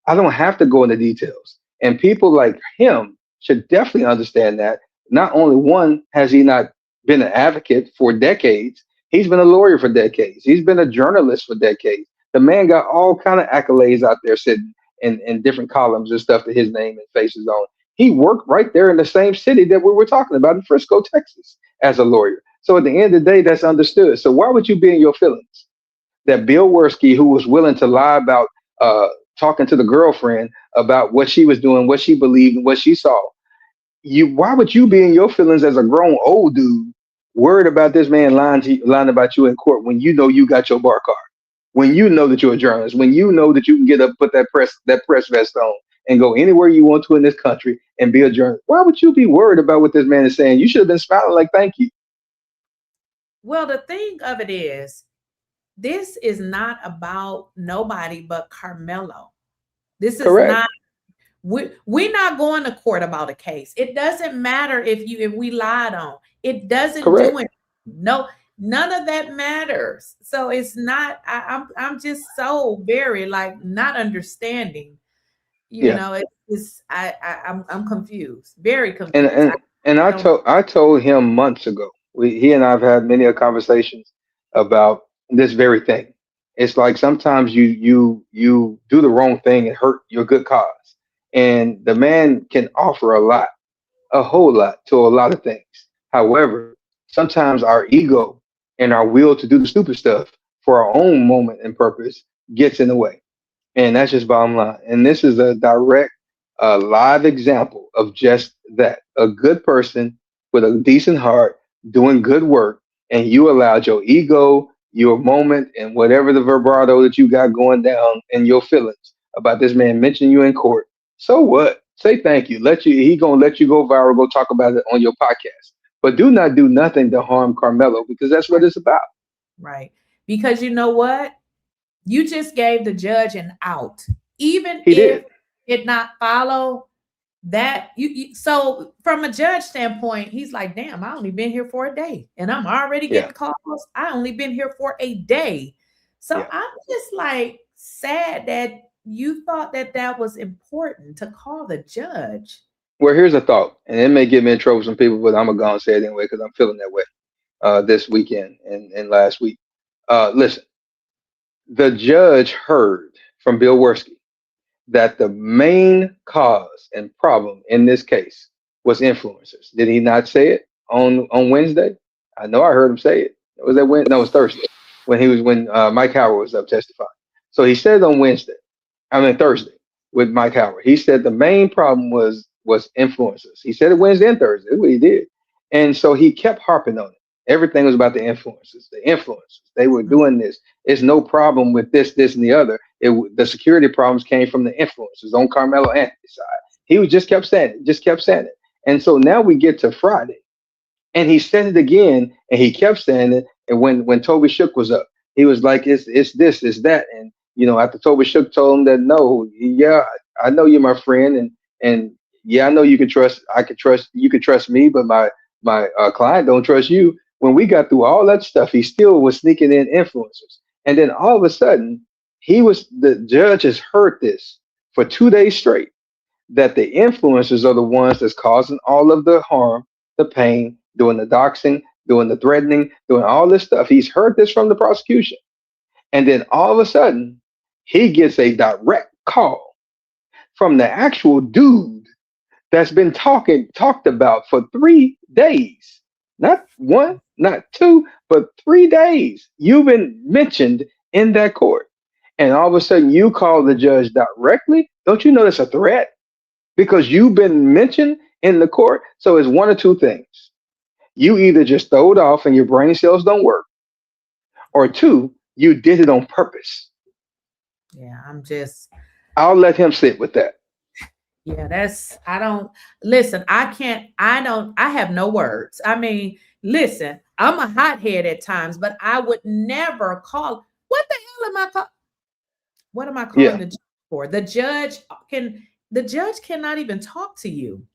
I don't have to go into details. And people like him should definitely understand that. Not only one, has he not been an advocate for decades, he's been a lawyer for decades. He's been a journalist for decades. The man got all kind of accolades out there sitting in different columns and stuff that his name and face is on. He worked right there in the same city that we were talking about in Frisco, Texas, as a lawyer. So at the end of the day, that's understood. So why would you be in your feelings that Bill 𝐟𝐸𝐺𝐿, who was willing to lie about talking to the girlfriend about what she was doing, what she believed, and what she saw, why would you be in your feelings as a grown old dude worried about this man lying about you in court when you know you got your bar card, when you know that you're a journalist, when you know that you can get up, put that press vest on and go anywhere you want to in this country and be a journalist? Why would you be worried about what this man is saying? You should have been smiling like, thank you. Well, the thing of it is, this is not about nobody but Karmelo. This is correct. Not, we're not going to court about a case. It doesn't matter if we lied on. It doesn't correct. do it. No, none of that matters. So it's not, I'm just so very like not understanding, you know, I'm confused, very confused. And I told him months ago, he and I've had many conversations about this very thing. It's like sometimes you do the wrong thing and hurt your good cause. And the man can offer a whole lot to a lot of things. However, sometimes our ego and our will to do the stupid stuff for our own moment and purpose gets in the way. And that's just bottom line. And this is a direct live example of just that. A good person with a decent heart doing good work, and you allowed your ego, your moment, and whatever the vibrato that you got going down and your feelings about this man mentioning you in court. So what? Say thank you. He gonna let you go viral, go talk about it on your podcast. But do not do nothing to harm Karmelo, because that's what it's about. Right. Because you know what? You just gave the judge an out. Even he if did. it not follow that, so from a judge standpoint, he's like, damn, I only been here for a day and I'm already getting calls. I only been here for a day. So I'm just like sad that you thought that was important to call the judge. Well, here's a thought, and it may get me in trouble with some people, but I'm gonna say it anyway because I'm feeling that way this weekend and last week. Listen, the judge heard from Bill 𝐟𝐸𝐺𝐿 that the main cause and problem in this case was influencers. Did he not say it on Wednesday? I know I heard him say it. Was that Wednesday? No, it was Thursday when Mike Howard was up testifying. So he said on Thursday with Mike Howard. He said the main problem was influences. He said it Wednesday and Thursday. That's what he did. And so he kept harping on it. Everything was about the influences. The influences. They were doing this. It's no problem with this, this, and the other. The security problems came from the influences on Karmelo Anthony's side. He was just kept saying it, just kept saying it. And so now we get to Friday. And he said it again, and he kept saying it. And when Toby Shook was up, he was like, it's this, it's that. And after Toby Shook told him that no, yeah, I know you're my friend, and yeah, I know you could trust me, but my client don't trust you. When we got through all that stuff, he still was sneaking in influencers. And then all of a sudden, the judge has heard this for 2 days straight, that the influencers are the ones that's causing all of the harm, the pain, doing the doxing, doing the threatening, doing all this stuff. He's heard this from the prosecution. And then all of a sudden, he gets a direct call from the actual dude that's been talked about for 3 days. Not one, not two, but 3 days. You've been mentioned in that court. And all of a sudden, you call the judge directly. Don't you know that's a threat? Because you've been mentioned in the court. So it's one of two things. You either just throw it off and your brain cells don't work, or two, you did it on purpose. Yeah, I'll let him sit with that. Yeah, I have no words. I mean, listen, I'm a hothead at times, but I would never call. What the hell am I calling? What am I calling the judge for? The judge cannot even talk to you.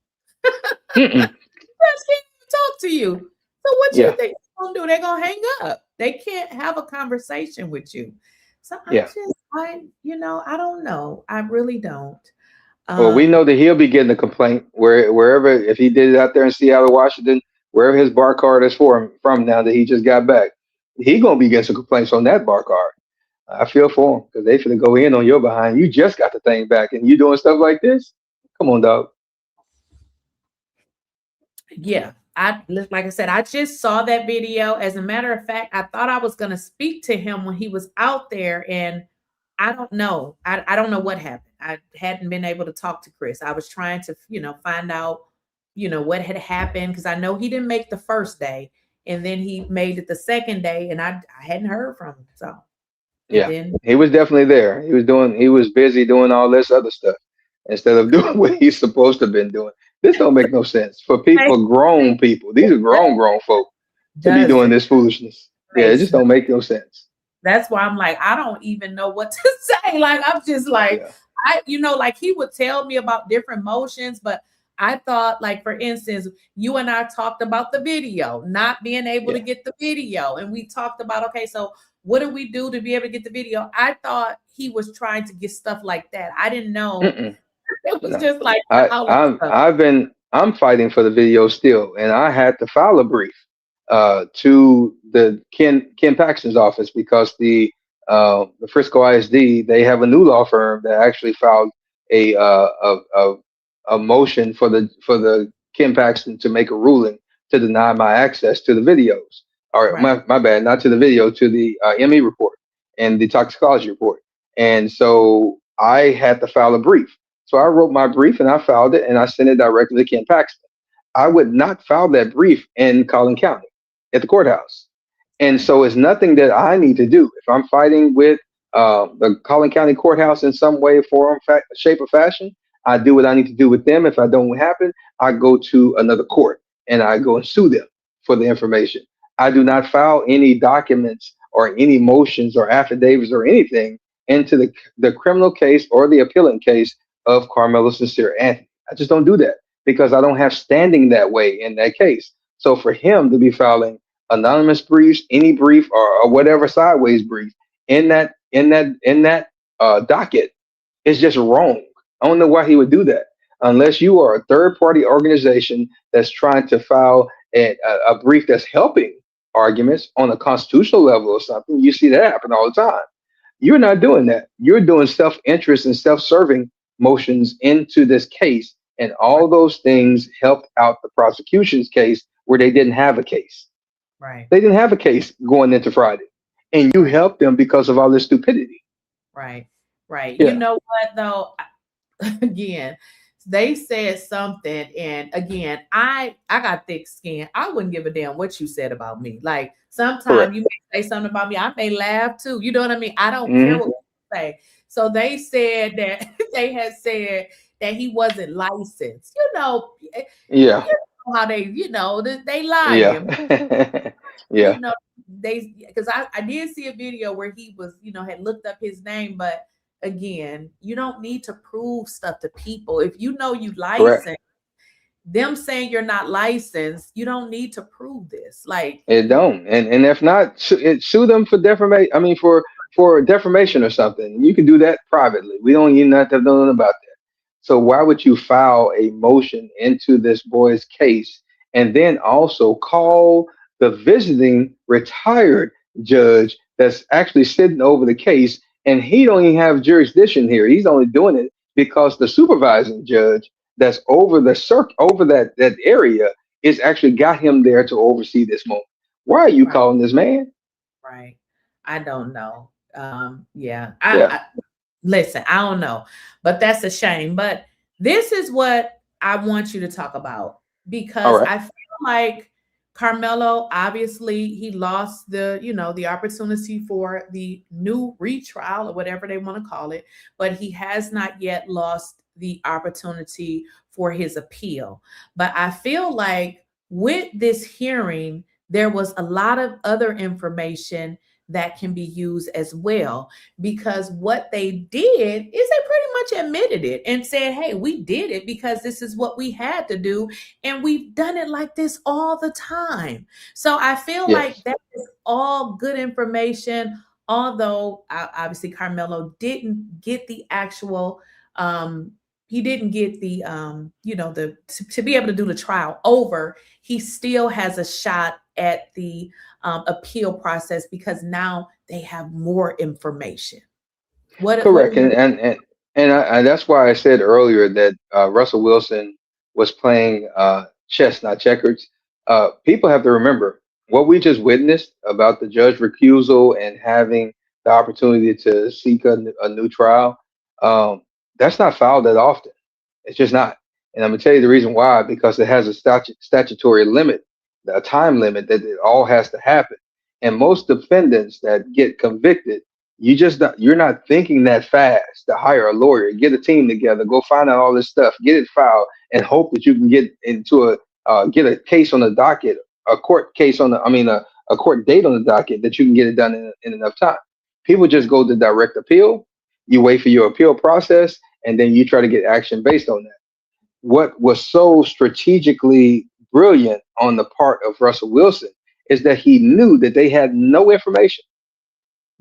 The judge can't even talk to you. So what you think they're gonna do? They're gonna hang up. They can't have a conversation with you. So I don't know. I really don't. Well, we know that he'll be getting a complaint wherever, if he did it out there in Seattle, Washington, wherever his bar card is from now that he just got back, he gonna be getting some complaints on that bar card. I feel for him because they finna go in on your behind. You just got the thing back and you doing stuff like this. Come on, dog. Yeah, like I said, I just saw that video. As a matter of fact, I thought I was gonna speak to him when he was out there, and I don't know. I don't know what happened. I hadn't been able to talk to Chris. I was trying to, find out, what had happened, because I know he didn't make the first day, and then he made it the second day, and I hadn't heard from him. So he was definitely there. He was busy doing all this other stuff instead of doing what he's supposed to have been doing. This don't make no sense for grown people. These are grown folk to be doing this foolishness. Yeah, it just don't make no sense. That's why I'm like, I don't even know what to say. Like, I'm just like, like he would tell me about different motions, but I thought, like, for instance, you and I talked about the video, not being able to get the video. And we talked about, okay, so what do we do to be able to get the video? I thought he was trying to get stuff like that. I didn't know. It was just like, I'm fighting for the video still. And I had to file a brief to the Ken Paxton's office because the Frisco ISD, they have a new law firm that actually filed a motion for the Ken Paxton to make a ruling to deny my access to the videos. Or my bad, not to the video, to the ME report and the toxicology report. And so I had to file a brief. So I wrote my brief and I filed it and I sent it directly to Ken Paxton. I would not file that brief in Collin County at the courthouse. And so it's nothing that I need to do. If I'm fighting with the Collin County courthouse in some way, form, shape, or fashion, I do what I need to do with them. If I don't happen, I go to another court and I go and sue them for the information. I do not file any documents or any motions or affidavits or anything into the criminal case or the appealing case of Karmelo Sincere Anthony. I just don't do that because I don't have standing that way in that case. So for him to be filing anonymous briefs, any brief or whatever sideways brief in that docket is just wrong. I don't know why he would do that unless you are a third party organization that's trying to file a brief that's helping arguments on a constitutional level or something. You see that happen all the time. You're not doing that. You're doing self-interest and self-serving motions into this case. And all those things helped out the prosecution's case where they didn't have a case. Right. They didn't have a case going into Friday. And you helped them because of all this stupidity. Right. Right. You Yeah, know what though? Again, they said something, and again, I got thick skin. I wouldn't give a damn what you said about me. Like sometimes correct. you may say something about me, I may laugh too. You know what I mean? I don't care Hmm. what people say. So they said that they had said that he wasn't licensed. Yeah, You know how they lying. yeah, You yeah. know, they because I did see a video where he was, had looked up his name, but again, you don't need to prove stuff to people. If you know you Correct. licensed, them saying you're not licensed, you don't need to prove this. Like, It don't, and if not, sue them for defamation. I mean, for defamation or something. You can do that privately. We don't even have to know nothing about that. So why would you file a motion into this boy's case and then also call the visiting retired judge that's actually sitting over the case, and he don't even have jurisdiction here. He's only doing it because the supervising judge that's over the over that area is actually got him there to oversee this moment. Why are you right, calling this man? right. I don't know. Yeah. Yeah. I listen, I don't know, but that's a shame. But this is what I want you to talk about All because right. I feel like Karmelo, obviously, he lost the opportunity for the new retrial or whatever they want to call it, but he has not yet lost the opportunity for his appeal. But I feel like with this hearing, there was a lot of other information that can be used as well, because what they did is they pretty much admitted it and said, hey, we did it because this is what we had to do, and we've done it like this all the time. So I feel like Yes. that is all good information, although obviously Karmelo didn't get the actual he didn't get the to be able to do the trial over. He still has a shot at the appeal process because now they have more information. What are Correct. your And that's why I said earlier that Russell Wilson was playing chess, not checkers. People have to remember what we just witnessed about the judge recusal and having the opportunity to seek a new trial. Um, that's not filed that often. It's just not. And I'm gonna tell you the reason why, because it has a statutory limit, a time limit that it all has to happen. And most defendants that get convicted, you're not thinking that fast to hire a lawyer, get a team together, go find out all this stuff, get it filed, and hope that you can get into get a case on the docket, a court case on the, I mean, a court date on the docket that you can get it done in enough time. People just go to direct appeal. You wait for your appeal process, and then you try to get action based on that. What was so strategically brilliant on the part of Russell Wilson is that he knew that they had no information.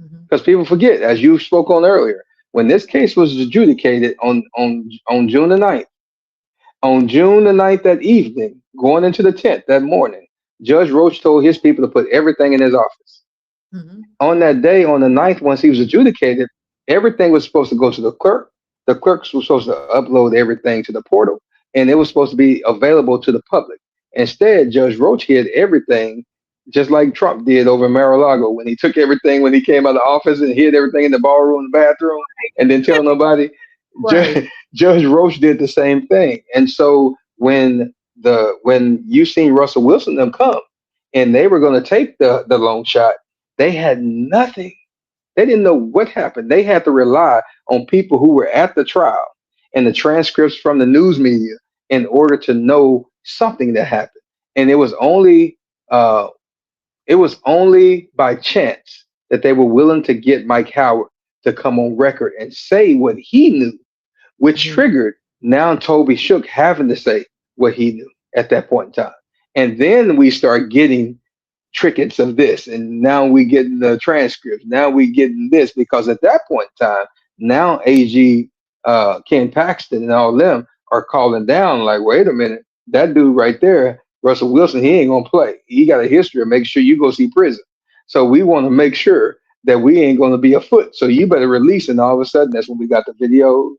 Mhm. Because people forget, as you spoke on earlier, when this case was adjudicated on June the 9th, on June the 9th that evening, going into the 10th that morning, Judge Roach told his people to put everything in his office. Mhm. On that day, on the 9th, once he was adjudicated, everything was supposed to go to the clerk. The clerks were supposed to upload everything to the portal, and it was supposed to be available to the public. Instead, Judge Roach hid everything, just like Trump did over in Mar-a-Lago when he took everything when he came out of the office and hid everything in the ballroom and bathroom and didn't tell nobody. Right. Judge Roach did the same thing. And so when you seen Russell Wilson them come and they were going to take the long shot, they had nothing. They didn't know what happened. They had to rely on people who were at the trial and the transcripts from the news media in order to know something that happened. And uh, it was only by chance that they were willing to get Mike Howard to come on record and say what he knew, which Mhm. triggered now Toby Shook having to say what he knew at that point in time. And then we start getting trinkets of this, and now we getting the transcripts. Now we getting this because at that point in time, now AG Ken Paxton and all them are calling down like, wait a minute, that dude right there, Russell Wilson, he ain't gonna play. He got a history of making sure you go see prison. So we want to make sure that we ain't gonna be afoot. So you better release. And all of a sudden, that's when we got the videos,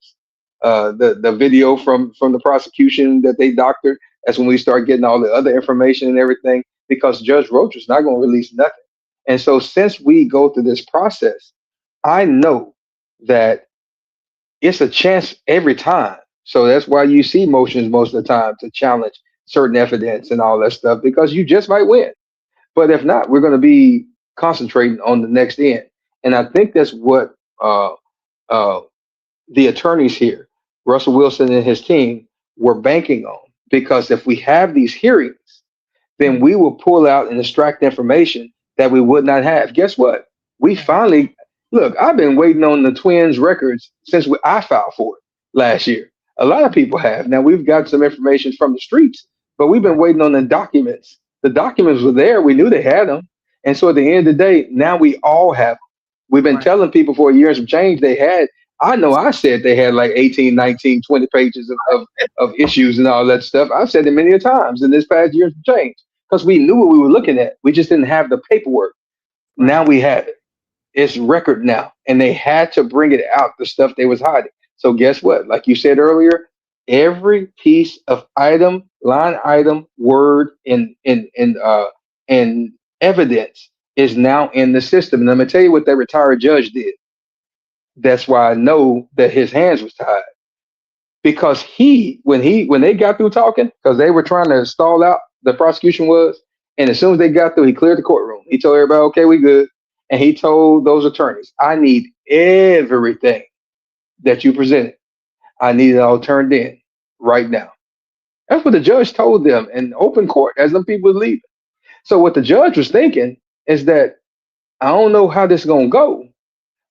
the video from the prosecution that they doctored. That's when we start getting all the other information and everything because Judge Roach is not going to release nothing. And so since we go through this process, I know that it's a chance every time. So that's why you see motions most of the time to challenge certain evidence and all that stuff, because you just might win. But if not, we're going to be concentrating on the next end. And I think that's what uh, uh, the attorneys here, Russell Wilson and his team, were banking on. Because if we have these hearings, then we will pull out and extract information that we would not have. Guess what? We finally look. I've been waiting on the Twins records since I filed for it last year. A lot of people have. Now we've got some information from the streets, but we've been waiting on the documents. The documents were there. We knew they had them, and so at the end of the day, now we all have them. We've been telling people for a year and some change they had. I know I said they had like 18, 19, 20 pages of issues and all that stuff. I've said it many a times in this past year and some change, because we knew what we were looking at. We just didn't have the paperwork. Now we have it. It's record now. And they had to bring it out, the stuff they was hiding. So guess what? Like you said earlier, every piece of item, line item, word, and evidence is now in the system. And I'm gonna tell you what that retired judge did. That's why I know that his hands was tied. Because when they got through talking, because they were trying to stall out, the prosecution was, and as soon as they got through, he cleared the courtroom. He told everybody, okay, we good. And he told those attorneys, I need everything that you presented. I need it all turned in right now. That's what the judge told them in open court as them people were leaving. So what the judge was thinking is that I don't know how this is going to go,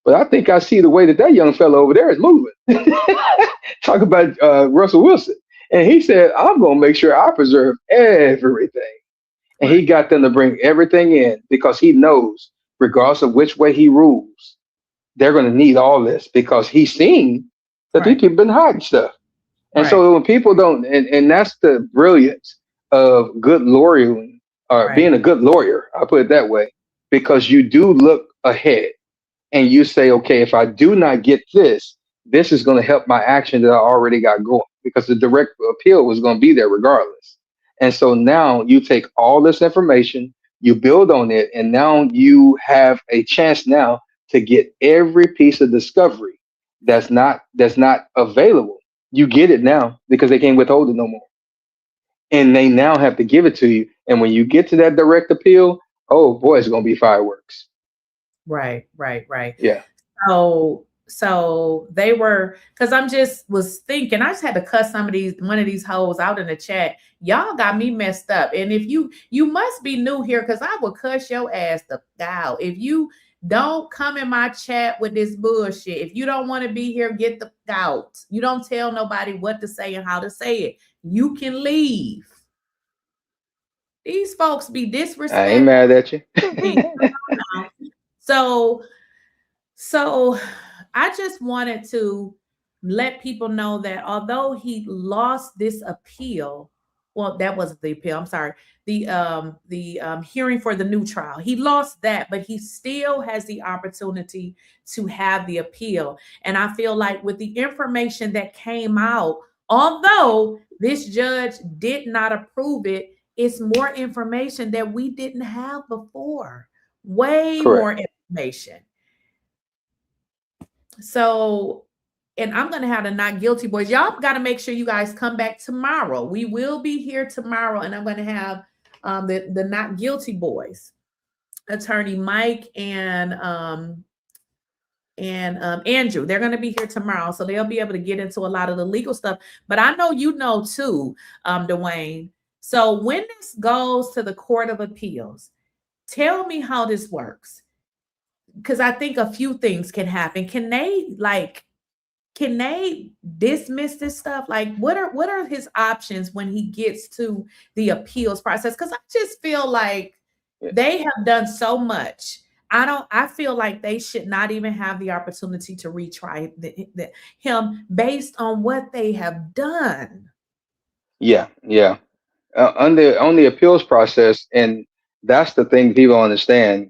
but I think I see the way that young fellow over there is moving. Talk about Russell Wilson. And he said, I'm going to make sure I preserve everything. And he got them to bring everything in because he knows, regardless of which way he rules, they're going to need all this, because he's seen that people have been hiding stuff. And so when people don't, and that's the brilliance of good lawyering, or being a good lawyer, I'll put it that way, because you do look ahead and you say, okay, if I do not get this, this is going to help my action that I already got going, because the direct appeal was going to be there regardless. And so now you take all this information, you build on it, and now you have a chance now to get every piece of discovery that's not available. You get it now because they can't withhold it no more. And they now have to give it to you. And when you get to that direct appeal, oh boy, it's going to be fireworks. Right. Yeah. So they were, because was thinking, I just had to cuss one of these hoes out in the chat. Y'all got me messed up. And if you must be new here, because I will cuss your ass out. If you don't come in my chat with this bullshit, if you don't want to be here, get the out. You don't tell nobody what to say and how to say it. You can leave. These folks be disrespectful. I ain't mad at you. So I just wanted to let people know that although he lost this appeal, well, that wasn't the appeal, I'm sorry, the hearing for the new trial, he lost that, but he still has the opportunity to have the appeal. And I feel like with the information that came out, although this judge did not approve it, it's more information that we didn't have before. Way more information. So, and I'm going to have the not guilty boys. Y'all got to make sure you guys come back tomorrow. We will be here tomorrow, and I'm going to have the not guilty boys, attorney Mike and Andrew. They're going to be here tomorrow, so they'll be able to get into a lot of the legal stuff. But I know you know too, Dwayne. So when this goes to the Court of Appeals, tell me how this works. Because I think a few things can happen. Can they dismiss this stuff? Like, what are his options when he gets to the appeals process? Because I just feel like they have done so much. I feel like they should not even have the opportunity to retry him based on what they have done. Yeah. On the appeals process, and that's the thing people understand.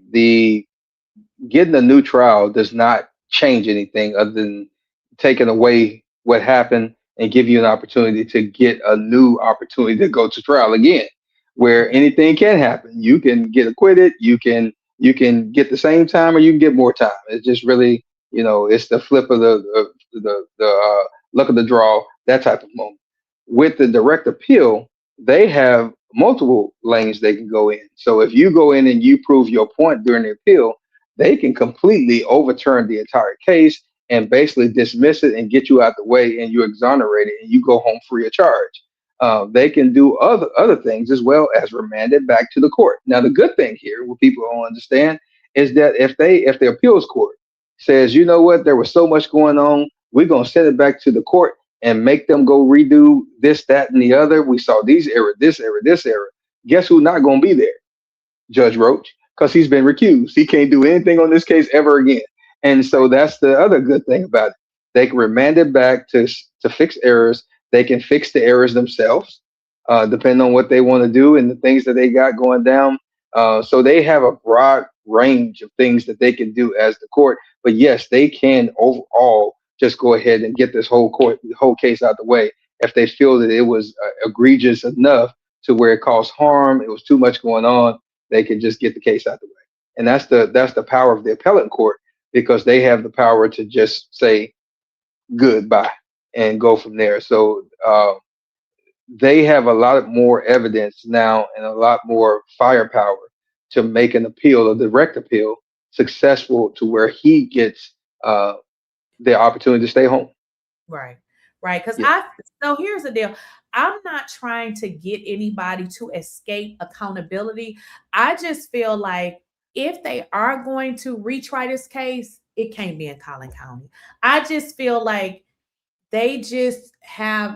Getting a new trial does not change anything other than taking away what happened and give you an opportunity to get a new opportunity to go to trial again, where anything can happen. You can get acquitted, you can get the same time, or you can get more time. It's just really, It's the flip of the luck of the draw, that type of moment. With the direct appeal, they have multiple lanes they can go in. So if you go in and you prove your point during the appeal, they can completely overturn the entire case and basically dismiss it and get you out the way, and you exonerate it and you go home free of charge. They can do other things as well as remand it back to the court. Now, the good thing here, what people don't understand, is that if the appeals court says, you know what, there was so much going on, we're gonna send it back to the court and make them go redo this, that, and the other. We saw these error, this error, this error. Guess who's not gonna be there? Judge Roach, because he's been recused. He can't do anything on this case ever again. And so that's the other good thing about it. They can remand it back to fix errors. They can fix the errors themselves, depending on what they want to do and the things that they got going down. So they have a broad range of things that they can do as the court. But yes, they can overall just go ahead and get this whole case out the way if they feel that it was egregious enough to where it caused harm. It was too much going on. They can just get the case out the way. And that's the power of the appellate court, because they have the power to just say goodbye and go from there. So they have a lot more evidence now and a lot more firepower to make an appeal, a direct appeal, successful to where he gets the opportunity to stay home. Right. Because Yeah. so here's the deal. I'm not trying to get anybody to escape accountability. I just feel like if they are going to retry this case, it can't be in Collin County. I just feel like they just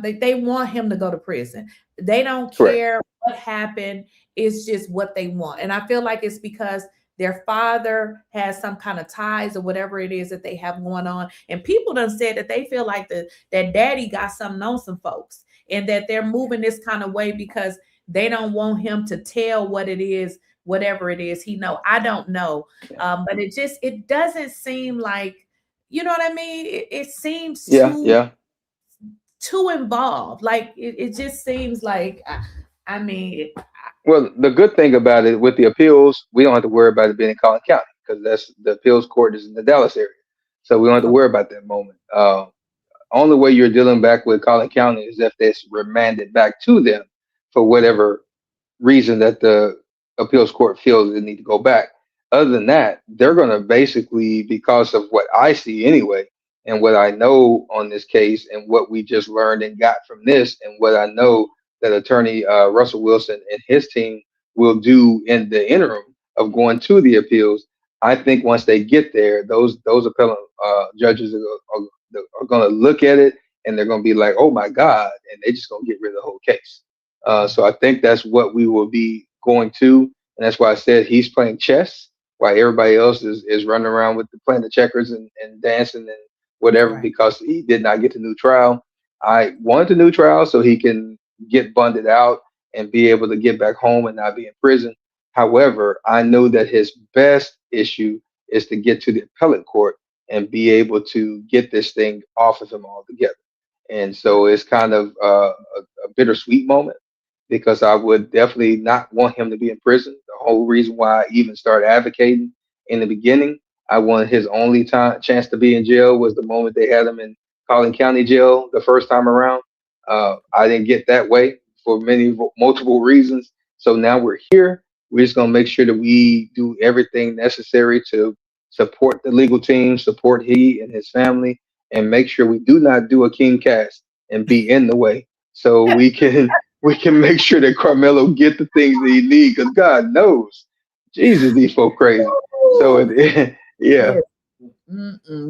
they want him to go to prison. They don't Correct. care what happened. It's just what they want. And I feel like it's because their father has some kind of ties or whatever it is that they have going on. And people done said that they feel like that daddy got something on some folks, and that they're moving this kind of way because they don't want him to tell what it is, whatever it is he know. I don't know. But it doesn't seem like, you know what I mean? It seems too involved. Like it just seems like, Well, the good thing about it with the appeals, we don't have to worry about it being in Collin County, because that's the appeals court is in the Dallas area. So we don't have to worry about that moment. Only way you're dealing back with Collin County is if it's remanded back to them for whatever reason that the appeals court feels they need to go back. Other than that, they're going to basically, because of what I see anyway, and what I know on this case, and what we just learned and got from this, and what I know that attorney Russell Wilson and his team will do in the interim of going to the appeals. I think once they get there, those appellate judges are going to look at it, and they're going to be like, oh my God, and they're just going to get rid of the whole case. So I think that's what we will be going to. And that's why I said he's playing chess while everybody else is running around with playing the checkers and dancing and whatever, Right. because he did not get the new trial. I wanted the new trial so he can get bonded out and be able to get back home and not be in prison. However, I know that his best issue is to get to the appellate court and be able to get this thing off of him altogether. And so it's kind of a bittersweet moment, because I would definitely not want him to be in prison. The whole reason why I even started advocating in the beginning, I wanted his only chance to be in jail was the moment they had him in Collin County jail the first time around. I didn't get that way for multiple reasons. So now we're here. We're just going to make sure that we do everything necessary to support the legal team, support he and his family, and make sure we do not do a King cast and be in the way, so we can make sure that Karmelo get the things that he needs, because God knows, Jesus, these folk crazy. So yeah.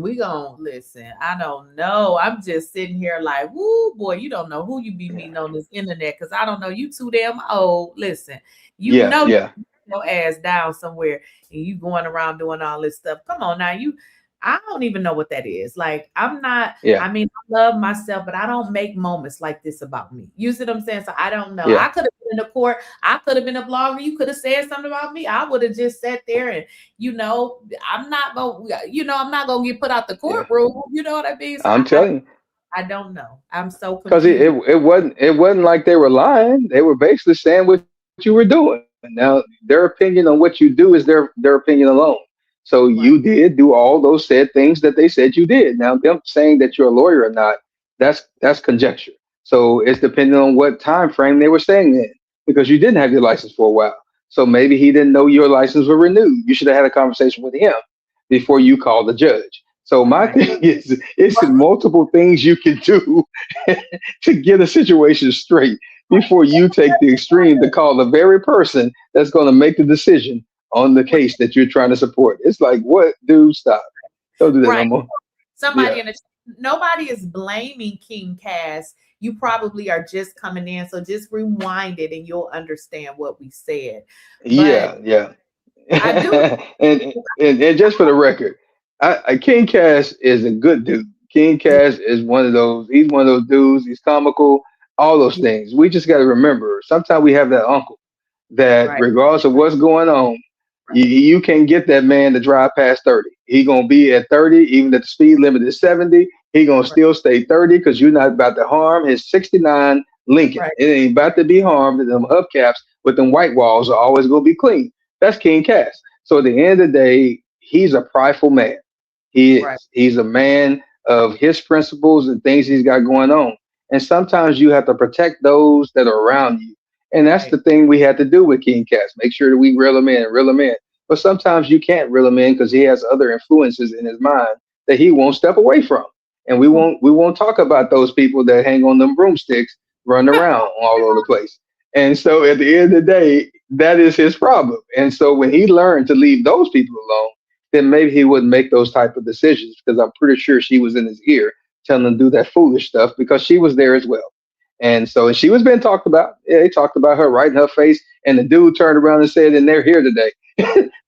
We gonna listen. I don't know. I'm just sitting here like, woo, boy, you don't know who you be meeting on this internet, because I don't know. You too damn old. Listen, you know Yeah. your ass down somewhere and you going around doing all this stuff. Come on now, I don't even know what that is. Like, I'm not, Yeah. I mean, I love myself, but I don't make moments like this about me. You see what I'm saying? So I don't know. Yeah. I could have been in the court. I could have been a blogger. You could have said something about me. I would have just sat there and, I'm not going to get put out the courtroom. You know what I mean? So I'm telling you. I don't know. I'm so Because confused. it wasn't like they were lying. They were basically saying what you were doing. Now their opinion on what you do is their opinion alone. So Right. you did do all those said things that they said you did. Now them saying that you're a lawyer or not, that's conjecture. So it's depending on what time frame they were saying it, because you didn't have your license for a while. So maybe he didn't know your license was renewed. You should have had a conversation with him before you called the judge. So my Right. thing is, it's multiple things you can do to get a situation straight before you take the extreme to call the very person that's going to make the decision on the case that you're trying to support. It's like, what, dude? Stop! Don't do that no Right. more. Somebody Yeah, in the nobody is blaming King Cass. You probably are just coming in, so just rewind it and you'll understand what we said. But yeah, yeah. I do. And just for the record, King Cash is a good dude. King Cash is one of those. He's one of those dudes. He's comical. All those things. We just got to remember. Sometimes we have that uncle that, Right. regardless of what's going on, Right. you can't get that man to drive past 30. He gonna be at 30, even if the speed limit is 70. He gonna Right. still stay 30 because you're not about to harm his 69 Lincoln. Right. It ain't about to be harmed. And them hubcaps with them white walls are always gonna be clean. That's King Cash. So at the end of the day, he's a prideful man. He Right. is. He's a man of his principles and things he's got going on. And sometimes you have to protect those that are around you. And that's Right. the thing we had to do with King Cash. Make sure that we reel him in, reel him in. But sometimes you can't reel him in because he has other influences in his mind that he won't step away from. And we won't talk about those people that hang on them broomsticks, run around all over the place. And so at the end of the day, that is his problem. And so when he learned to leave those people alone, then maybe he wouldn't make those type of decisions, because I'm pretty sure she was in his ear telling him to do that foolish stuff because she was there as well. And she was being talked about. Yeah, they talked about her right in her face. And the dude turned around and said, "And they're here today."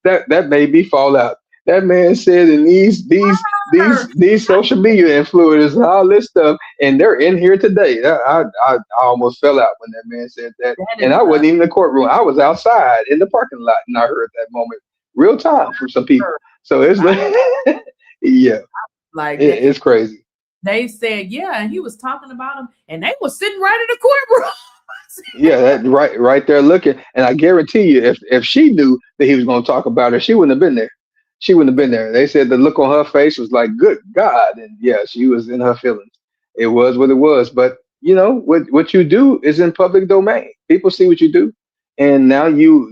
That made me fall out. That man said, "And these social media influencers and all this stuff, and they're in here today." I almost fell out when that man said that. That And is I wasn't even in the courtroom. I was outside in the parking lot, and I heard that moment real time from some people. So it's like, yeah, like that. it's crazy. They said, yeah, and he was talking about him, and they were sitting right in the courtroom. Yeah, that right there looking. And I guarantee you, if she knew that he was going to talk about her, she wouldn't have been there. She wouldn't have been there. They said the look on her face was like, "Good God!" And yeah, she was in her feelings. It was what it was. But what you do is in public domain. People see what you do, and now you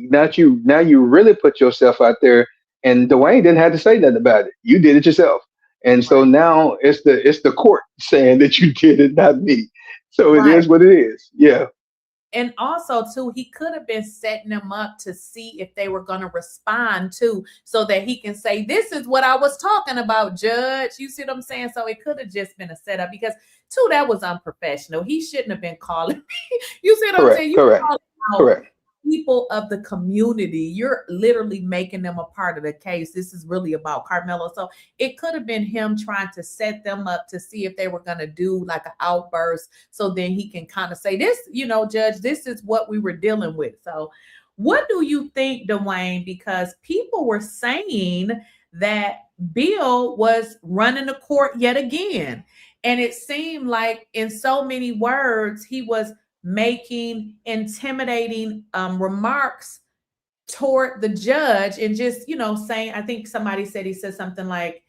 really put yourself out there. And Dwayne didn't have to say nothing about it. You did it yourself. And so Right. now it's the court saying that you did it, not me. So it Right. is what it is. Yeah. And also, too, he could have been setting them up to see if they were going to respond too, so that he can say, "This is what I was talking about, Judge." You see what I'm saying? So it could have just been a setup because, too, that was unprofessional. He shouldn't have been calling me. You see what I'm saying? Correct, You correct, call out correct. people of the community. You're literally making them a part of the case. This is really about Karmelo. So it could have been him trying to set them up to see if they were going to do like an outburst. So then he can kind of say, "This, Judge, this is what we were dealing with." So what do you think, Dwayne? Because people were saying that Bill was running the court yet again. And it seemed like, in so many words, he was making intimidating remarks toward the judge and just, saying, I think somebody said he said something like,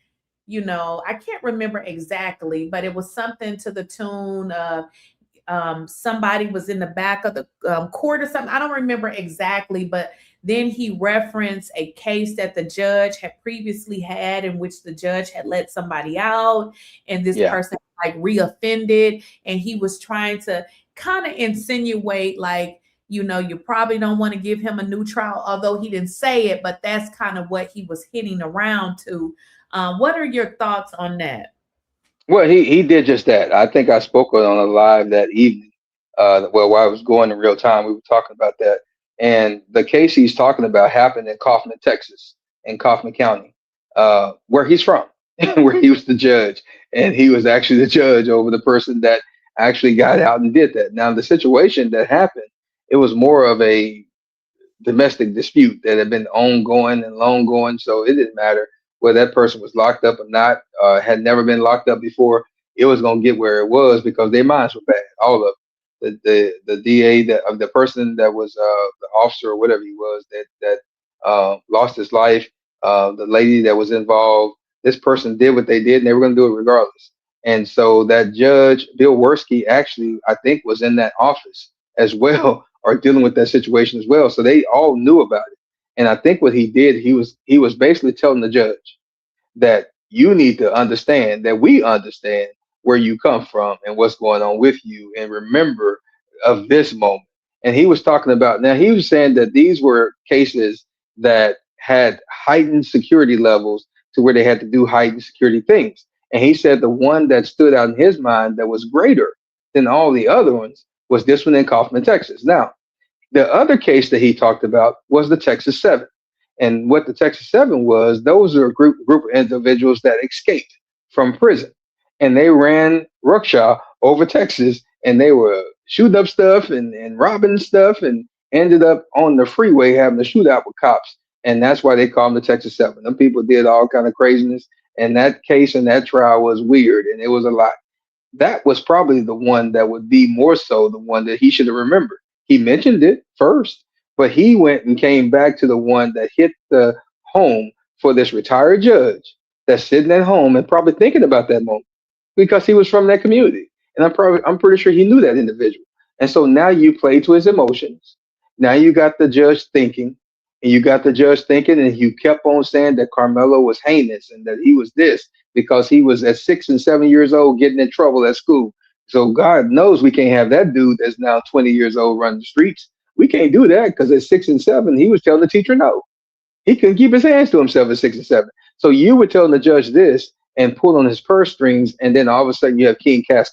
I can't remember exactly, but it was something to the tune of somebody was in the back of the court or something. I don't remember exactly, but then he referenced a case that the judge had previously had in which the judge had let somebody out and this Yeah. person like reoffended, and he was trying to kind of insinuate like, you probably don't want to give him a new trial, although he didn't say it, but that's kind of what he was hitting around to. What are your thoughts on that? Well, he did just that. I think I spoke on a live that evening. Well, while I was going in real time, we were talking about that. And the case he's talking about happened in Kaufman, Texas, in Kaufman County, where he's from, where he was the judge. And he was actually the judge over the person that actually got out and did that. Now, the situation that happened, it was more of a domestic dispute that had been ongoing and long going. So it didn't matter whether that person was locked up or not, had never been locked up before. It was going to get where it was because their minds were bad. All of the DA that of the person that was the officer or whatever he was that lost his life. the lady that was involved. This person did what they did, and they were going to do it regardless. And so that judge, Bill Worski, actually, I think, was in that office as well, or dealing with that situation as well. So they all knew about it. And I think what he did, he was basically telling the judge that you need to understand that we understand where you come from and what's going on with you, and remember of this moment. And he was talking about, now he was saying that these were cases that had heightened security levels to where they had to do heightened security things. And he said the one that stood out in his mind that was greater than all the other ones was this one in Kaufman, Texas. Now, the other case that he talked about was the Texas Seven. And what the Texas Seven was, those are a group of individuals that escaped from prison. And they ran ruckshaw over Texas, and they were shooting up stuff and robbing stuff, and ended up on the freeway having a shootout with cops. And that's why they call them the Texas Seven. Them people did all kind of craziness. And that case and that trial was weird, and it was a lot. That was probably the one that would be more so the one that he should have remembered. He mentioned it first, but he went and came back to the one that hit the home for this retired judge that's sitting at home and probably thinking about that moment because he was from that community. And I'm pretty sure he knew that individual. And so now you play to his emotions. Now you got the judge thinking, and you kept on saying that Karmelo was heinous and that he was this because he was at 6 and 7 years old getting in trouble at school. So God knows we can't have that dude that's now 20 years old running the streets. We can't do that because at 6 and 7, he was telling the teacher no. He couldn't keep his hands to himself at 6 and 7. So you were telling the judge this and pull on his purse strings, and then all of a sudden you have 𝐾𝐶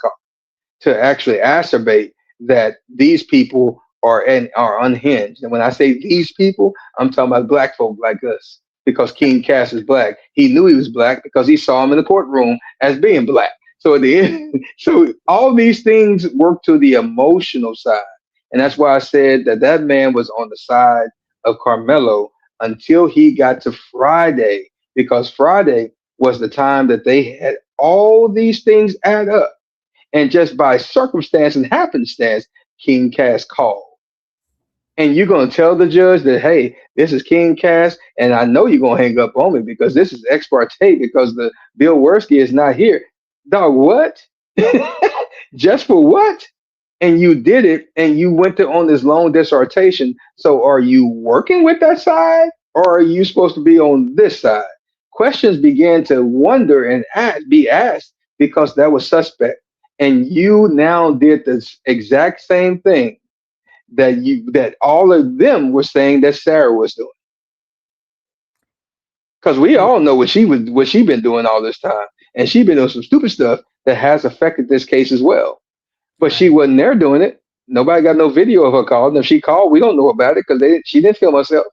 to actually acerbate that these people are unhinged. And when I say these people, I'm talking about black folk like us, because 𝐾𝐶 is black. He knew he was black because he saw him in the courtroom as being black. So at the end, so all these things work to the emotional side. And that's why I said that man was on the side of Karmelo until he got to Friday, because Friday was the time that they had all these things add up. And just by circumstance and happenstance, 𝐾𝐶 called. And you're going to tell the judge that, hey, this is 𝐾𝐶, and I know you're going to hang up on me because this is ex parte because the Bill Worski is not here. Dog, what? Just for what? And you did it, and you went on this long dissertation. So are you working with that side, or are you supposed to be on this side? Questions began to wonder and be asked because that was suspect. And you now did the exact same thing that all of them were saying that Sarah was doing. Because we all know what she been doing all this time. And she been doing some stupid stuff that has affected this case as well. But she wasn't there doing it. Nobody got no video of her calling. If she called, we don't know about it because she didn't film herself.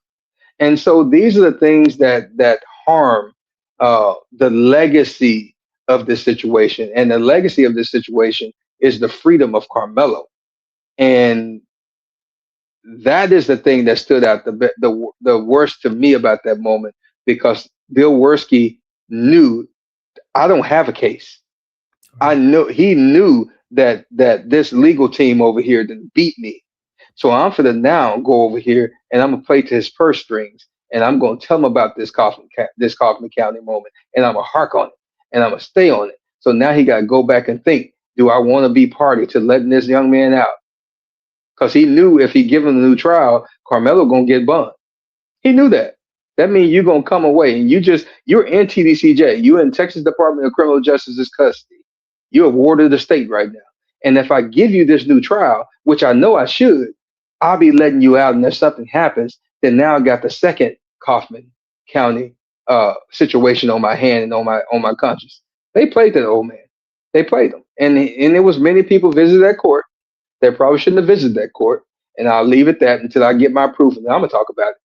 And so these are the things that harm the legacy of this situation. And the legacy of this situation is the freedom of Karmelo. And that is the thing that stood out the worst to me about that moment, because Bill Worski knew I don't have a case. He knew that this legal team over here didn't beat me. So I'm for the now go over here and I'm gonna play to his purse strings, and I'm gonna tell him about this Kaufman County moment, and I'm gonna hark on it, and I'm gonna stay on it. So now he got to go back and think, do I want to be party to letting this young man out? Because he knew if he give him a new trial, Karmelo gonna get bond. He knew that. That means you're gonna come away and you're in TDCJ. You're in Texas Department of Criminal Justice's custody. You're a ward of the state right now. And if I give you this new trial, which I know I should, I'll be letting you out. And if something happens, then now I got the second Kaufman County situation on my hand and on my conscience. They played that old man. They played him. And there was many people visited that court. They probably shouldn't have visited that court. And I'll leave it that until I get my proof, and I'm gonna talk about it.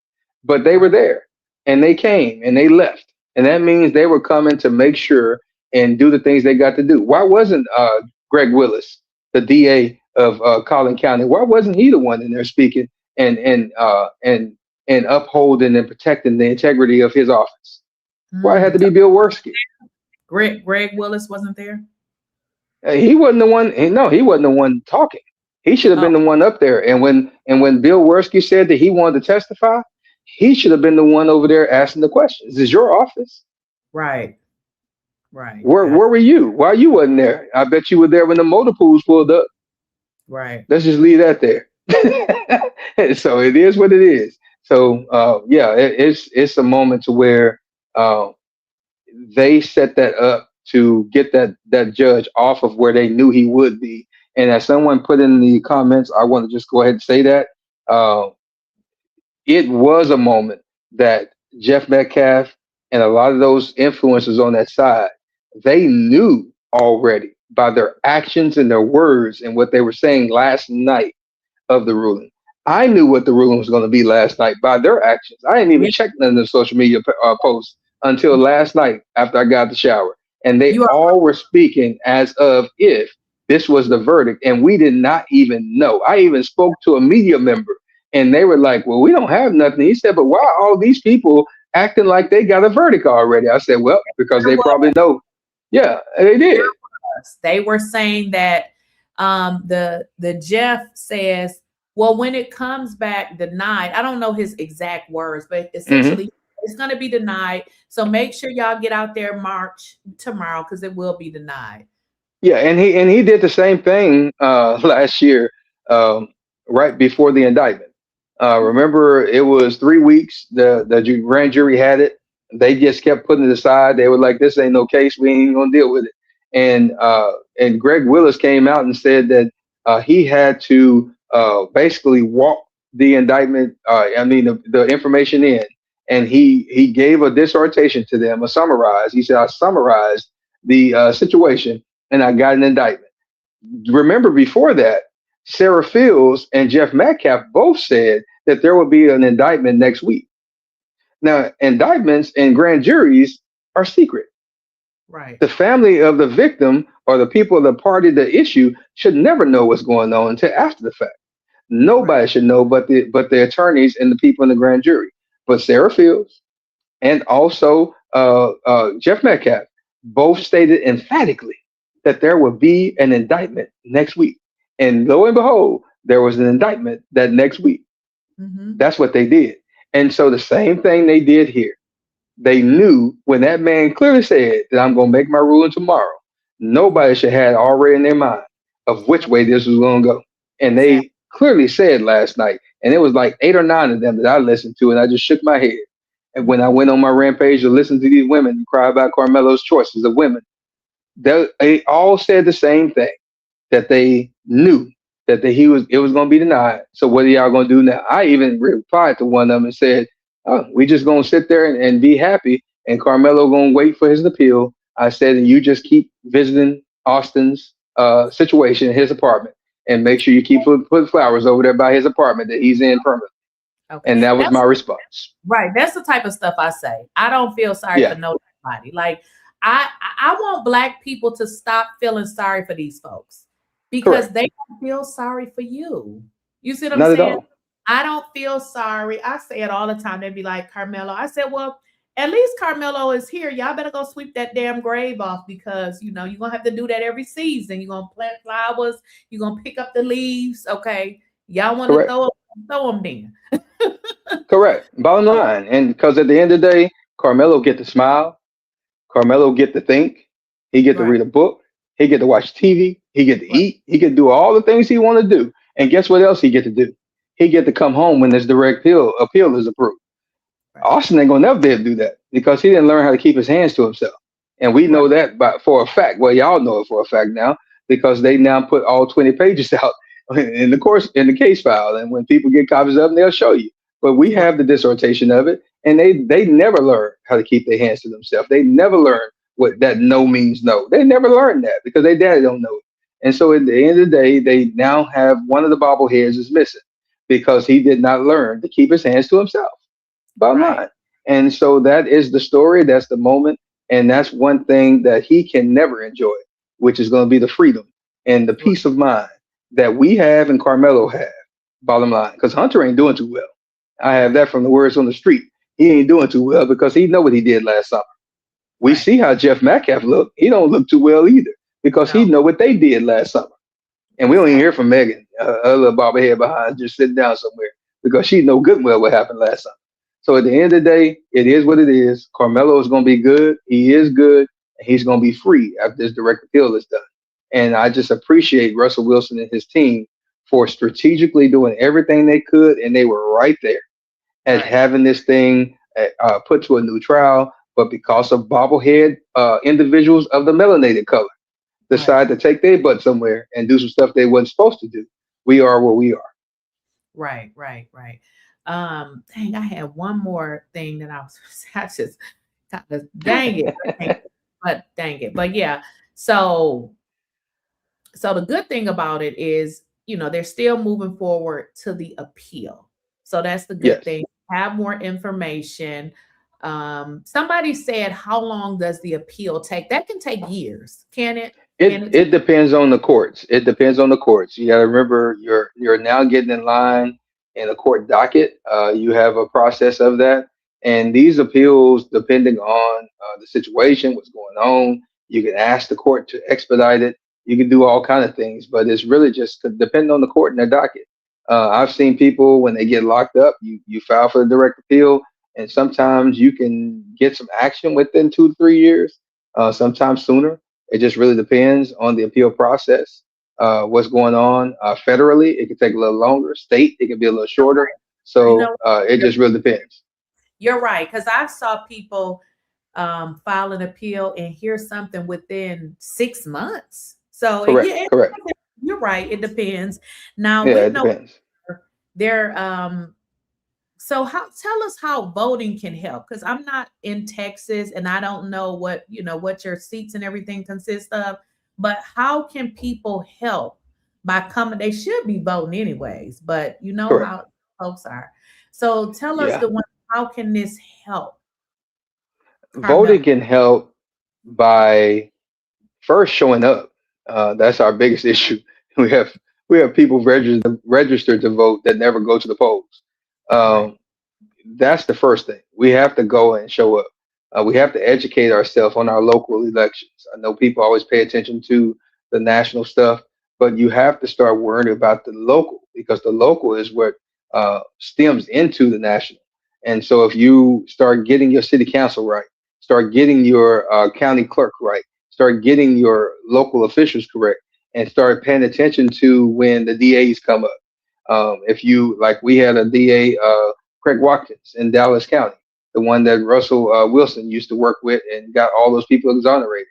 But they were there, and they came, and they left. And that means they were coming to make sure and do the things they got to do. Why wasn't Greg Willis, the DA of Collin County, why wasn't he the one in there speaking and upholding and protecting the integrity of his office? Why it had to be Bill Worski? Greg Willis wasn't there? He wasn't the one. No, he wasn't the one talking. He should have been the one up there. And when Bill Worski said that he wanted to testify, he should have been the one over there asking the questions. This is your office. Right. Right. Where were you? Why you wasn't there? I bet you were there when the motor pools pulled up. Right. Let's just leave that there. So it is what it is. So yeah, it's a moment to where uh, they set that up to get that judge off of where they knew he would be. And as someone put in the comments, I want to just go ahead and say that uh, it was a moment that Jeff Metcalf and a lot of those influencers on that side, they knew already by their actions and their words and what they were saying last night of the ruling. I knew what the ruling was going to be last night by their actions. I didn't even Yeah. check none of the social media posts until last night after I got the shower. And they You are all were speaking as of if this was the verdict. And we did not even know. I even spoke to a media member and they were like, well, we don't have nothing. He said, but why are all these people acting like they got a verdict already? I said, well, because they probably know. Yeah, they did. they were saying that the Jeff says, well, when it comes back denied, I don't know his exact words, but Hmm. essentially it's going to be denied. So make sure y'all get out there March tomorrow because it will be denied. Yeah, and he did the same thing last year, um, right before the indictment. Remember, it was 3 weeks. The grand jury had it. They just kept putting it aside. They were like, "This ain't no case. We ain't gonna deal with it." And Greg Willis came out and said that he had to basically walk the indictment. I mean, the information in, and he gave a dissertation to them, a summarize. He said, "I summarized the situation." And I got an indictment. Remember before that, Sarah Fields and Jeff Metcalf both said that there would be an indictment next week. Now, indictments and grand juries are secret. Right. The family of the victim or the people of the party, the issue, should never know what's going on until after the fact. Nobody Right. should know but the attorneys and the people in the grand jury. But Sarah Fields and also Jeff Metcalf both stated emphatically that there would be an indictment next week. And lo and behold, there was an indictment that next week. Mm-hmm. That's what they did. And so the same thing they did here. They knew when that man clearly said that I'm going to make my ruling tomorrow, nobody should have already in their mind of which way this was going to go. And Exactly. they clearly said last night, and it was like 8 or 9 of them that I listened to, and I just shook my head. And when I went on my rampage to listen to these women cry about Carmelo's choices of women, they all said the same thing, that they knew that it was going to be denied. So what are y'all going to do now? I even replied to one of them and said, "Oh, we just going to sit there and be happy, and Carmelo going to wait for his appeal." I said, "And you just keep visiting Austin's situation in his apartment, and make sure you keep putting flowers over there by his apartment that he's in permanently." Okay. And that was That's my response. right. That's the type of stuff I say. I don't feel sorry Yeah, for nobody. Like I want black people to stop feeling sorry for these folks because correct. they don't feel sorry for you. You see what I'm Not at saying? all. I don't feel sorry. I say it all the time. They'd be like, Carmelo. I said, well, at least Carmelo is here. Y'all better go sweep that damn grave off because you're gonna have to do that every season. You're gonna plant flowers, you're gonna pick up the leaves. Okay. Y'all want to Correct. throw them then. Correct. Bottom line, and because at the end of the day, Carmelo get to smile. Carmelo get to think. He get to Right. read a book. He get to watch TV. He get to Right. eat. He can do all the things he want to do. And guess what else he get to do? He get to come home when this direct appeal is approved. Right. Austin ain't gonna never be able to do that because he didn't learn how to keep his hands to himself. And we Right. know that for a fact. Well, y'all know it for a fact now because they now put all 20 pages out in the case file. And when people get copies of them, they'll show you. But we Right. have the dissertation of it, and they never learn how to keep their hands to themselves. They never learn what that no means no. They never learned that because they daddy don't know it. And so at the end of the day, they now have one of the bobbleheads is missing because he did not learn to keep his hands to himself. Bottom Right. line. And so that is the story. That's the moment. And that's one thing that he can never enjoy, which is going to be the freedom and the Right. peace of mind that we have and Carmelo have. Bottom line. Because Hunter ain't doing too well. I have that from the words on the street. He ain't doing too well because he know what he did last summer. We Right. see how Jeff Metcalf looked. He don't look too well either because he No. know what they did last summer. And we don't even Exactly. hear from Megan, her little bobblehead behind, just sitting down somewhere because she know good and well what happened last summer. So at the end of the day, it is what it is. Carmelo is going to be good. He is good, and he's going to be free after this direct appeal is done. And I just appreciate Russell Wilson and his team for strategically doing everything they could, and they were right there at Right. having this thing put to a new trial. But because of bobblehead individuals of the melanated color Right. decide to take their butt somewhere and do some stuff they wasn't supposed to do, we are where we are. Right. Right. Right. Dang, I had one more thing that I was I just kind of dang it. But dang it. But yeah. So the good thing about it is, they're still moving forward to the appeal. So that's the good Yes. thing. Have more information. Somebody said, how long does the appeal take? That can take years, can it? Can it? It depends on the courts. It depends on the courts. You got to remember you're now getting in line in a court docket. You have a process of that, and these appeals, depending on the situation, what's going on, you can ask the court to expedite it. You can do all kind of things, but it's really just depending on the court and their docket. I've seen people when they get locked up, you file for the direct appeal, and sometimes you can get some action within 2 to 3 years. Sometimes sooner. It just really depends on the appeal process, what's going on federally. It can take a little longer. State, it can be a little shorter. You So know, it you're, just really depends. you're right. Because I saw people file an appeal and hear something within 6 months. So Correct. yeah, Correct. you're right. It depends. Now Yeah, with it no, depends. there so how tell us how voting can help, because I'm not in Texas and I don't know what your seats and everything consist of, but how can people help by coming? They should be voting anyways, but you know Correct. how folks are. So tell us Yeah. the one, how can this help, Carmel? Voting can help by first showing up. That's our biggest issue. We have we have people registered to vote that never go to the polls. Right. Um, that's the first thing. We have to go and show up. We have to educate ourselves on our local elections. I know people always pay attention to the national stuff, but you have to start worrying about the local, because the local is what stems into the national. And so if you start getting your city council right, start getting your county clerk right, start getting your local officials correct, and start paying attention to when the DAs come up. If you, like, we had a DA, Craig Watkins in Dallas County, the one that Russell Wilson used to work with and got all those people exonerated.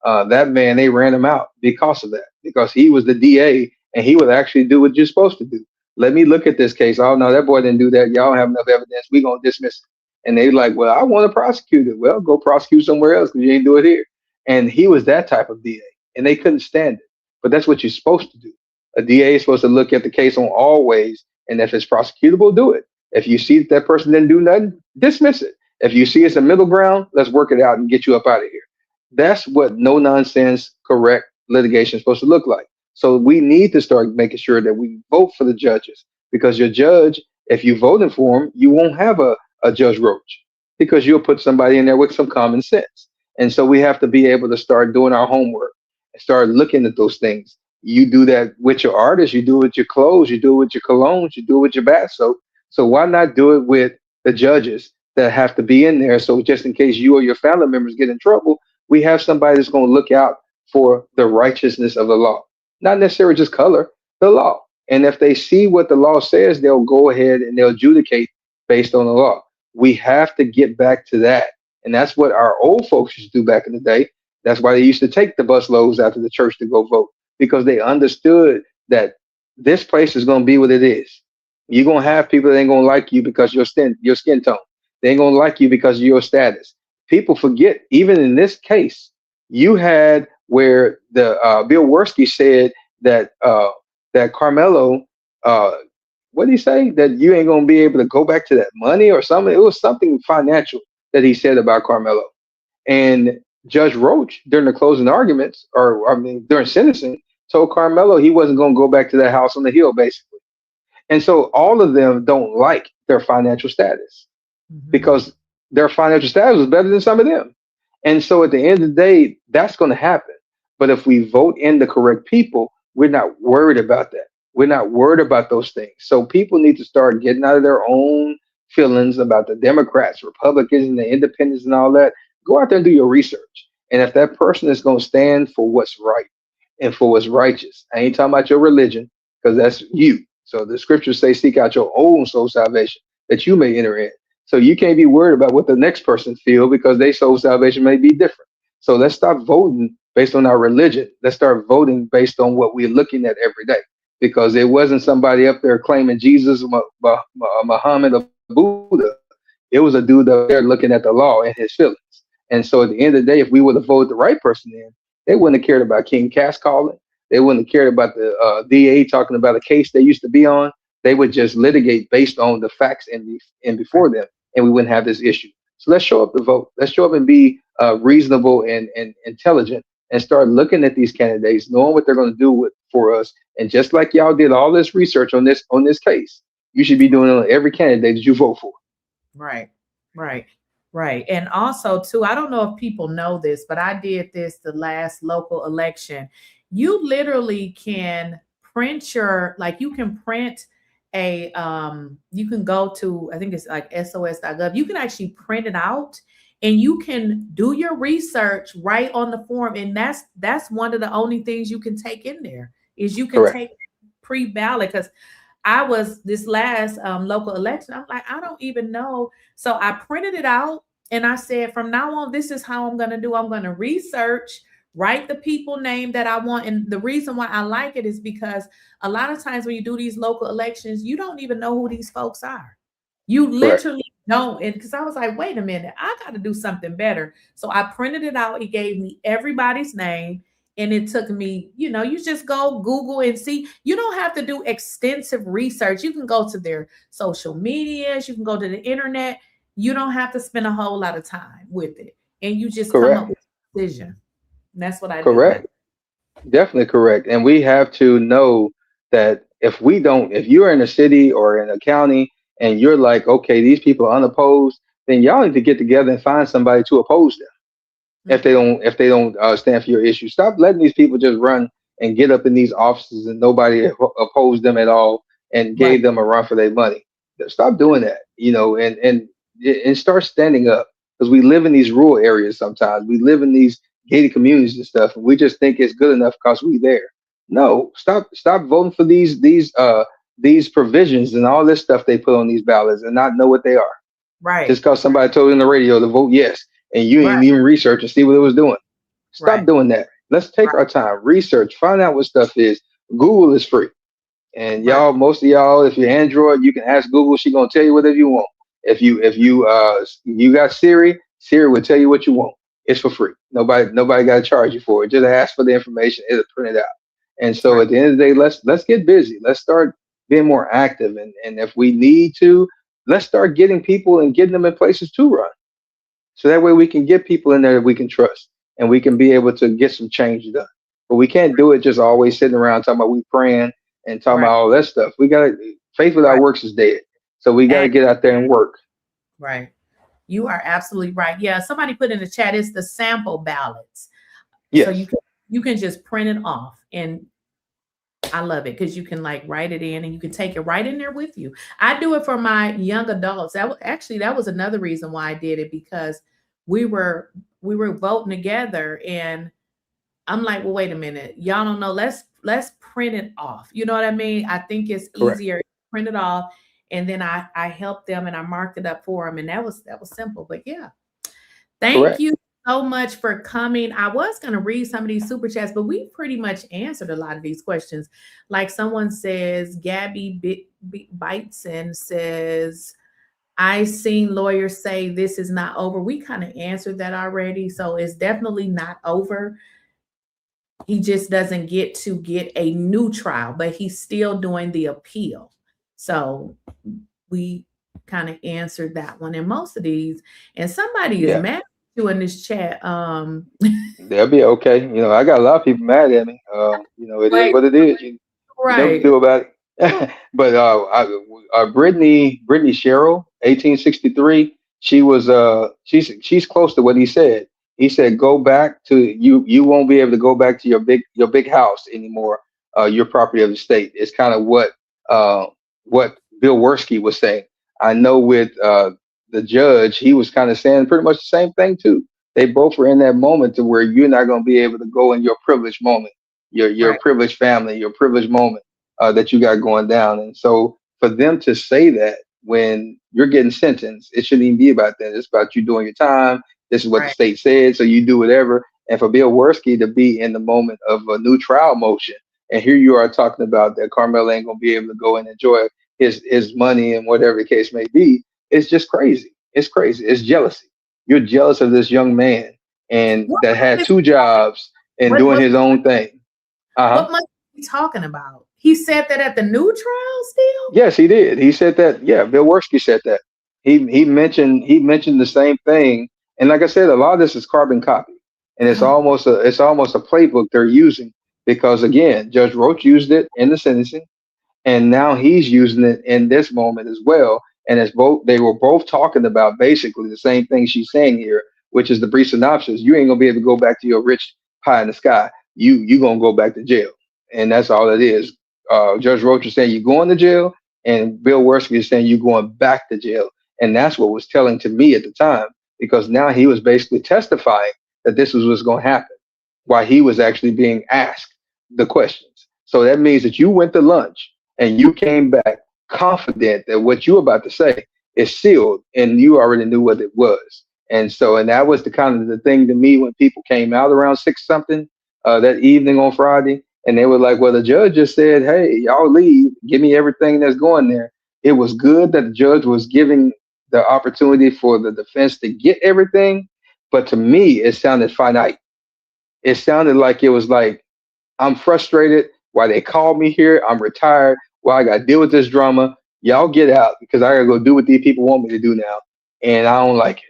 That man, they ran him out because of that, because he was the DA and he would actually do what you're supposed to do. Let me look at this case. Oh, no, that boy didn't do that. Y'all don't have enough evidence. We're going to dismiss it. And they like, well, I want to prosecute it. Well, go prosecute somewhere else because you ain't do it here. And he was that type of DA, and they couldn't stand it. But that's what you're supposed to do. A DA is supposed to look at the case on all ways, and if it's prosecutable, do it. If you see that that person didn't do nothing, dismiss it. If you see it's a middle ground, let's work it out and get you up out of here. That's what no nonsense, correct litigation is supposed to look like. So we need to start making sure that we vote for the judges, because your judge, if you voting for him, you won't have a Judge Roach, because you'll put somebody in there with some common sense. And so we have to be able to start doing our homework and start looking at those things. You do that with your artists, you do it with your clothes, you do it with your colognes, you do it with your bath soap. So why not do it with the judges that have to be in there? So just in case you or your family members get in trouble, we have somebody that's going to look out for the righteousness of the law, not necessarily just color, the law. And if they see what the law says, they'll go ahead and they'll adjudicate based on the law. We have to get back to that. And that's what our old folks used to do back in the day. That's why they used to take the bus loads out to the church to go vote, because they understood that this place is going to be what it is. You're going to have people that ain't going to like you because your skin tone. They ain't going to like you because of your status. People forget, even in this case, you had where the Bill Worski said that that Carmelo, uh, what did he say? That you ain't going to be able to go back to that money or something. It was something financial that he said about Carmelo. And Judge Roach, during the closing arguments, or I mean, during sentencing, told Carmelo he wasn't going to go back to that house on the hill, basically. And so all of them don't like their financial status, Mhm. because their financial status was better than some of them. And so at the end of the day, that's going to happen. But if we vote in the correct people, we're not worried about that. We're not worried about those things. So people need to start getting out of their own feelings about the Democrats, Republicans, and the independents and all that. Go out there and do your research. And if that person is going to stand for what's right and for what's righteous, I ain't talking about your religion, because that's you. So the scriptures say, seek out your own soul salvation that you may enter in. So you can't be worried about what the next person feel, because their soul salvation may be different. So let's stop voting based on our religion. Let's start voting based on what we're looking at every day, because it wasn't somebody up there claiming Jesus, Muhammad, or Buddha. It was a dude up there looking at the law and his feelings. And so at the end of the day, if we would have voted the right person in, they wouldn't have cared about King Cass calling. They wouldn't have cared about the DA talking about a case they used to be on. They would just litigate based on the facts and before them, and we wouldn't have this issue. So let's show up to vote. Let's show up and be reasonable and intelligent, and start looking at these candidates, knowing what they're going to do for us. And just like y'all did all this research on this case, you should be doing it on every candidate that you vote for. Right, right. Right. And also, too, I don't know if people know this, but I did this the last local election. You literally can print you can print you can go to, I think it's like sos.gov. You can actually print it out, and you can do your research right on the form. And that's one of the only things you can take in there is you can take pre-ballot, because I was this last local election. I'm like, I don't even know. So I printed it out, and I said, from now on, this is how I'm going to do. I'm going to research, write the people name that I want. And the reason why I like it is because a lot of times when you do these local elections, you don't even know who these folks are. You literally don't. And because I was like, wait a minute, I got to do something better. So I printed it out. It gave me everybody's name. And it took me, you just go Google and see. You don't have to do extensive research. You can go to their social medias. You can go to the internet. You don't have to spend a whole lot of time with it. And you just come up with a decision. And that's what I do. Correct. Definitely correct. And we have to know that if you're in a city or in a county and you're like, okay, these people are unopposed, then y'all need to get together and find somebody to oppose them. If they don't stand for your issue, stop letting these people just run and get up in these offices and nobody opposed them at all and gave them a run for their money. Stop doing that, and start standing up, because we live in these rural areas. Sometimes we live in these gated communities and stuff, and we just think it's good enough because we there. No, stop voting for these provisions and all this stuff they put on these ballots and not know what they are. Right. Just because somebody told you on the radio to vote yes, and you ain't even research and see what it was doing. Stop doing that. Let's take our time, research, find out what stuff is. Google is free. And most of y'all, if you're Android, you can ask Google. She's gonna tell you whatever you want. If you got Siri will tell you what you want. It's for free. Nobody got to charge you for it. Just ask for the information. It'll print it out. And so at the end of the day, let's get busy. Let's start being more active. And if we need to, let's start getting people and getting them in places to run. So that way we can get people in there that we can trust, and we can be able to get some change done. But we can't do it just always sitting around talking about we praying and talking about all that stuff. We got to, faith without works is dead. So we got to get out there and work. Right. You are absolutely right. Yeah. Somebody put in the chat, it's the sample ballots. Yes. So you can just print it off, and I love it because you can write it in and you can take it right in there with you. I do it for my young adults. That was another reason why I did it, because we were voting together, and I'm like, well, wait a minute. Y'all don't know. Let's print it off. You know what I mean? I think it's easier to print it off. And then I helped them and I marked it up for them. And that was simple. But yeah, thank you so much for coming. I was going to read some of these super chats, but we pretty much answered a lot of these questions. Like someone says, Gabby Biteson says, I've seen lawyers say this is not over. We kind of answered that already. So it's definitely not over. He just doesn't get a new trial, but he's still doing the appeal. So we kind of answered that one. And most of these, and somebody is mad at you in this chat. They'll be okay. I got a lot of people mad at me. It is what it is. You never do about it. But Brittany Cheryl, 1863, she's close to what he said. He said, go back to you won't be able to go back to your big house anymore, your property of the state. It's kind of what Bill 𝐟𝐨𝐫𝐿 was saying. I know with the judge, he was kind of saying pretty much the same thing too. They both were in that moment to where you're not going to be able to go in your privileged moment, your Right. privileged family, your privileged moment that you got going down. And so for them to say that when you're getting sentenced, it shouldn't even be about that. It's about you doing your time. This is what the Right. state said, so you do whatever. And for Bill Worski to be in the moment of a new trial motion, and here you are talking about that Karmelo ain't gonna be able to go and enjoy his money and whatever the case may be, it's just crazy. It's crazy. It's jealousy. You're jealous of this young man and What that had month is two jobs and doing what his own thing. Uh-huh. what month is he talking about? He said that at the new trial still? Yes, he did. He said that. Yeah, Bill Worski said that. He mentioned the same thing. And like I said, a lot of this is carbon copy, and it's almost a playbook they're using because again, Judge Roach used it in the sentencing, and now he's using it in this moment as well. And it's both they were both talking about basically the same thing she's saying here, which is the brief synopsis. You ain't gonna be able to go back to your rich pie in the sky. You gonna go back to jail, and that's all it is. Judge Roach is saying you're going to jail, and Bill Worski is saying you're going back to jail, and that's what was telling to me at the time because now he was basically testifying that this was what's going to happen while he was actually being asked the questions. So that means that you went to lunch and you came back confident that what you're about to say is sealed and you already knew what it was. And that was the kind of the thing to me when people came out around six something that evening on Friday, and they were like, "Well, the judge just said, hey, y'all leave, give me everything that's going there." It was good that the judge was giving the opportunity for the defense to get everything, but to me, it sounded finite. It sounded like it was like I'm frustrated. Why they called me here? I'm retired. Why I got to deal with this drama? Y'all get out because I got to go do what these people want me to do now, and I don't like it.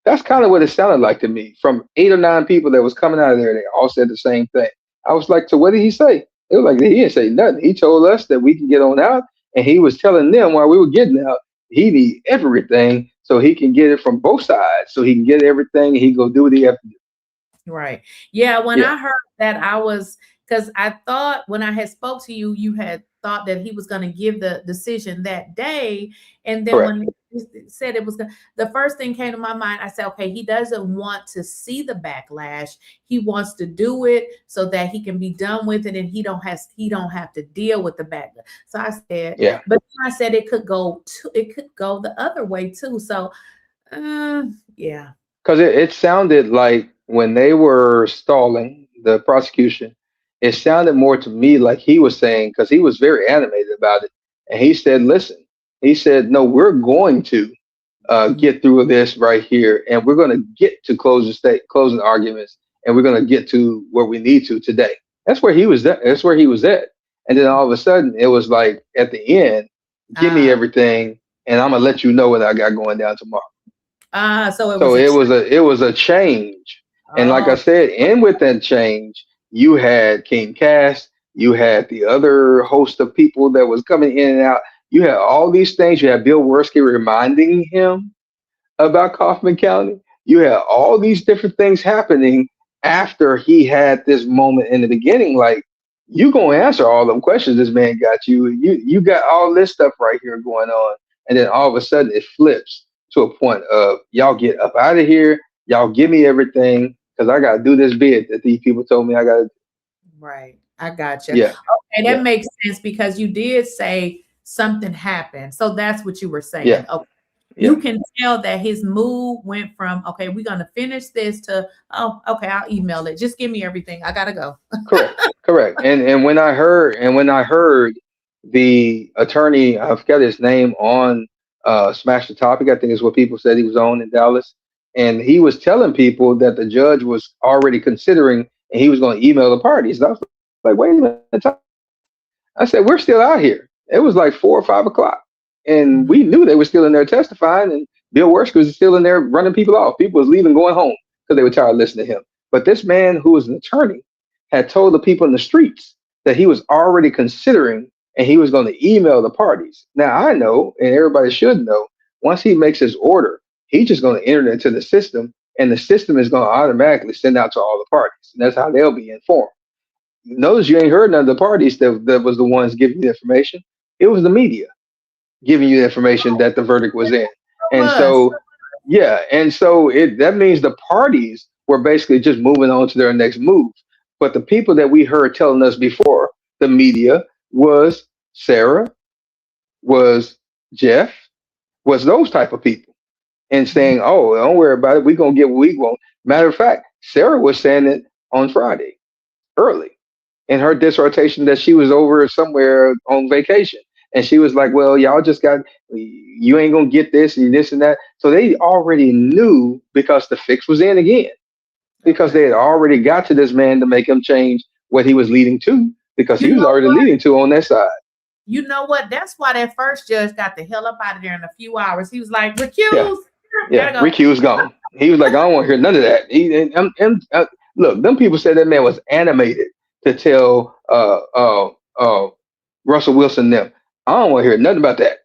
That's kind of what it sounded like to me. From 8 or 9 people that was coming out of there, they all said the same thing. I was like, so what did he say? It was like he didn't say nothing. He told us that we can get on out, and he was telling them while we were getting out, he need everything so he can get it from both sides, so he can get everything. And he go do what he have to do. Right. Yeah, when Yeah, I heard that I was because I thought when I had spoke to you, you had thought that he was going to give the decision that day. And then correct. when he said it was going the first thing came to my mind, I said, okay, he doesn't want to see the backlash. He wants to do it so that he can be done with it and he don't have to deal with the backlash. So I said, Yeah. but then I said it could go the other way too. So yeah. Because it sounded like when they were stalling the prosecution, it sounded more to me like he was saying, because he was very animated about it. And he said, listen, he said, no, we're going to get through this right here. And we're going to get to closing arguments. And we're going to get to where we need to today. That's where he was at. That's where he was at. And then all of a sudden, it was like at the end, give me Uh everything. And I'm going to let you know what I got going down tomorrow. so it was So a it was a change, and like I oh said, in with that change, you had King Cass, you had the other host of people that was coming in and out. You had all these things. You had Bill Worski reminding him about Kaufman County. You had all these different things happening after he had this moment in the beginning. Like you gonna answer all them questions this man got you. You got all this stuff right here going on, and then all of a sudden it flips to a point of y'all get up out of here. Y'all give me everything because I gotta do this bid that these people told me I gotta. right. I got you. Yeah, Okay, that yeah, makes sense because you did say something happened. So that's what you were saying. yeah, Okay. yeah. You can tell that his mood went from, okay, we're gonna finish this to, oh, okay, I'll email it. Just give me everything. I gotta go. Correct, correct. And when I heard the attorney, I forget his name on Smash the Topic, I think is what people said he was on in Dallas, and he was telling people that the judge was already considering and he was going to email the parties. And I was like, wait a minute. I said, we're still out here. It was like 4 or 5 o'clock, and Mhm. we knew they were still in there testifying, and Bill Worski was still in there running people off. People was leaving, going home because they were tired of listening to him. But this man, who was an attorney, had told the people in the streets that he was already considering, and he was going to email the parties. Now I know, and everybody should know, once he makes his order, he's just going to enter it into the system, and the system is going to automatically send out to all the parties, and that's how they'll be informed. Notice you ain't heard none of the parties that was the ones giving the information. It was the media. giving you the information that the verdict was in. And Was. so, yeah, and so that means the parties were basically just moving on to their next move. But the people that we heard telling us before, the media, was Sarah, was Jeff, was those type of people, and saying, "Oh, don't worry about it. We're gonna get what we want." Matter of fact, Sarah was saying it on Friday early in her dissertation that she was over somewhere on vacation. And she was like, well, y'all just got, you ain't going to get this and this and that. So they already knew because the fix was in again, because they Okay. had already got to this man to make him change what he was leading to, because You he was know already what? leading to on that side. You know what? That's why that first judge got the hell up out of there in a few hours. He was like, Yeah. recuse. Yeah. Gotta go. Ricky was gone. He was like, I don't want to hear none of that. Look, them people said that man was animated to tell Russell Wilson them. I don't want to hear nothing about that.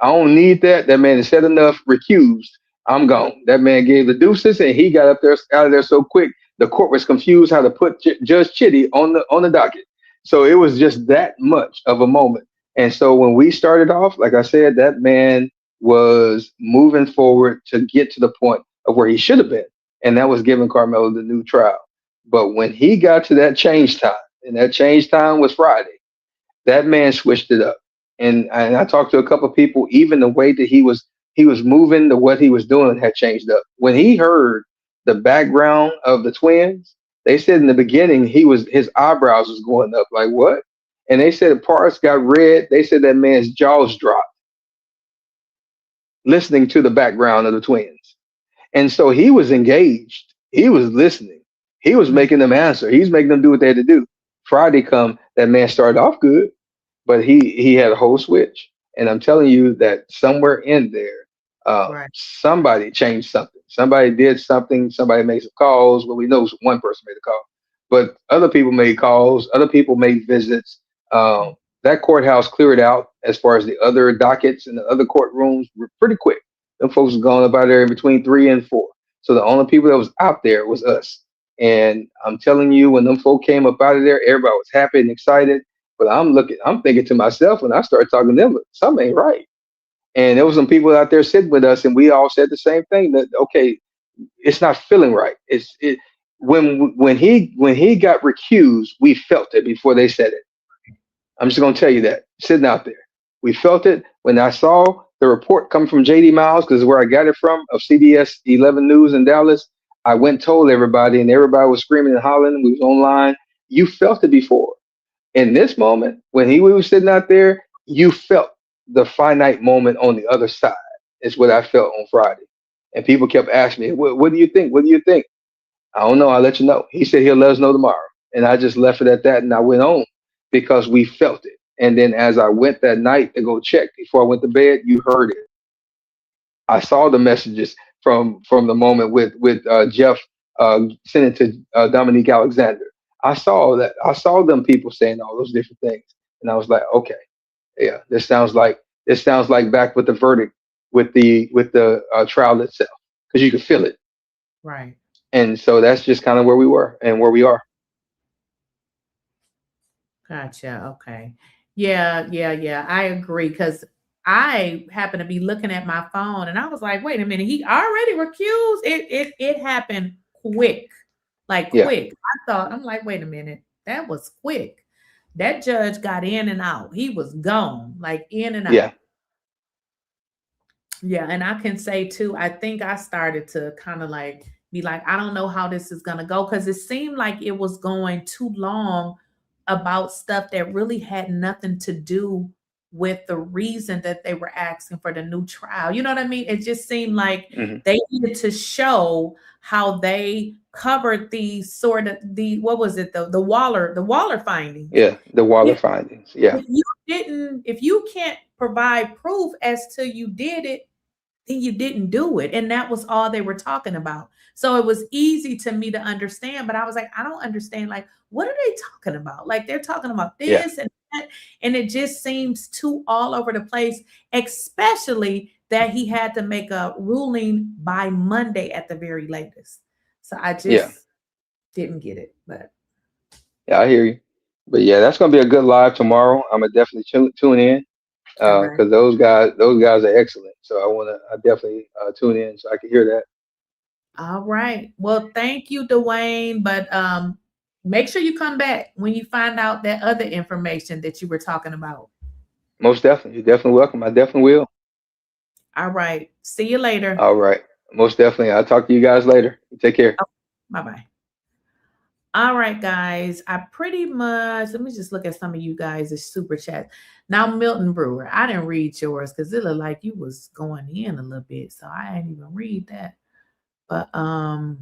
I don't need that. That man has said enough, recused. I'm gone. That man gave the deuces and he got up there out of there so quick. The court was confused how to put Judge Chitty on the docket. So it was just that much of a moment. And so when we started off, like I said, that man was moving forward to get to the point of where he should have been, and that was giving Carmelo the new trial. But when he got to that change time, and that change time was Friday, that man switched it up. And I talked to a couple of people, even the way that he was moving, the what he was doing had changed up. When he heard the background of the twins, they said in the beginning his eyebrows was going up like what? And they said parts got red. They said that man's jaws dropped listening to the background of the twins. And so he was engaged. He was listening. He was making them answer. He's making them do what they had to do. Friday come, that man started off good, but he had a whole switch. And I'm telling you that somewhere in there, Right. somebody changed something. Somebody did something. Somebody made some calls. Well, we know one person made a call, but other people made calls. Other people made visits. That courthouse cleared out as far as the other dockets and the other courtrooms were pretty quick. Them folks was going about there in between 3 and 4. So the only people that was out there was us. And I'm telling you, when them folk came up out of there, everybody was happy and excited. But I'm thinking to myself when I started talking to them, something ain't right. And there was some people out there sitting with us, and we all said the same thing that okay, it's not feeling right. When he got recused, we felt it before they said it. I'm just gonna tell you that sitting out there, we felt it when I saw the report come from JD Miles, because where I got it from of CBS 11 News in Dallas. I went and told everybody, and everybody was screaming and hollering. We was online. You felt it before. In this moment, when we was sitting out there, you felt the finite moment on the other side. Is what I felt on Friday. And people kept asking me, what do you think? What do you think? I don't know. I'll let you know. He said he'll let us know tomorrow. And I just left it at that and I went on because we felt it. And then as I went that night to go check before I went to bed, you heard it. I saw the messages from the moment with Jeff sending to Dominique Alexander. I saw that. I saw them people saying all those different things, and I was like, okay, yeah, this sounds like back with the verdict with the trial itself, because you could feel it. Right. And so that's just kind of where we were and where we are. Gotcha. Okay. Yeah, yeah, yeah. I agree. Because I happened to be looking at my phone and I was like, wait a minute, he already recused. It happened quick. Like Yeah, quick. I'm like, wait a minute. That was quick. That judge got in and out. He was gone, like in and yeah, out. Yeah, and I can say too, I think I started to kind of like be like, I don't know how this is gonna go because it seemed like it was going too long about stuff that really had nothing to do with the reason that they were asking for the new trial. You know what I mean? It just seemed like hmm they needed to show how they covered the sort of the what was it the Waller findings. yeah. The Waller findings. Yeah, If you can't provide proof as to you did it, then you didn't do it. And that was all they were talking about. So it was easy to me to understand, but I was like, I don't understand. Like, what are they talking about? Like, they're talking about yeah, this and that. And it just seems too all over the place, especially that he had to make a ruling by Monday at the very latest. So I yeah, just didn't get it. But yeah. I hear you. But yeah, that's gonna be a good live tomorrow. I'm gonna definitely tune in. All right. because those guys are excellent. So I definitely tune in so I can hear that. All right. Well, thank you, Dwayne. But make sure you come back when you find out that other information that you were talking about. Most definitely, you're definitely welcome. I definitely will. All right. See you later. All right, most definitely. I'll talk to you guys later. Take care. Bye bye. All right, guys. I pretty much let me just look at some of you guys' super chats. Now, Milton Brewer, I didn't read yours because it looked like you was going in a little bit, so I didn't even read that. But let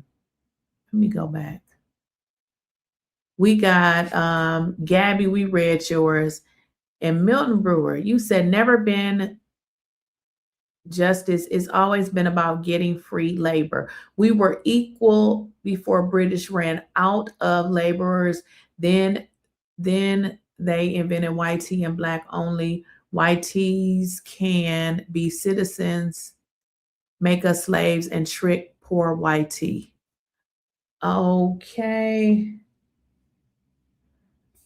me go back. We got Gabby, we read yours. And Milton Brewer, you said never been justice. It's always been about getting free labor. We were equal before British ran out of laborers. Then they invented YT and black only. YTs can be citizens, make us slaves, and trick poor YT. Okay.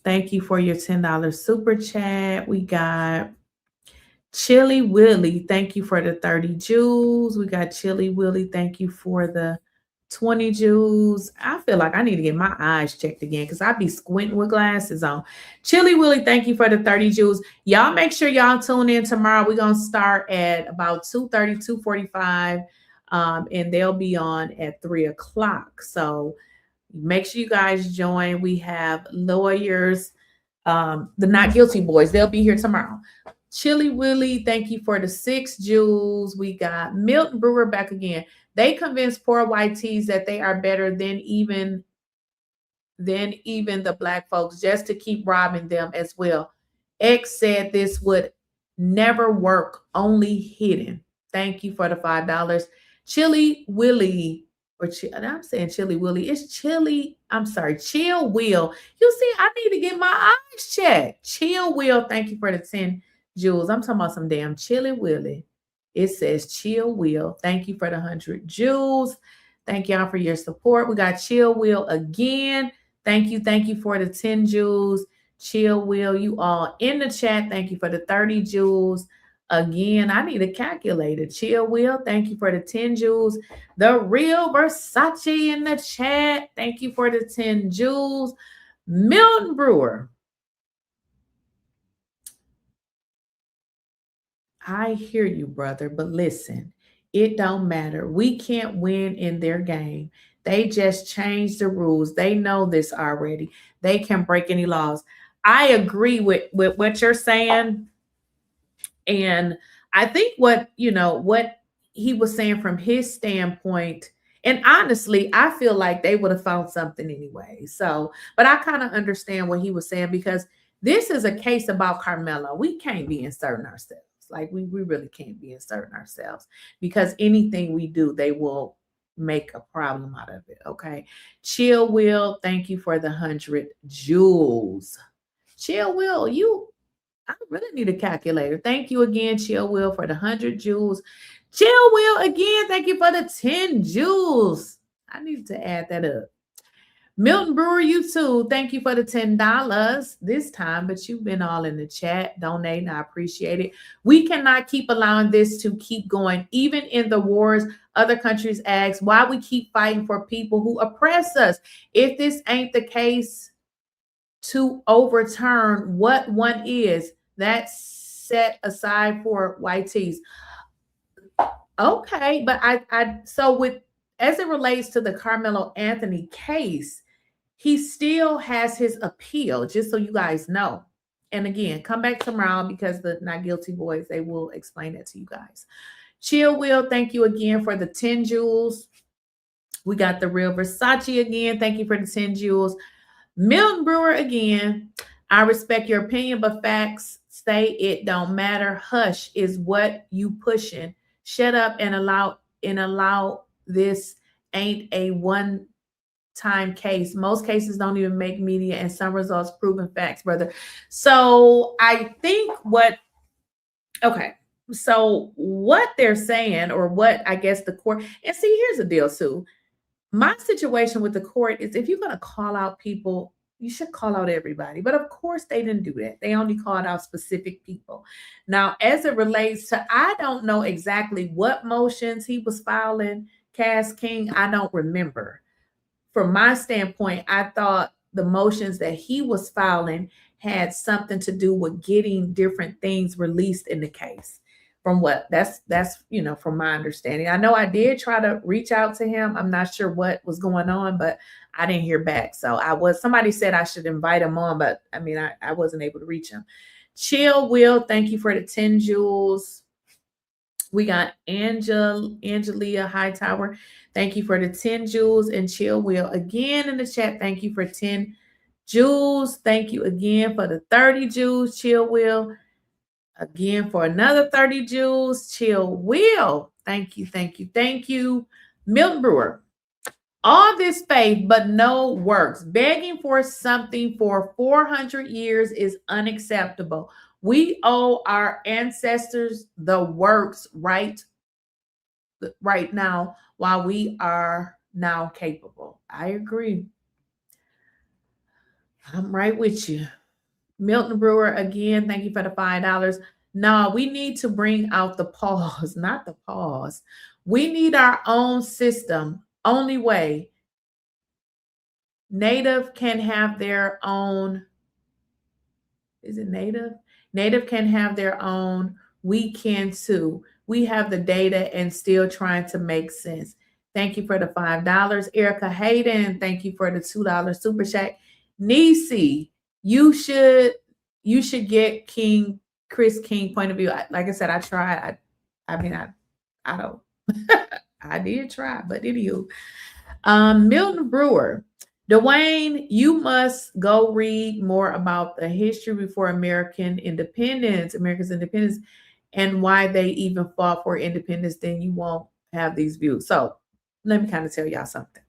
Thank you for your $10 super chat. We got Chili Willie. Thank you for the 30 Jews. We got Chili Willie. Thank you for the 20 Jews. I feel like I need to get my eyes checked again because I be squinting with glasses on. Chili Willie, thank you for the 30 Jews. Y'all make sure y'all tune in tomorrow. We're going to start at about 2:30, 2:45, and they'll be on at 3 o'clock. So make sure you guys join. We have lawyers, the Not Guilty Boys. They'll be here tomorrow. Chili Willie, thank you for the 6 Jews. We got Milton Brewer back again. They convinced poor YTs that they are better than even the black folks just to keep robbing them as well. X said this would never work, only hidden. Thank you for the $5. Chili Willie. I'm saying Chili Willie. It's Chili. I'm sorry. Chill Will. You see, I need to get my eyes checked. Chill Will. Thank you for the 10 Jules. I'm talking about some damn Chili Willie. It says Chill Will. Thank you for the 100 Jules. Thank y'all for your support. We got Chill Will again. Thank you. Thank you for the 10 Jules. Chill Will. You all in the chat. Thank you for the 30 Jules. Again, I need a calculator. Chill Will, thank you for the 10 Jules. The Real Versace in the chat. Thank you for the 10 Jules. Milton Brewer. I hear you, brother, but listen, it don't matter. We can't win in their game. They just changed the rules. They know this already. They can break any laws. I agree with what you're saying. And I think what he was saying from his standpoint, and honestly, I feel like they would have found something anyway. So, but I kind of understand what he was saying because this is a case about Karmelo. We can't be inserting ourselves. Like we really can't be inserting ourselves because anything we do, they will make a problem out of it. Okay. Chill Will, thank you for the 100 Jules. Chill Will, I really need a calculator. Thank you again, Chill Will, for the 100 Jules. Chill Will, again, thank you for the 10 Jules. I need to add that up. Milton Brewer, you too. Thank you for the $10 this time, but you've been all in the chat donating. I appreciate it. We cannot keep allowing this to keep going. Even in the wars, other countries ask why we keep fighting for people who oppress us. If this ain't the case to overturn what one is, that's set aside for YTs. Okay, but as it relates to the Carmelo Anthony case, he still has his appeal, just so you guys know. And again, come back tomorrow because the Not Guilty Boys, they will explain that to you guys. Chill Will, thank you again for the 10 Jules. We got the Real Versace again. Thank you for the 10 Jules. Milton Brewer again. I respect your opinion, but facts say it don't matter. Hush is what you pushing. Shut up and allow this ain't a one-time case. Most cases don't even make media, and some results proven facts, brother. So I think what they're saying, or what I guess the court, and see, here's the deal, Sue. My situation with the court is if you're going to call out people you should call out everybody. But of course, they didn't do that. They only called out specific people. Now, as it relates to, I don't know exactly what motions he was filing, Cass King. I don't remember. From my standpoint, I thought the motions that he was filing had something to do with getting different things released in the case. From what that's from my understanding. I know I did try to reach out to him. I'm not sure what was going on, but I didn't hear back. So somebody said I should invite him on, but I mean I wasn't able to reach him. Chill Will, thank you for the 10 jewels. We got Angelia Hightower. Thank you for the 10 jewels. And Chill Will again in the chat. Thank you for 10 jewels. Thank you again for the 30 jewels, Chill Will. Again for another 30 jewels, Chill Will. Thank you, thank you, thank you. Milton Brewer. All this faith, but no works. Begging for something for 400 years is unacceptable. We owe our ancestors the works right now while we are now capable. I agree. I'm right with you. Milton Brewer, again, thank you for the $5. No, we need to bring out the pause, not the pause. We need our own system. Only way. Native can have their own. Is it Native? Native can have their own. We can too. We have the data and still trying to make sense. Thank you for the $5. Erica Hayden, thank you for the $2 super chat. Nisi, you should get Chris King point of view. Like I said, I tried. I don't. I did try, but anywho. Milton Brewer, Dwayne, you must go read more about the history before America's independence, and why they even fought for independence. Then you won't have these views. So let me kind of tell y'all something.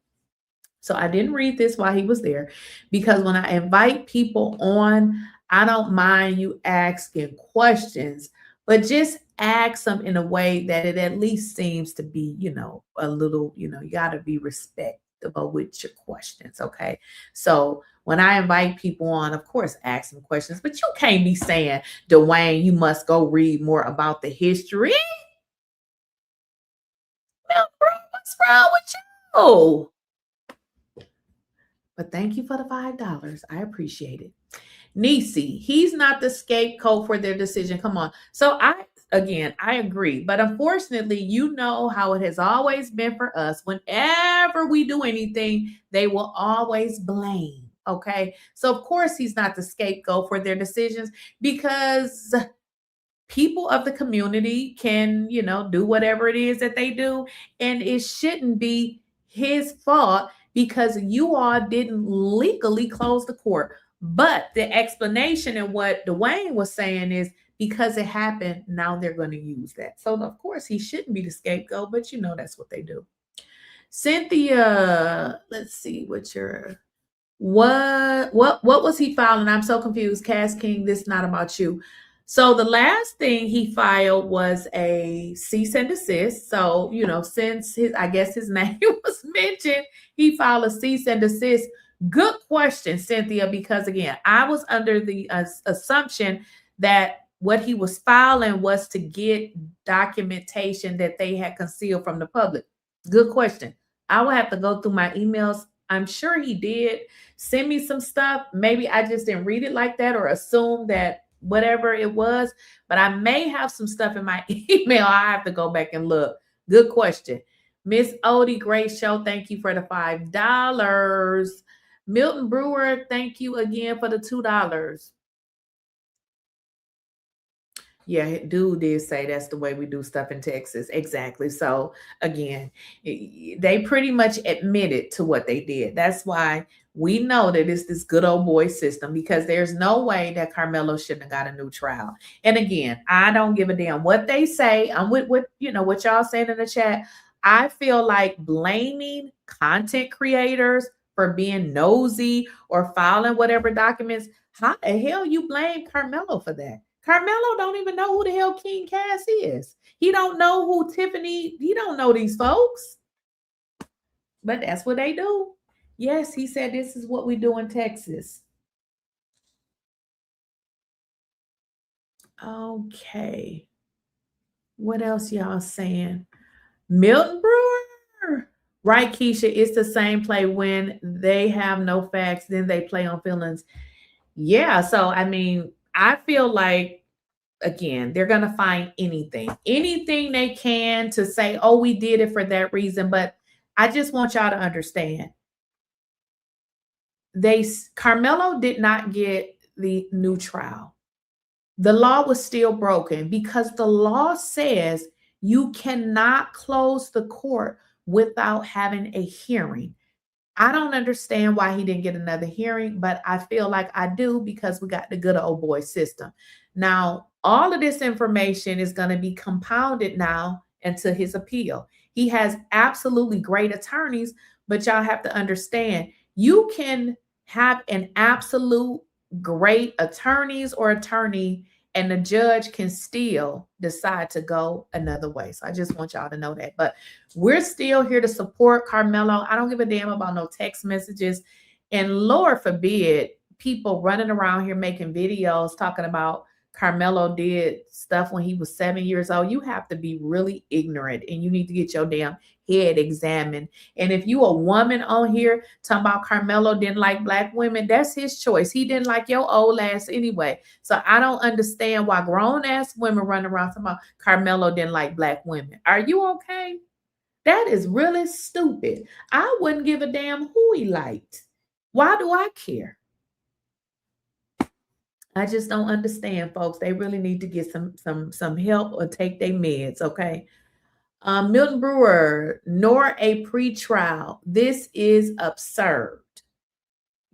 So I didn't read this while he was there, because when I invite people on, I don't mind you asking questions, but just ask them in a way that it at least seems to be, a little, you got to be respectable with your questions. Okay. So when I invite people on, of course, ask them questions, but you can't be saying, Dwayne, you must go read more about the history. What's wrong with you? But thank you for the $5. I appreciate it. Nisi, he's not the scapegoat for their decision. Come on. So I agree. But unfortunately, you know how it has always been for us. Whenever we do anything, they will always blame. Okay. So of course he's not the scapegoat for their decisions, because people of the community can, do whatever it is that they do. And it shouldn't be his fault, because you all didn't legally close the court. But the explanation and what Dwayne was saying is, because it happened, now they're going to use that. So of course he shouldn't be the scapegoat, but that's what they do. Cynthia, let's see what was he filing? I'm so confused. Cass King, this is not about you. So the last thing he filed was a cease and desist. So, since I guess his name was mentioned, he filed a cease and desist. Good question, Cynthia, because again, I was under the assumption that what he was filing was to get documentation that they had concealed from the public. Good question. I will have to go through my emails. I'm sure he did send me some stuff. Maybe I just didn't read it like that, or assume that whatever it was, but I may have some stuff in my email. I have to go back and look. Good question. Miss Odie, great show. Thank you for the $5. Milton Brewer, thank you again for the $2. Yeah, dude did say that's the way we do stuff in Texas. Exactly. So again, they pretty much admitted to what they did. That's why we know that it's this good old boy system, because there's no way that Karmelo shouldn't have got a new trial. And again, I don't give a damn what they say. I'm with what y'all saying in the chat. I feel like blaming content creators for being nosy or filing whatever documents. How the hell you blame Karmelo for that? Karmelo don't even know who the hell King Cass is. He don't know who Tiffany. He don't know these folks. But that's what they do. Yes, he said this is what we do in Texas. Okay. What else y'all saying? Milton Brewer. Right, Keisha, it's the same play when they have no facts, then they play on feelings. Yeah, so I mean, I feel like, again, they're going to find anything they can to say, oh, we did it for that reason. But I just want y'all to understand, Karmelo did not get the new trial. The law was still broken because the law says you cannot close the court without having a hearing. I don't understand why he didn't get another hearing, but I feel like I do because we got the good old boy system. Now, all of this information is going to be compounded now into his appeal. He has absolutely great attorneys, but y'all have to understand, you can have an absolute great attorney, and the judge can still decide to go another way. So I just want y'all to know that. But we're still here to support Karmelo. I don't give a damn about no text messages. And Lord forbid, people running around here making videos talking about Karmelo did stuff when he was 7 years old. You have to be really ignorant, and you need to get your damn head examined. And if you a woman on here talking about Karmelo didn't like black women, that's his choice. He didn't like your old ass anyway. So I don't understand why grown ass women run around talking about Karmelo didn't like black women. Are you okay? That is really stupid. I wouldn't give a damn who he liked. Why do I care? I just don't understand, folks. They really need to get some help or take their meds, okay? Milton Brewer, nor a pre-trial. This is absurd.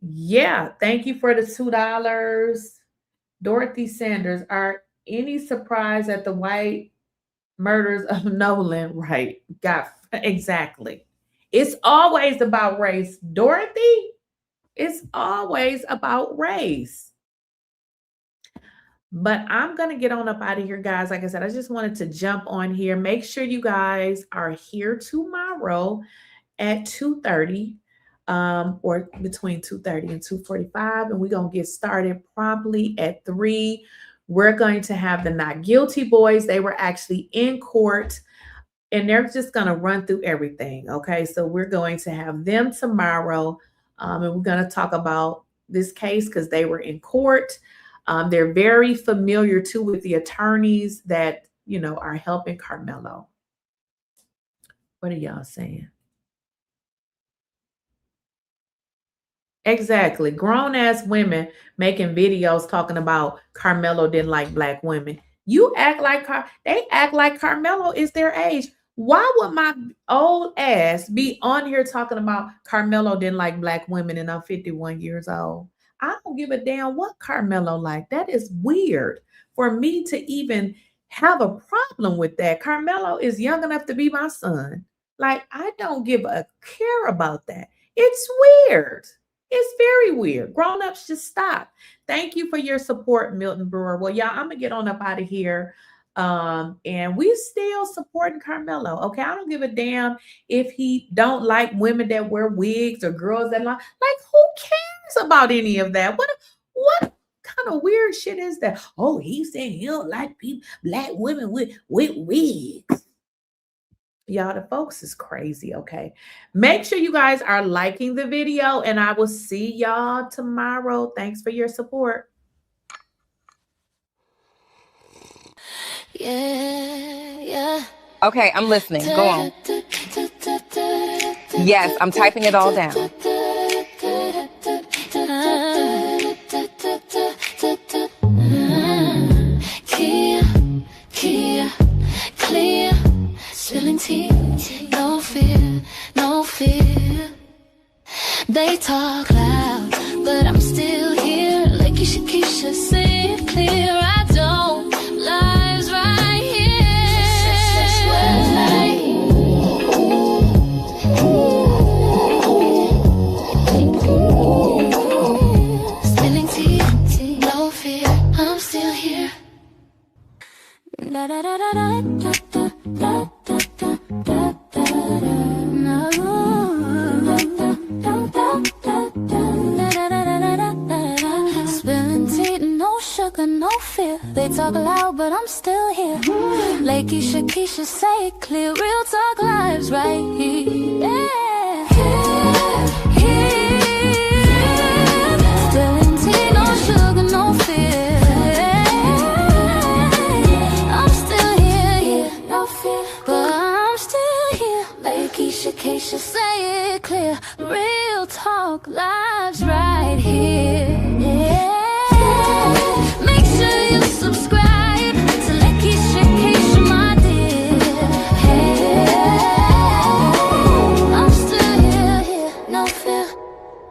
Yeah, thank you for the $2. Dorothy Sanders, are any surprise at the white murders of Nolan? Right, exactly. It's always about race, Dorothy. It's always about race. But I'm going to get on up out of here, guys. Like I said, I just wanted to jump on here. Make sure you guys are here tomorrow at 2:30, or between 2:30 and 2:45. And we're going to get started promptly at 3. We're going to have the not guilty boys. They were actually in court, and they're just going to run through everything. Okay, so we're going to have them tomorrow, and we're going to talk about this case because they were in court. They're very familiar too with the attorneys that, you know, are helping Karmelo. What are y'all saying? Exactly. Grown ass women making videos talking about Karmelo didn't like black women. You act like they act like Karmelo is their age. Why would my old ass be on here talking about Karmelo didn't like black women and I'm 51 years old? I don't give a damn what Karmelo like. That is weird for me to even have a problem with that. Karmelo is young enough to be my son. Like, I don't give a care about that. It's weird. It's very weird. Grown-ups, just stop. Thank you for your support, Milton Brewer. Well, y'all, I'm going to get on up out of here. And we still supporting Karmelo. Okay, I don't give a damn if he don't like women that wear wigs or girls that like who cares about any of that? What kind of weird shit is that? Oh, he said he don't like people, black women with wigs. Y'all, the folks is crazy. Okay, make sure you guys are liking the video, and I will see y'all tomorrow. Thanks for your support. Yeah. Okay, I'm listening. Go on. Yes, I'm typing it all down. Kia, clear, spilling tea. No fear. They talk loud, but I'm still here. Lakeysha Keysha, say it clear. I don't lives right here. Spilling tea, no fear. I'm still here. Da da da da da da da da da da da da. fear. They talk loud, but I'm still here. Lakeysha Keysha, say it clear. Real talk lives right here. Yeah. Here. Spilling tea, no sugar, no fear. I'm still here, no fear, but I'm still here. Lakeysha Keysha, say it clear. Real talk lives right here. Yeah. Make sure you subscribe to Lakeysha Keysha, my dear. Hey, I'm still here, no fear,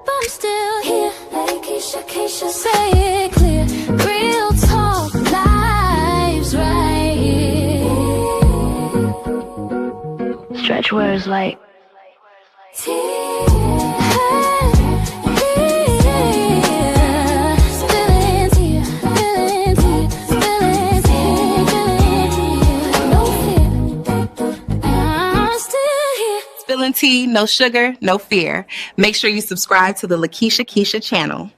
but I'm still here. Lakeysha Keysha, say it clear. Real talk lives right here. Stretch words like Spilling tea, no sugar, no fear. Make sure you subscribe to the Lakeysha Keysha channel.